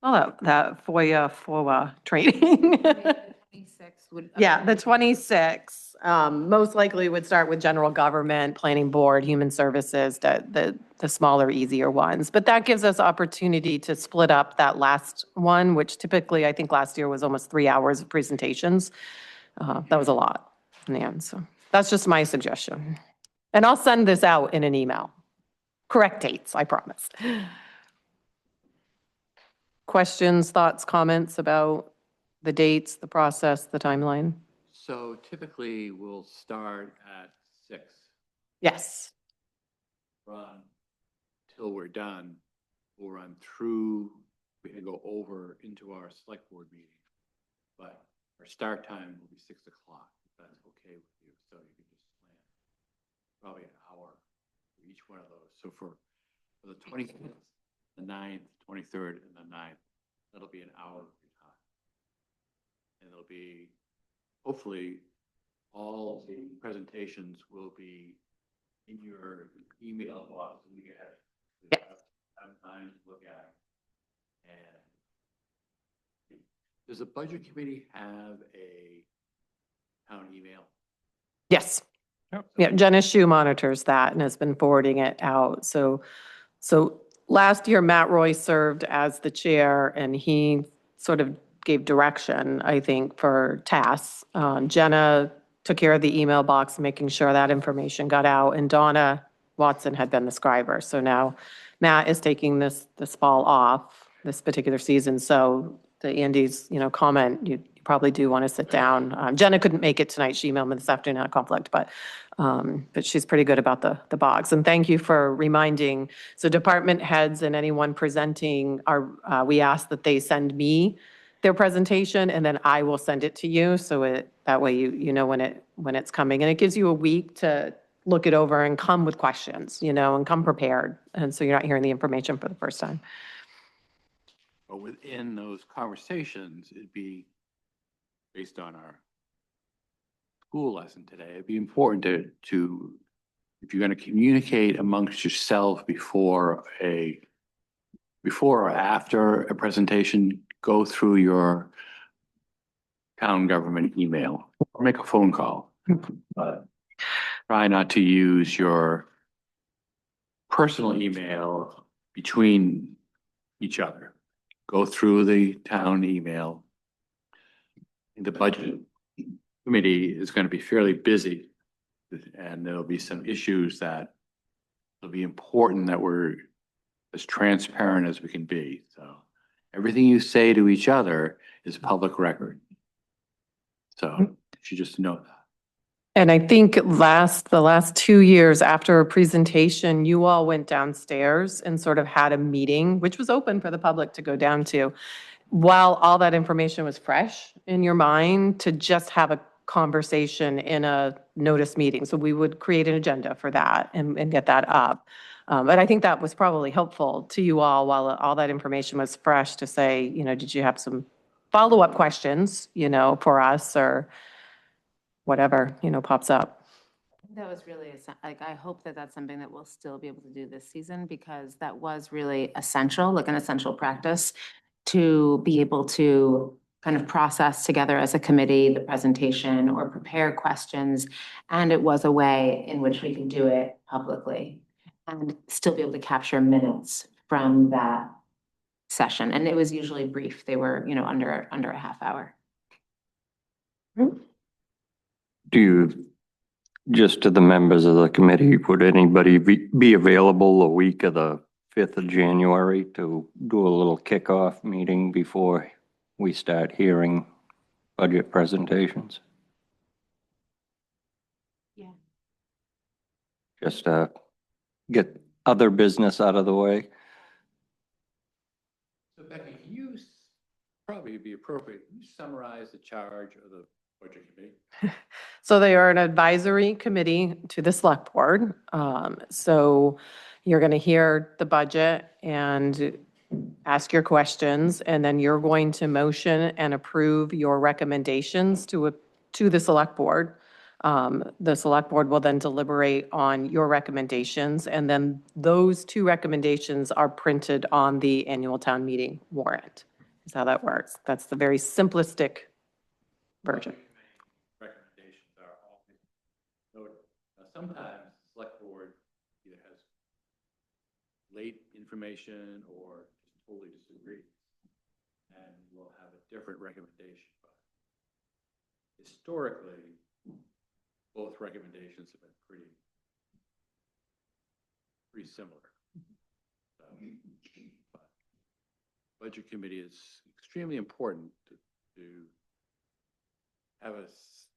Oh, that FOIA training. 26th would. Yeah, the 26th, most likely would start with general government, planning board, human services, the smaller, easier ones. But that gives us opportunity to split up that last one, which typically, I think last year was almost 3 hours of presentations. That was a lot in the end. So that's just my suggestion. And I'll send this out in an email. Correct dates, I promise. questions, thoughts, comments about the dates, the process, the timeline? So typically we'll start at 6, Yes. run till we're done. We'll run through, we can go over into our select board meeting. But our start time will be 6 o'clock, if that's okay with you. So you can just plan probably an hour for each one of those. So for the 25th, the 9th, 23rd, and the 9th, that'll be an hour of your time. And it'll be, hopefully, all the presentations will be in your email box when you get it. Have time to look at it. And does the budget committee have a town email? Yes. Yeah, Jenna Shu monitors that and has been forwarding it out. So last year, Matt Roy served as the chair and he sort of gave direction, I think, for tasks. Jenna took care of the email box, making sure that information got out, and Donna Watson had been the scriber. So now Matt is taking this fall off, this particular season. So to Andy's, comment, you probably do want to sit down. Jenna couldn't make it tonight. She emailed me this afternoon, had a conflict, but she's pretty good about the box. And thank you for reminding. So department heads and anyone presenting we ask that they send me their presentation and then I will send it to you. So that way you know when it's coming. And it gives you a week to look it over and come with questions, and come prepared. And so you're not hearing the information for the first time. But within those conversations, it'd be based on our school lesson today. It'd be important to if you're going to communicate amongst yourself before or after a presentation, go through your town government email or make a phone call. But try not to use your personal email between each other. Go through the town email. The budget committee is going to be fairly busy, and there'll be some issues that will be important that we're as transparent as we can be. So everything you say to each other is public record. So you should just know that. And I think the last 2 years after a presentation, you all went downstairs and sort of had a meeting, which was open for the public to go down to, while all that information was fresh in your mind, to just have a conversation in a notice meeting. So we would create an agenda for that and get that up. But I think that was probably helpful to you all while all that information was fresh to say, did you have some follow-up questions, for us or whatever, pops up. That was really, I hope that that's something that we'll still be able to do this season because that was really essential, like an essential practice to be able to kind of process together as a committee the presentation or prepare questions. And it was a way in which we could do it publicly and still be able to capture minutes from that session. And it was usually brief. They were, under a half hour. Do you, just to the members of the committee, would anybody be available the week of the 5th of January to do a little kickoff meeting before we start hearing budget presentations? Yeah. Just to get other business out of the way. So Becky, can you probably be appropriate, can you summarize the charge of the budget committee? So they are an advisory committee to the select board. So you're going to hear the budget and ask your questions, and then you're going to motion and approve your recommendations to the select board. The select board will then deliberate on your recommendations, and then those 2 recommendations are printed on the annual town meeting warrant. Is how that works. That's the very simplistic version. Recommendations are always noted. Now, sometimes the select board either has late information or just totally disagree, and we'll have a different recommendation. But historically, both recommendations have been pretty similar. So, budget committee is extremely important to have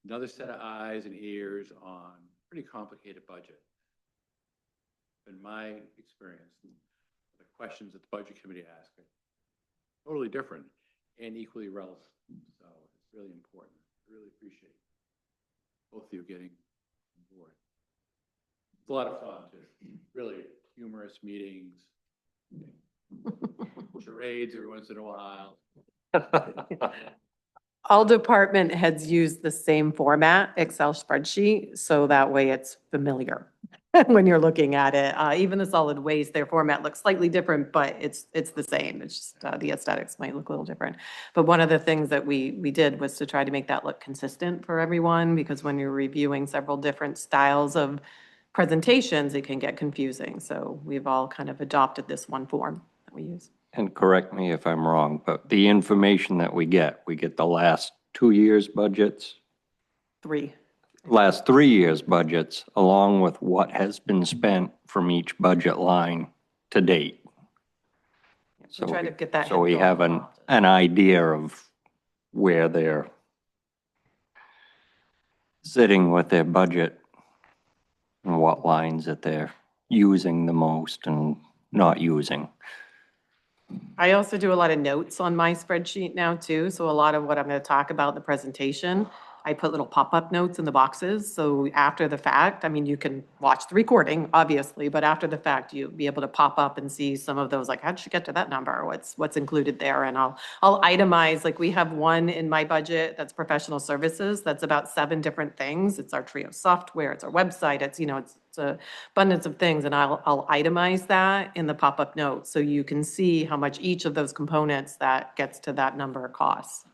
another set of eyes and ears on pretty complicated budget. In my experience, the questions that the budget committee asks are totally different and equally relevant. So it's really important. I really appreciate both of you getting on board. It's a lot of fun too. Really humorous meetings, charades every once in a while. All department heads use the same format, Excel spreadsheet, so that way it's familiar when you're looking at it. Even the solid waste, their format looks slightly different, but it's the same. It's just the aesthetics might look a little different. But one of the things that we did was to try to make that look consistent for everyone, because when you're reviewing several different styles of presentations, it can get confusing. So we've all kind of adopted this one form that we use. And correct me if I'm wrong, but the information that we get the last 2 years' budgets, 3. last 3 years' budgets, along with what has been spent from each budget line to date. We try to get that. So we info have often. an idea of where they're sitting with their budget and what lines that they're using the most and not using. I also do a lot of notes on my spreadsheet now too. So a lot of what I'm going to talk about in the presentation, I put little pop-up notes in the boxes. So after the fact, I mean, you can watch the recording, obviously, but after the fact, you'll be able to pop up and see some of those, like, how'd you get to that number? What's included there? And I'll itemize, like we have one in my budget that's professional services. That's about 7 different things. It's our Trio software, it's our website, it's, it's a abundance of things. And I'll itemize that in the pop-up notes so you can see how much each of those components that gets to that number costs.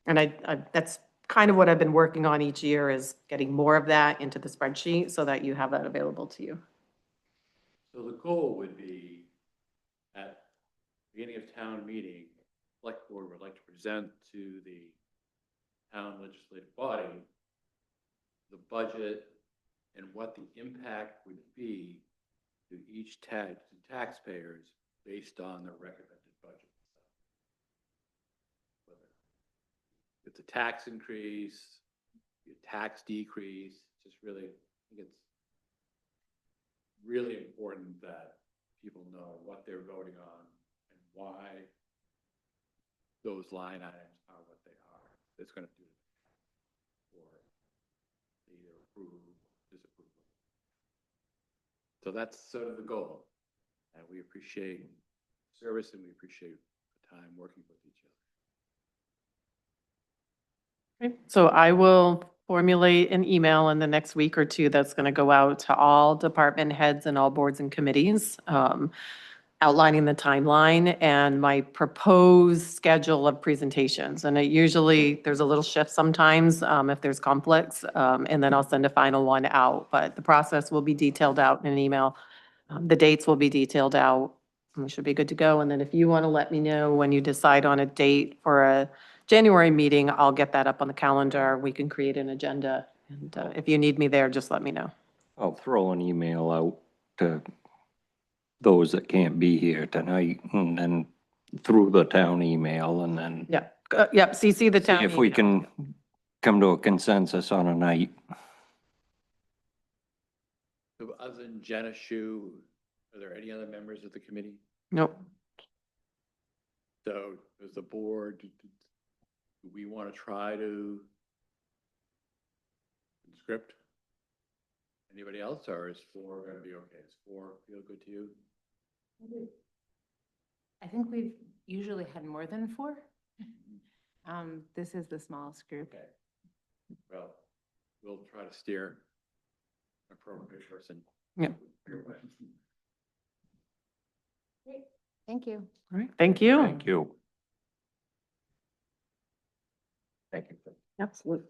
And I that's kind of what I've been working on each year, is getting more of that into the spreadsheet so that you have that available to you. So the goal would be at the beginning of town meeting, select board would like to present to the town legislative body the budget and what the impact would be to each taxpayers based on the recommended budget. Whether it's a tax increase, a tax decrease, just really, I think it's really important that people know what they're voting on and why those line items are what they are. It's going to do or either approve, disapprove. So that's sort of the goal. And we appreciate service and we appreciate the time working with each other. Okay, so I will formulate an email in the next week or two that's going to go out to all department heads and all boards and committees, outlining the timeline and my proposed schedule of presentations. And it usually, there's a little shift sometimes if there's conflicts, and then I'll send a final one out. But the process will be detailed out in an email. The dates will be detailed out. We should be good to go. And then if you want to let me know when you decide on a date for a January meeting, I'll get that up on the calendar. We can create an agenda. And if you need me there, just let me know. I'll throw an email out to those that can't be here tonight, and then through the town email, and then Yeah, yep, CC the see town. if we email. can come to a consensus on a night. So other than Jenna Shu, are there any other members of the committee? Nope. So as the board, do we want to try to script? Anybody else, or is 4 going to be okay? Is 4 feel good to you? I think we've usually had more than 4. This is the smallest group. Okay. Well, we'll try to steer an appropriate person. Yeah. Thank you. All right, thank you. Thank you. Thank you. Absolutely.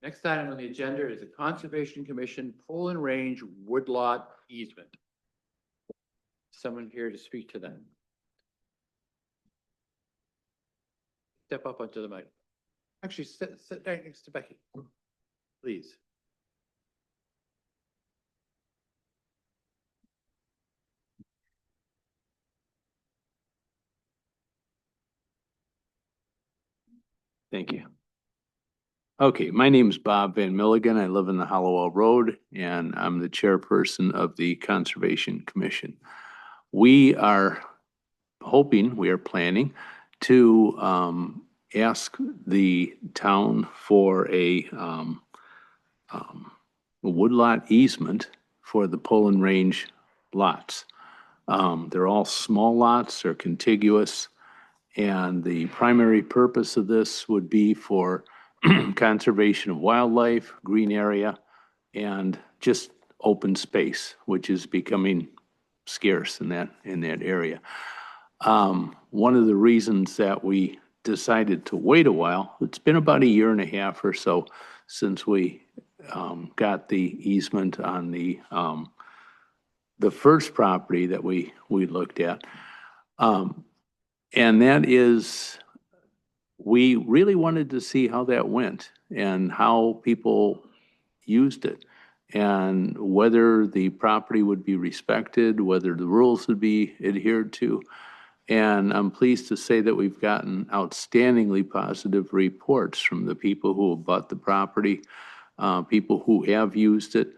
Next item on the agenda is the Conservation Commission Poland Range Woodlot easement. Someone here to speak to them. Step up onto the mic. Actually, sit right next to Becky, please. Thank you. Okay, my name is Bob Van Milligan. I live in the Hollowell Road, and I'm the chairperson of the Conservation Commission. We are planning to ask the town for a woodlot easement for the Poland Range lots. They're all small lots, they're contiguous, and the primary purpose of this would be for conservation of wildlife, green area, and just open space, which is becoming scarce in that area. One of the reasons that we decided to wait a while, it's been about a year and a half or so since we got the easement on the first property that we looked at. And that is, we really wanted to see how that went and how people used it and whether the property would be respected, whether the rules would be adhered to. And I'm pleased to say that we've gotten outstandingly positive reports from the people who have bought the property, people who have used it.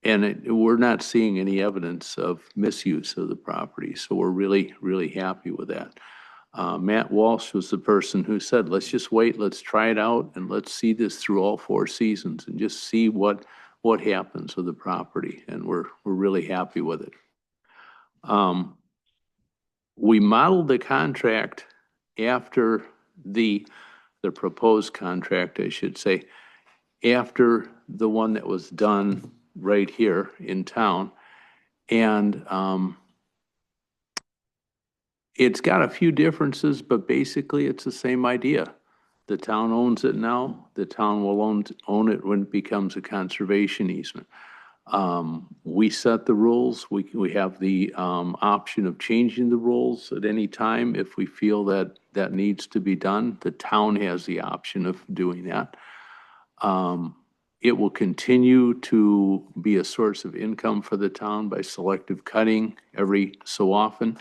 And we're not seeing any evidence of misuse of the property. So we're really, really happy with that. Matt Walsh was the person who said, let's just wait, let's try it out, and let's see this through all 4 seasons and just see what happens with the property. And we're really happy with it. We modeled the contract after the proposed contract, I should say, after the one that was done right here in town. And it's got a few differences, but basically it's the same idea. The town owns it now. The town will own it when it becomes a conservation easement. We set the rules. We have the option of changing the rules at any time if we feel that that needs to be done. The town has the option of doing that. It will continue to be a source of income for the town by selective cutting every so often.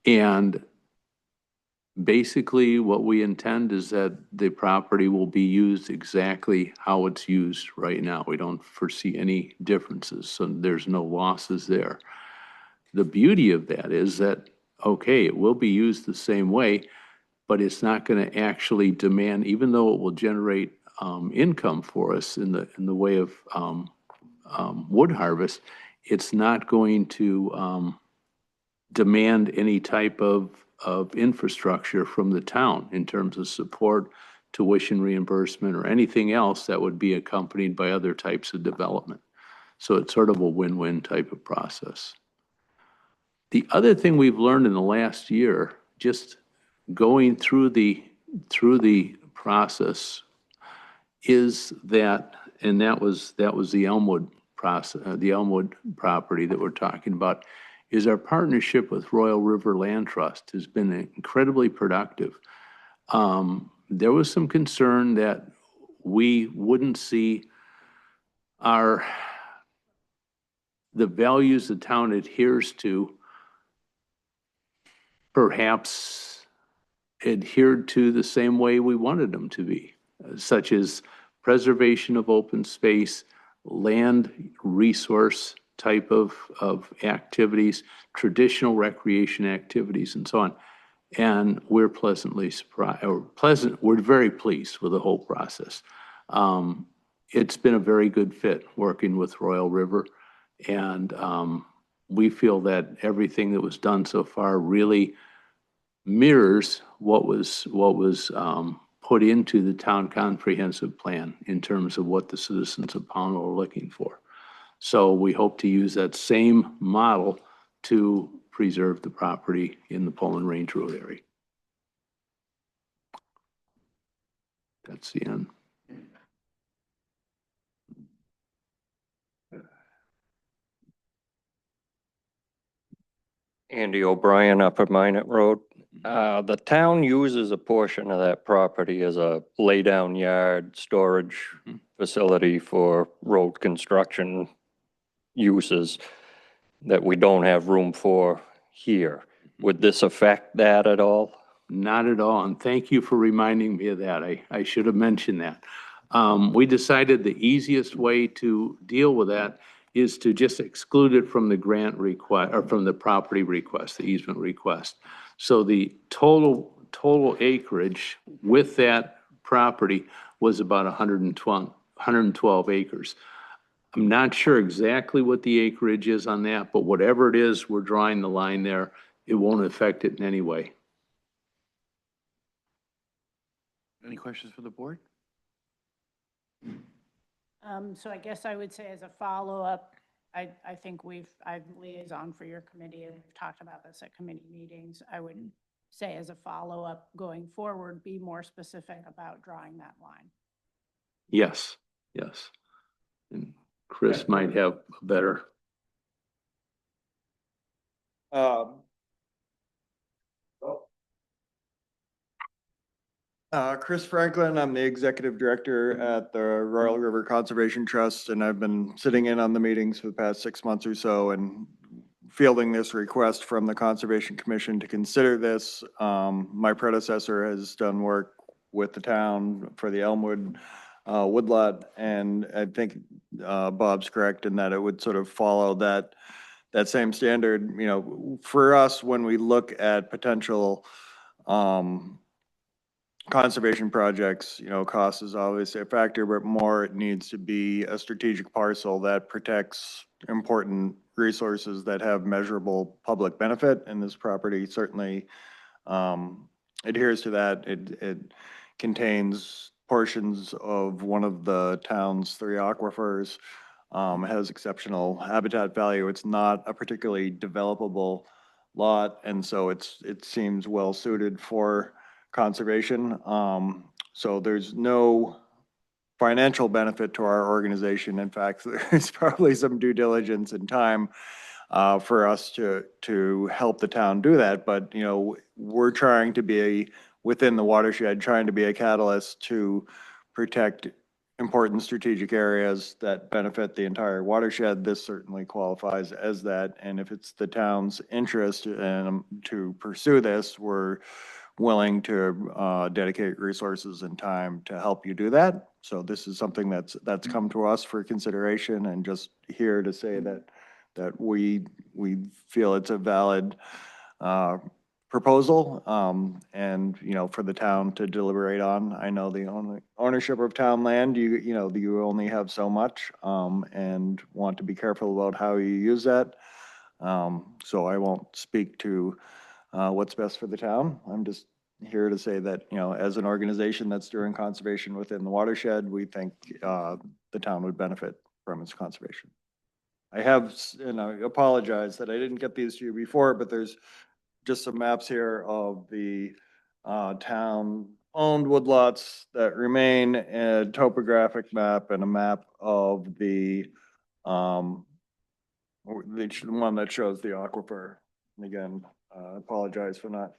And basically what we intend is that the property will be used exactly how it's used right now. We don't foresee any differences, so there's no losses there. The beauty of that is that, okay, it will be used the same way, but it's not going to actually demand, even though it will generate income for us in the way of wood harvest, it's not going to demand any type of infrastructure from the town in terms of support, tuition reimbursement, or anything else that would be accompanied by other types of development. So it's sort of a win-win type of process. The other thing we've learned in the last year, just going through the process, is that, and that was the Elmwood process, the Elmwood property that we're talking about, is our partnership with Royal River Land Trust has been incredibly productive. There was some concern that we wouldn't see the values the town adheres to perhaps adhered to the same way we wanted them to be, such as preservation of open space, land resource type of activities, traditional recreation activities, and so on. And we're pleasantly surprised, we're very pleased with the whole process. It's been a very good fit working with Royal River, and we feel that everything that was done so far really mirrors what was put into the town comprehensive plan in terms of what the citizens of Pownell are looking for. So we hope to use that same model to preserve the property in the Poland Range Road area. That's the end. Andy O'Brien, Upper Minot Road. The town uses a portion of that property as a lay-down yard storage facility for road construction uses that we don't have room for here. Would this affect that at all? not at all. And thank you for reminding me of that. I should have mentioned that. We decided the easiest way to deal with that is to just exclude it from the grant request, or from the property request, the easement request. So the total acreage with that property was about 112 acres. I'm not sure exactly what the acreage is on that, but whatever it is, we're drawing the line there. It won't affect it in any way. Any questions for the board? So I guess I would say as a follow-up, I think I've liaison for your committee and we've talked about this at committee meetings. I would say as a follow-up going forward, be more specific about drawing that line. Yes, yes. And Chris might have a better. Chris Franklin, I'm the executive director at the Royal River Conservation Trust, and I've been sitting in on the meetings for the past 6 months or so and fielding this request from the Conservation Commission to consider this. My predecessor has done work with the town for the Elmwood woodlot, and I think Bob's correct in that it would sort of follow that same standard. You know, for us, when we look at potential conservation projects, you know, cost is obviously a factor, but more it needs to be a strategic parcel that protects important resources that have measurable public benefit. And this property certainly adheres to that. It contains portions of one of the town's 3 aquifers, has exceptional habitat value. It's not a particularly developable lot, and so it seems well suited for conservation. So there's no financial benefit to our organization. In fact, there's probably some due diligence and time for us to help the town do that. But, you know, we're trying to be within the watershed, trying to be a catalyst to protect important strategic areas that benefit the entire watershed. This certainly qualifies as that. And if it's the town's interest to pursue this, we're willing to dedicate resources and time to help you do that. So this is something that's come to us for consideration, and just here to say that we feel it's a valid proposal, and, you know, for the town to deliberate on. I know the ownership of town land, you know, you only have so much, and want to be careful about how you use that. So I won't speak to what's best for the town. I'm just here to say that, you know, as an organization that's doing conservation within the watershed, we think the town would benefit from its conservation. I have, and I apologize that I didn't get these to you before, but there's just some maps here of the town-owned woodlots that remain, a topographic map, and a map of the one that shows the aquifer. And again, apologize for not.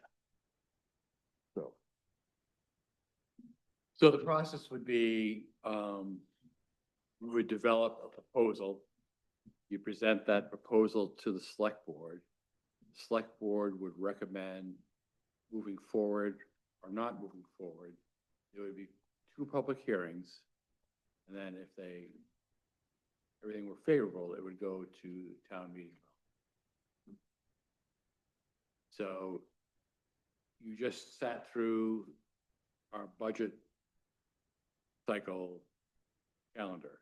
So the process would be, we would develop a proposal. You present that proposal to the select board. The select board would recommend moving forward or not moving forward. There would be 2 public hearings. And then if everything were favorable, it would go to town meeting. So you just sat through our budget cycle calendar.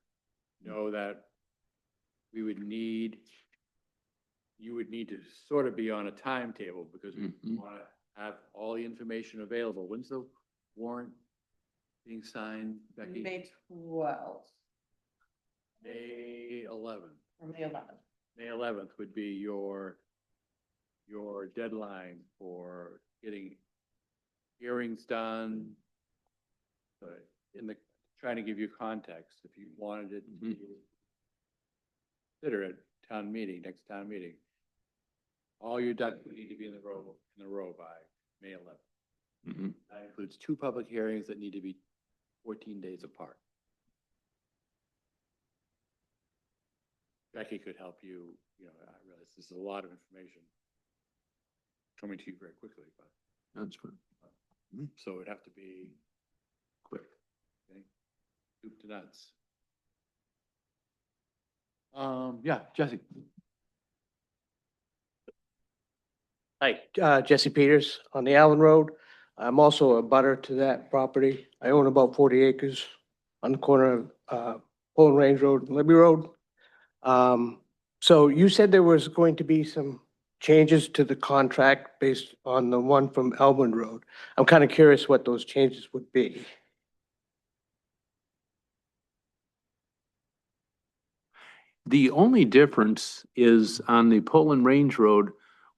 Know that you would need to sort of be on a timetable, because we want to have all the information available. When's the warrant being signed, Becky? May 12th. May 11th. Or May 11th. May 11th would be your deadline for getting hearings done. Trying to give you context, if you wanted it to be considered next town meeting, all your ducks would need to be in the row by May 11th. That includes 2 public hearings that need to be 14 days apart. Becky could help you. You know, I realize this is a lot of information coming to you very quickly, but That's good. So it'd have to be quick. Okay, soup to nuts. Yeah, Jesse. Hi, Jesse Peters on the Allen Road. I'm also a butter to that property. I own about 40 acres on the corner of Poland Range Road and Libby Road. So you said there was going to be some changes to the contract based on the one from Elmwood Road. I'm kind of curious what those changes would be. The only difference is on the Poland Range Road,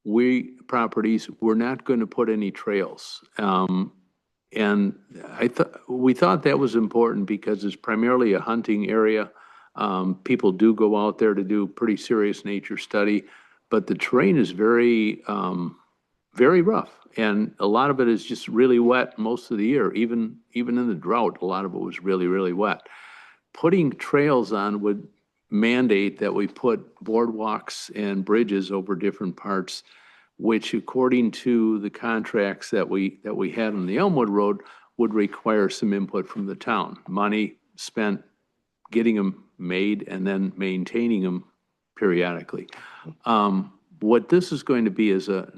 we're not going to put any trails. And we thought that was important because it's primarily a hunting area. People do go out there to do pretty serious nature study, but the terrain is very, very rough. And a lot of it is just really wet most of the year. Even in the drought, a lot of it was really, really wet. Putting trails on would mandate that we put boardwalks and bridges over different parts, which according to the contracts that we had on the Elmwood Road would require some input from the town. Money spent getting them made and then maintaining them periodically. What this is going to be is a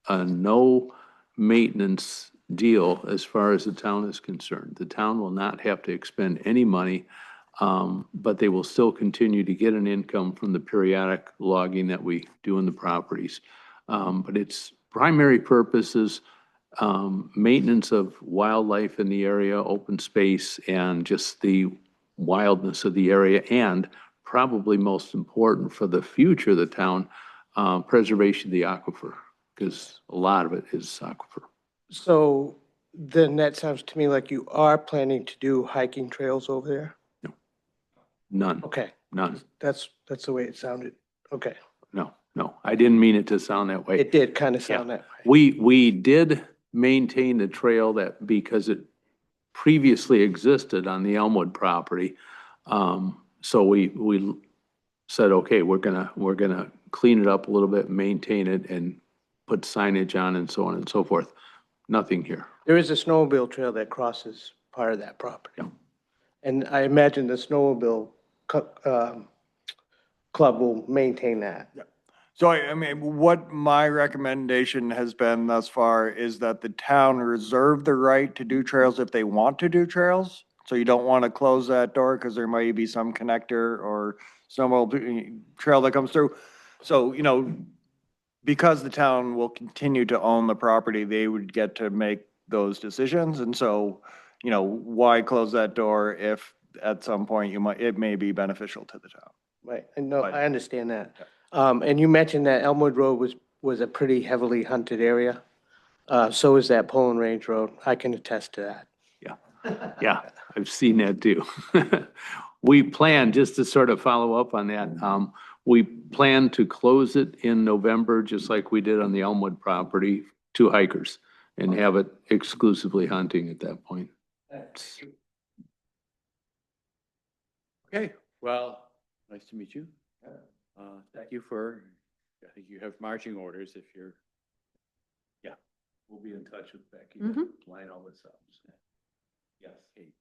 no maintenance deal as far as the town is concerned. The town will not have to expend any money, but they will still continue to get an income from the periodic logging that we do in the properties. But its primary purpose is maintenance of wildlife in the area, open space, and just the wildness of the area, and probably most important for the future of the town, preservation of the aquifer, because a lot of it is aquifer. So then that sounds to me like you are planning to do hiking trails over there? None. Okay, None. that's the way it sounded. Okay. No, I didn't mean it to sound that way. It did kind of sound that way. We did maintain the trail that, because it previously existed on the Elmwood property. So we said, okay, we're gonna clean it up a little bit, maintain it, and put signage on and so on and so forth. Nothing here. There is a snowmobile trail that crosses part of that property. Yeah. And I imagine the snowmobile club will maintain that. So I mean, what my recommendation has been thus far is that the town reserve the right to do trails if they want to do trails. So you don't want to close that door because there might be some connector or snowmobile trail that comes through. So, because the town will continue to own the property, they would get to make those decisions. And so, why close that door if at some point it may be beneficial to the town? Right, and no, I understand that. And you mentioned that Elmwood Road was a pretty heavily hunted area. So is that Poland Range Road. I can attest to that. Yeah, I've seen that too. We plan, just to sort of follow up on that, we plan to close it in November, just like we did on the Elmwood property, to hikers, and have it exclusively hunting at that point. Okay, well, nice to meet you. Thank you I think you have marching orders if you're, yeah, we'll be in touch with Becky to line all this up. Yes, Kate,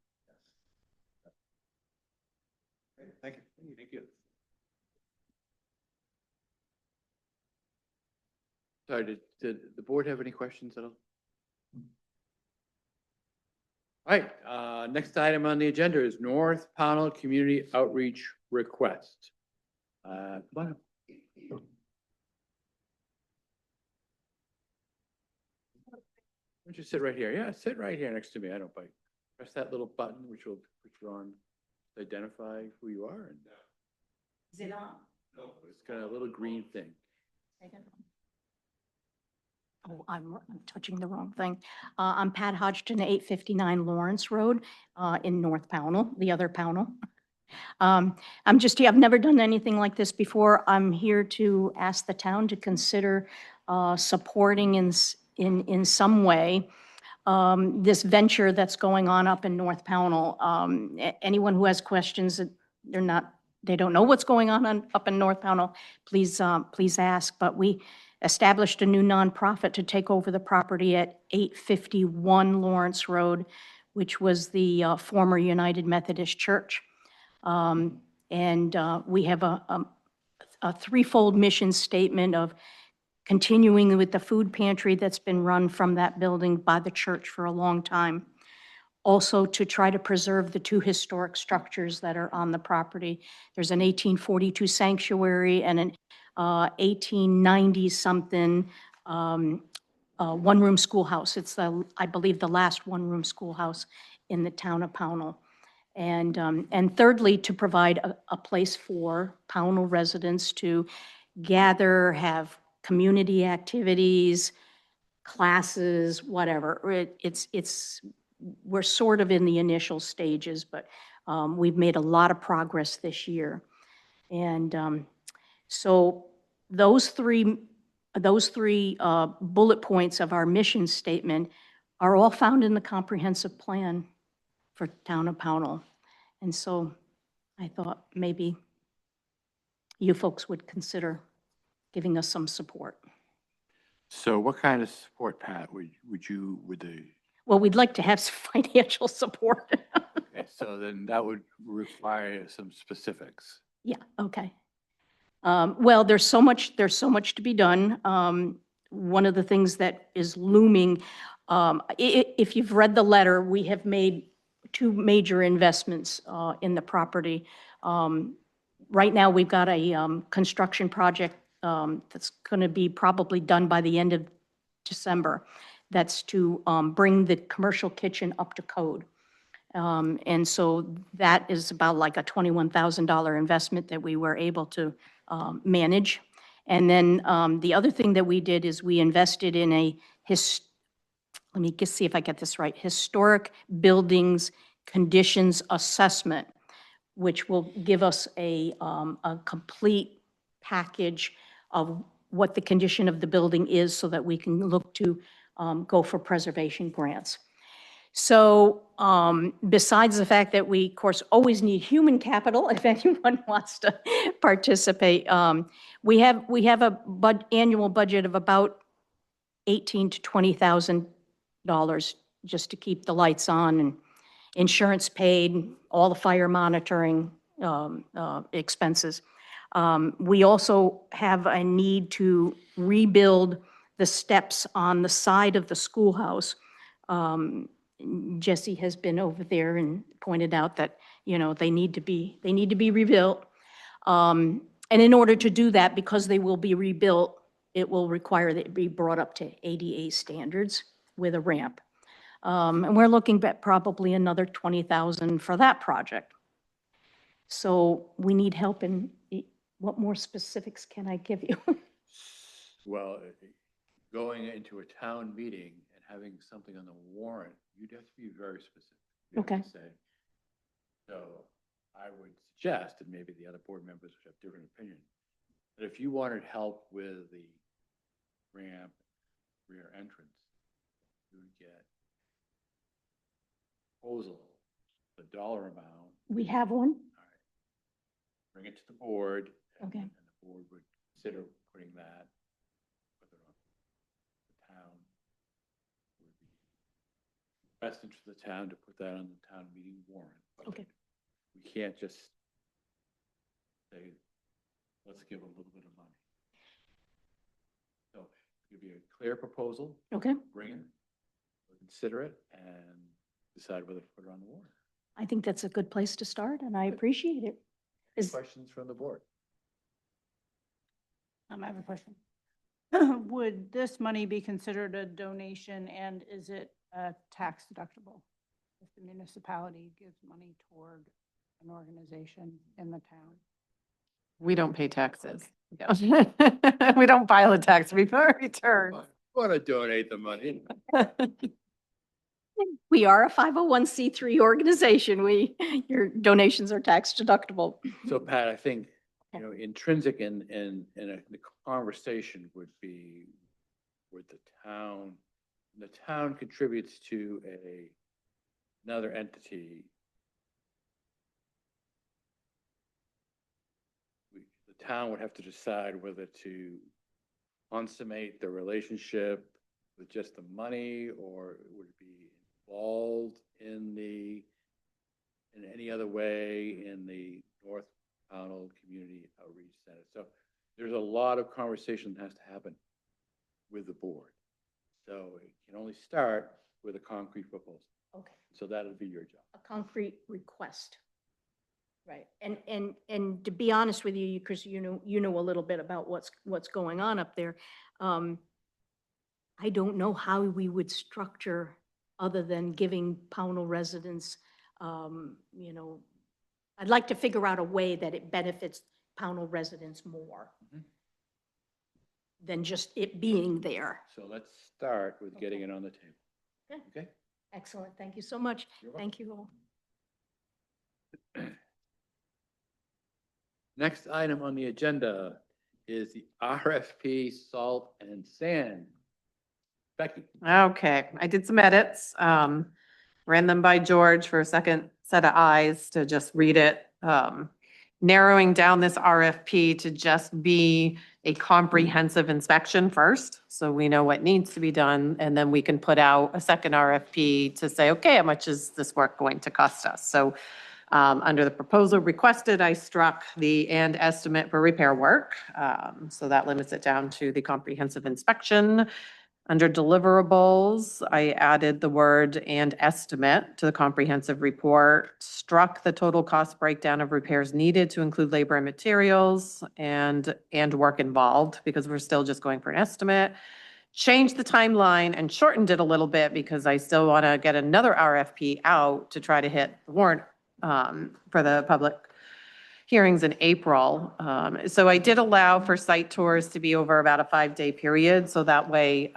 yes. Okay, thank you. Thank you. Sorry, did the board have any questions at all? All right, next item on the agenda is North Pownell Community Outreach Request. Come on up. Why don't you sit right here? Yeah, sit right here next to me. I don't bite. Press that little button, which will put you on, identify who you are. And Is it on? no, it's got a little green thing. Oh, I'm touching the wrong thing. I'm Pat Hodgson, 859 Lawrence Road in North Pownell, the other Pownell. I'm just here, I've never done anything like this before. I'm here to ask the town to consider supporting in some way this venture that's going on up in North Pownell. Anyone who has questions, they don't know what's going on up in North Pownell, please ask. But established a new nonprofit to take over the property at 851 Lawrence Road, which was the former United Methodist Church. And we have a threefold mission statement of continuing with the food pantry that's been run from that building by the church for a long time. Also, to try to preserve the two historic structures that are on the property. There's an 1842 sanctuary and an 1890-something one-room schoolhouse. It's, I believe, the last one-room schoolhouse in the town of Pownell. And thirdly, to provide a place for Pownell residents to gather, have community activities, classes, whatever. We're sort of in the initial stages, but we've made a lot of progress this year. And so those three bullet points of our mission statement are all found in the comprehensive plan for town of Pownell. And so I thought maybe you folks would consider giving us some support. So what kind of support, Pat, would the, Well, we'd like to have some financial support. okay, so then that would require some specifics. Yeah, okay. Well, there's so much to be done. One of the things that is looming, if you've read the letter, we have made 2 major investments in the property. Right now, we've got a construction project that's going to be probably done by the end of December. That's to bring the commercial kitchen up to code. And so that is about like a $21,000 investment that we were able to manage. And then the other thing that we did is we invested in let me just see if I get this right, historic buildings conditions assessment, which will give us a complete package of what the condition of the building is so that we can look to go for preservation grants. So besides the fact that we, of course, always need human capital if anyone wants to participate, we have a annual budget of about $18,000 to $20,000 just to keep the lights on and insurance paid, all the fire monitoring expenses. We also have a need to rebuild the steps on the side of the schoolhouse. Jesse has been over there and pointed out that, you know, they need to be rebuilt. And in order to do that, because they will be rebuilt, it will require that it be brought up to ADA standards with a ramp. And we're looking at probably another $20,000 for that project. So we need help in, what more specifics can I give you? Well, going into a town meeting and having something on the warrant, you'd have to be very specific. You have to Okay. say. So I would suggest, and maybe the other board members would have different opinions, that if you wanted help with the ramp, rear entrance, you would get proposal, the dollar amount, We have one? bring it to the board. Okay. And the board would consider putting that, whether on the town, would be best interest of the town to put that on the town meeting warrant. But Okay. we can't just say, let's give a little bit of money. So give you a clear proposal. Okay. Bring it, we'll consider it, and decide whether to put it on the warrant. I think that's a good place to start, and I appreciate it. Questions from the board? I have a question. Would this money be considered a donation, and is it tax deductible? If the municipality gives money toward an organization in the town? We don't pay taxes. We don't file a tax return. Want to donate the money? We are a 501c3 organization. Your donations are tax deductible. So Pat, I think, you know, intrinsic in the conversation would be with the town contributes to another entity. The town would have to decide whether to consummate the relationship with just the money, or would it be involved in any other way in the North Pownell Community Outreach Center? So there's a lot of conversation that has to happen with the board. So it can only start with a concrete proposal. Okay. So that'll be your job. A concrete request. Right. And to be honest with you, because you know a little bit about what's going on up there. I don't know how we would structure other than giving Pownell residents, you know, I'd like to figure out a way that it benefits Pownell residents more than just it being there. So let's start with getting it on the table. Okay. Okay? Excellent. Thank you so much. You're welcome. Thank you all. Next item on the agenda is the RFP salt and sand. Becky. Okay, I did some edits, ran them by George for a second set of eyes to just read it. Narrowing down this RFP to just be a comprehensive inspection first, so we know what needs to be done, and then we can put out a second RFP to say, okay, how much is this work going to cost us? So under the proposal requested, I struck the "and estimate for repair work." So that limits it down to the comprehensive inspection. Under deliverables, I added the word "and estimate" to the comprehensive report, struck the total cost breakdown of repairs needed to include labor and materials and work involved, because we're still just going for an estimate. Changed the timeline and shortened it a little bit because I still want to get another RFP out to try to hit the warrant for the public hearings in April. So I did allow for site tours to be over about a 5-day period. So that way,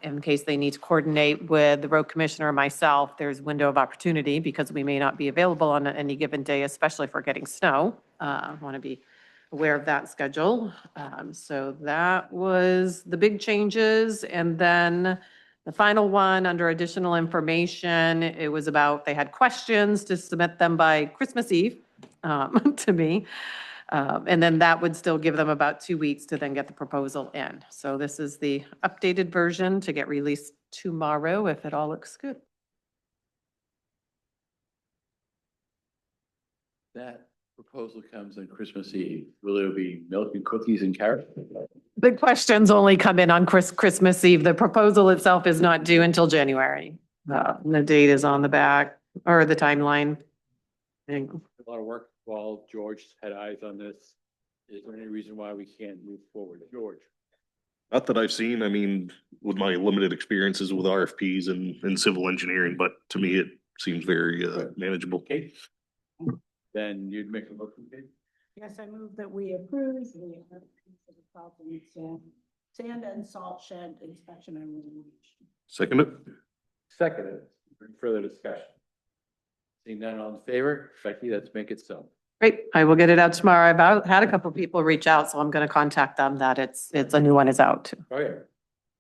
in case they need to coordinate with the road commissioner or myself, there's window of opportunity because we may not be available on any given day, especially if we're getting snow. I want to be aware of that schedule. So that was the big changes. And then the final one, under additional information, it was about, they had questions to submit them by Christmas Eve to me. And then that would still give them about 2 weeks to then get the proposal in. So this is the updated version to get released tomorrow if it all looks good. That proposal comes on Christmas Eve. Will there be milk and cookies and carrots? The questions only come in on Christmas Eve. The proposal itself is not due until January. The date is on the back, or the timeline. A lot of work while George had eyes on this. Is there any reason why we can't move forward? George? Not that I've seen, I mean, with my limited experiences with RFPs and civil engineering, but to me, it seems very manageable. Okay. Then you'd make a motion, Kate? Yes, I move that we approve the RFP for the salt and sand and salt shed inspection and remediation. Second it? Seconded. Further discussion? Seeing none, all in favor? Becky, let's make it so. Great, I will get it out tomorrow. I've had a couple people reach out, so I'm going to contact them that it's a new one is out. Okay.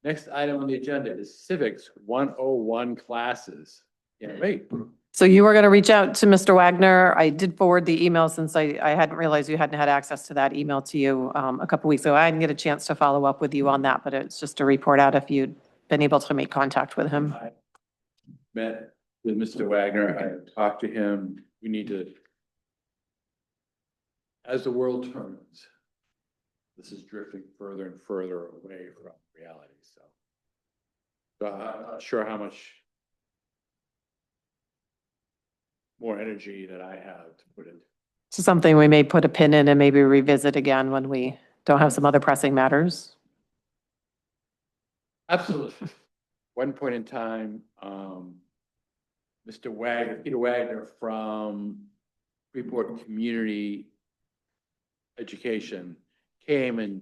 Next item on the agenda is Civics 101 classes. Yeah, wait. So you were going to reach out to Mr. Wagner. I did forward the email since I hadn't realized you hadn't had access to that email to you a couple weeks ago. I didn't get a chance to follow up with you on that, but it's just a report out if you'd been able to make contact with him. I met with Mr. Wagner. I talked to him. We need to, as the world turns, this is drifting further and further away from reality. So I'm not sure how much more energy that I have to put into. So something we may put a pin in and maybe revisit again when we don't have some other pressing matters. Absolutely. One point in time, Peter Wagner from Freeport Community Education came and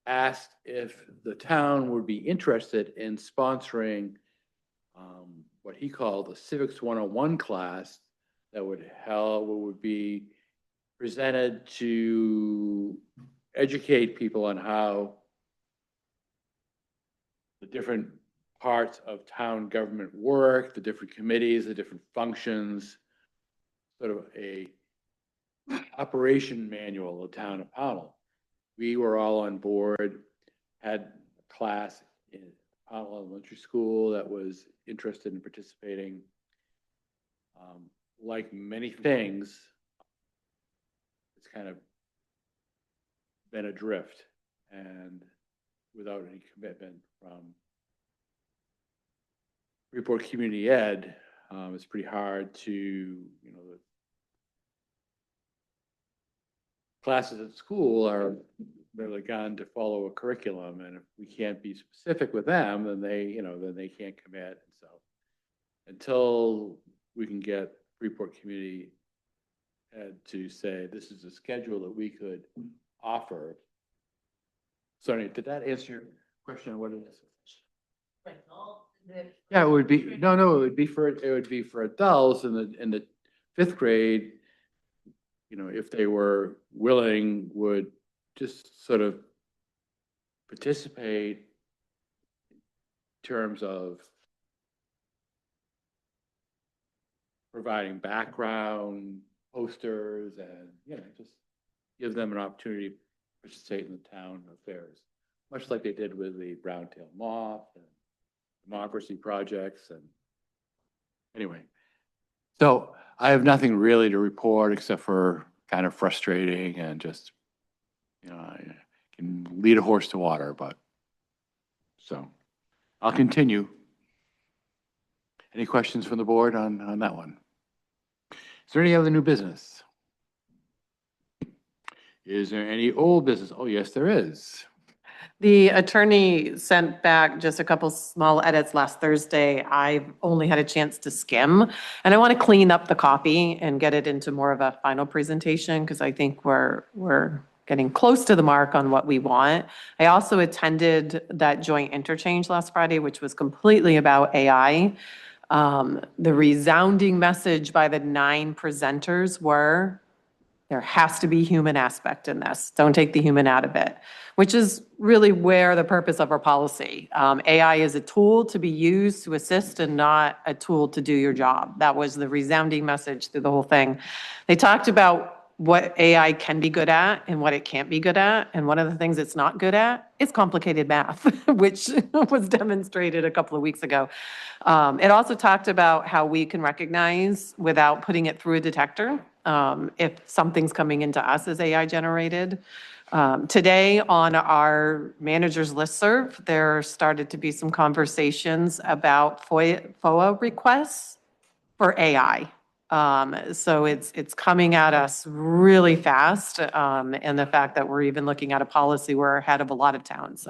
asked if the town would be interested in sponsoring what he called the Civics 101 class that would be presented to educate people on how the different parts of town government work, the different committees, the different functions, sort of a operation manual of the town of Pownell. We were all on board, had class in Powell Elementary School that was interested in participating. Like many things, it's kind of been adrift and without any commitment from Report Community Ed, it's pretty hard to, the classes at school are really gone to follow a curriculum, and if we can't be specific with them, then they can't commit. And so until we can get Report Community Ed to say, this is a schedule that we could offer. Sorry, did that answer your question on what it is? Yeah, it would be, no, it would be for adults in the fifth grade. If they were willing, would just sort of participate in terms of providing background posters and, just give them an opportunity to participate in the town affairs, much like they did with the Brown-tailed moth and democracy projects. And anyway, so I have nothing really to report except for kind of frustrating and just, I can lead a horse to water, but so I'll continue. Any questions from the board on that one? Is there any other new business? Is there any old business? Oh, yes, there is. The attorney sent back just a couple small edits last Thursday. I've only had a chance to skim, and I want to clean up the copy and get it into more of a final presentation because I think we're getting close to the mark on what we want. I also attended that joint interchange last Friday, which was completely about AI. The resounding message by the 9 presenters were, there has to be human aspect in this. Don't take the human out of it, which is really where the purpose of our policy. AI is a tool to be used to assist and not a tool to do your job. That was the resounding message through the whole thing. They talked about what AI can be good at and what it can't be good at. And one of the things it's not good at is complicated math, which was demonstrated a couple of weeks ago. It also talked about how we can recognize without putting it through a detector if something's coming into us as AI generated. Today on our manager's listserv, there started to be some conversations about FOIA requests for AI. So it's coming at us really fast. And the fact that we're even looking at a policy, we're ahead of a lot of towns.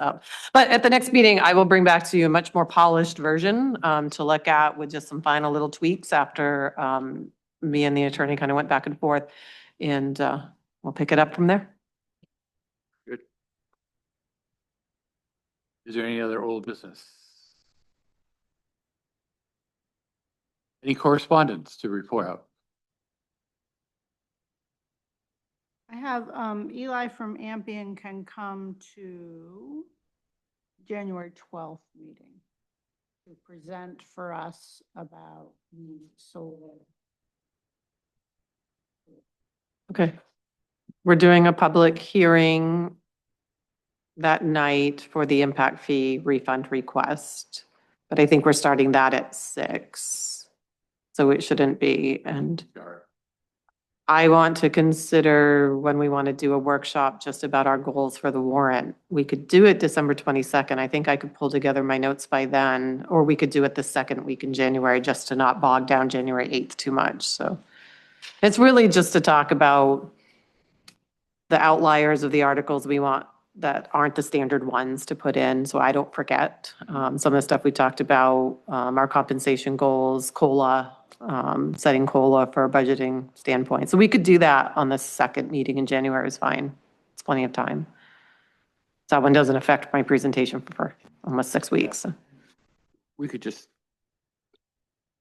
But at the next meeting, I will bring back to you a much more polished version to look at with just some final little tweaks after me and the attorney kind of went back and forth. And we'll pick it up from there. Good. Is there any other old business? Any correspondence to report out? I have Eli from Ampion can come to January 12th meeting to present for us about the solar. Okay. We're doing a public hearing that night for the impact fee refund request, but I think we're starting that at 6. So it shouldn't be. And I want to consider when we want to do a workshop just about our goals for the warrant. We could do it December 22nd. I think I could pull together my notes by then, or we could do it the second week in January just to not bog down January 8th too much. So it's really just to talk about the outliers of the articles we want that aren't the standard ones to put in, so I don't forget. Some of the stuff we talked about, our compensation goals, COLA, setting COLA for a budgeting standpoint. So we could do that on the second meeting in January is fine. It's plenty of time. So that one doesn't affect my presentation for almost 6 weeks. We could just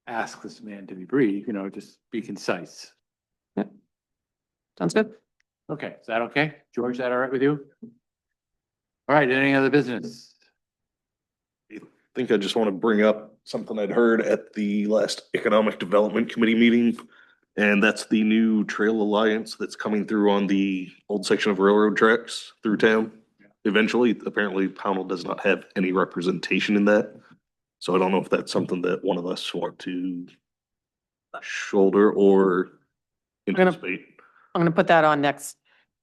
ask this man to be brief, just be concise. Yep. Sounds good. Okay, is that okay? George, is that all right with you? All right, any other business? I think I just want to bring up something I'd heard at the last Economic Development Committee meeting. And that's the new trail alliance that's coming through on the old section of railroad tracks through town. eventually. Apparently Pownell does not have any representation in that. So I don't know if that's something that one of us want to shoulder or gonna- anticipate. I'm going to put that on next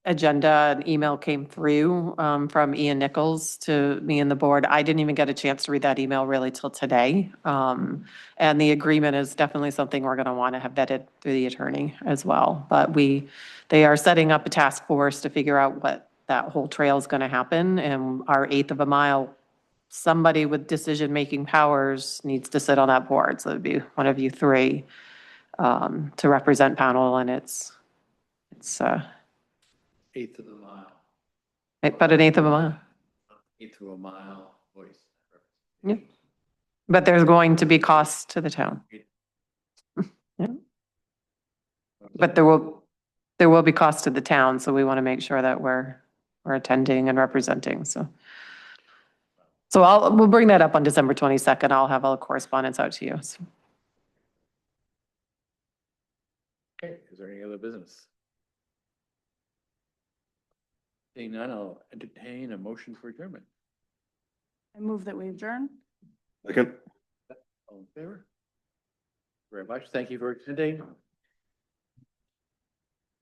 agenda. An email came through from Ian Nichols to me and the board. I didn't even get a chance to read that email really till today. And the agreement is definitely something we're going to want to have vetted through the attorney as well. But they are setting up a task force to figure out what that whole trail is going to happen. And our eighth of a mile, somebody with decision-making powers needs to sit on that board. So it'd be one of you three to represent Pownell, and it's Eighth of a mile. about an eighth of a mile. Eighth of a mile voice. Yeah. But there's going to be costs to the town. Yeah. But there will be costs to the town, so we want to make sure that we're attending and representing, so. So we'll bring that up on December 22nd. I'll have all the correspondence out to you. So. Okay, is there any other business? Seeing none, I'll entertain a motion for adjournment. I move that we adjourn. Second. All in favor? Very much. Thank you for attending.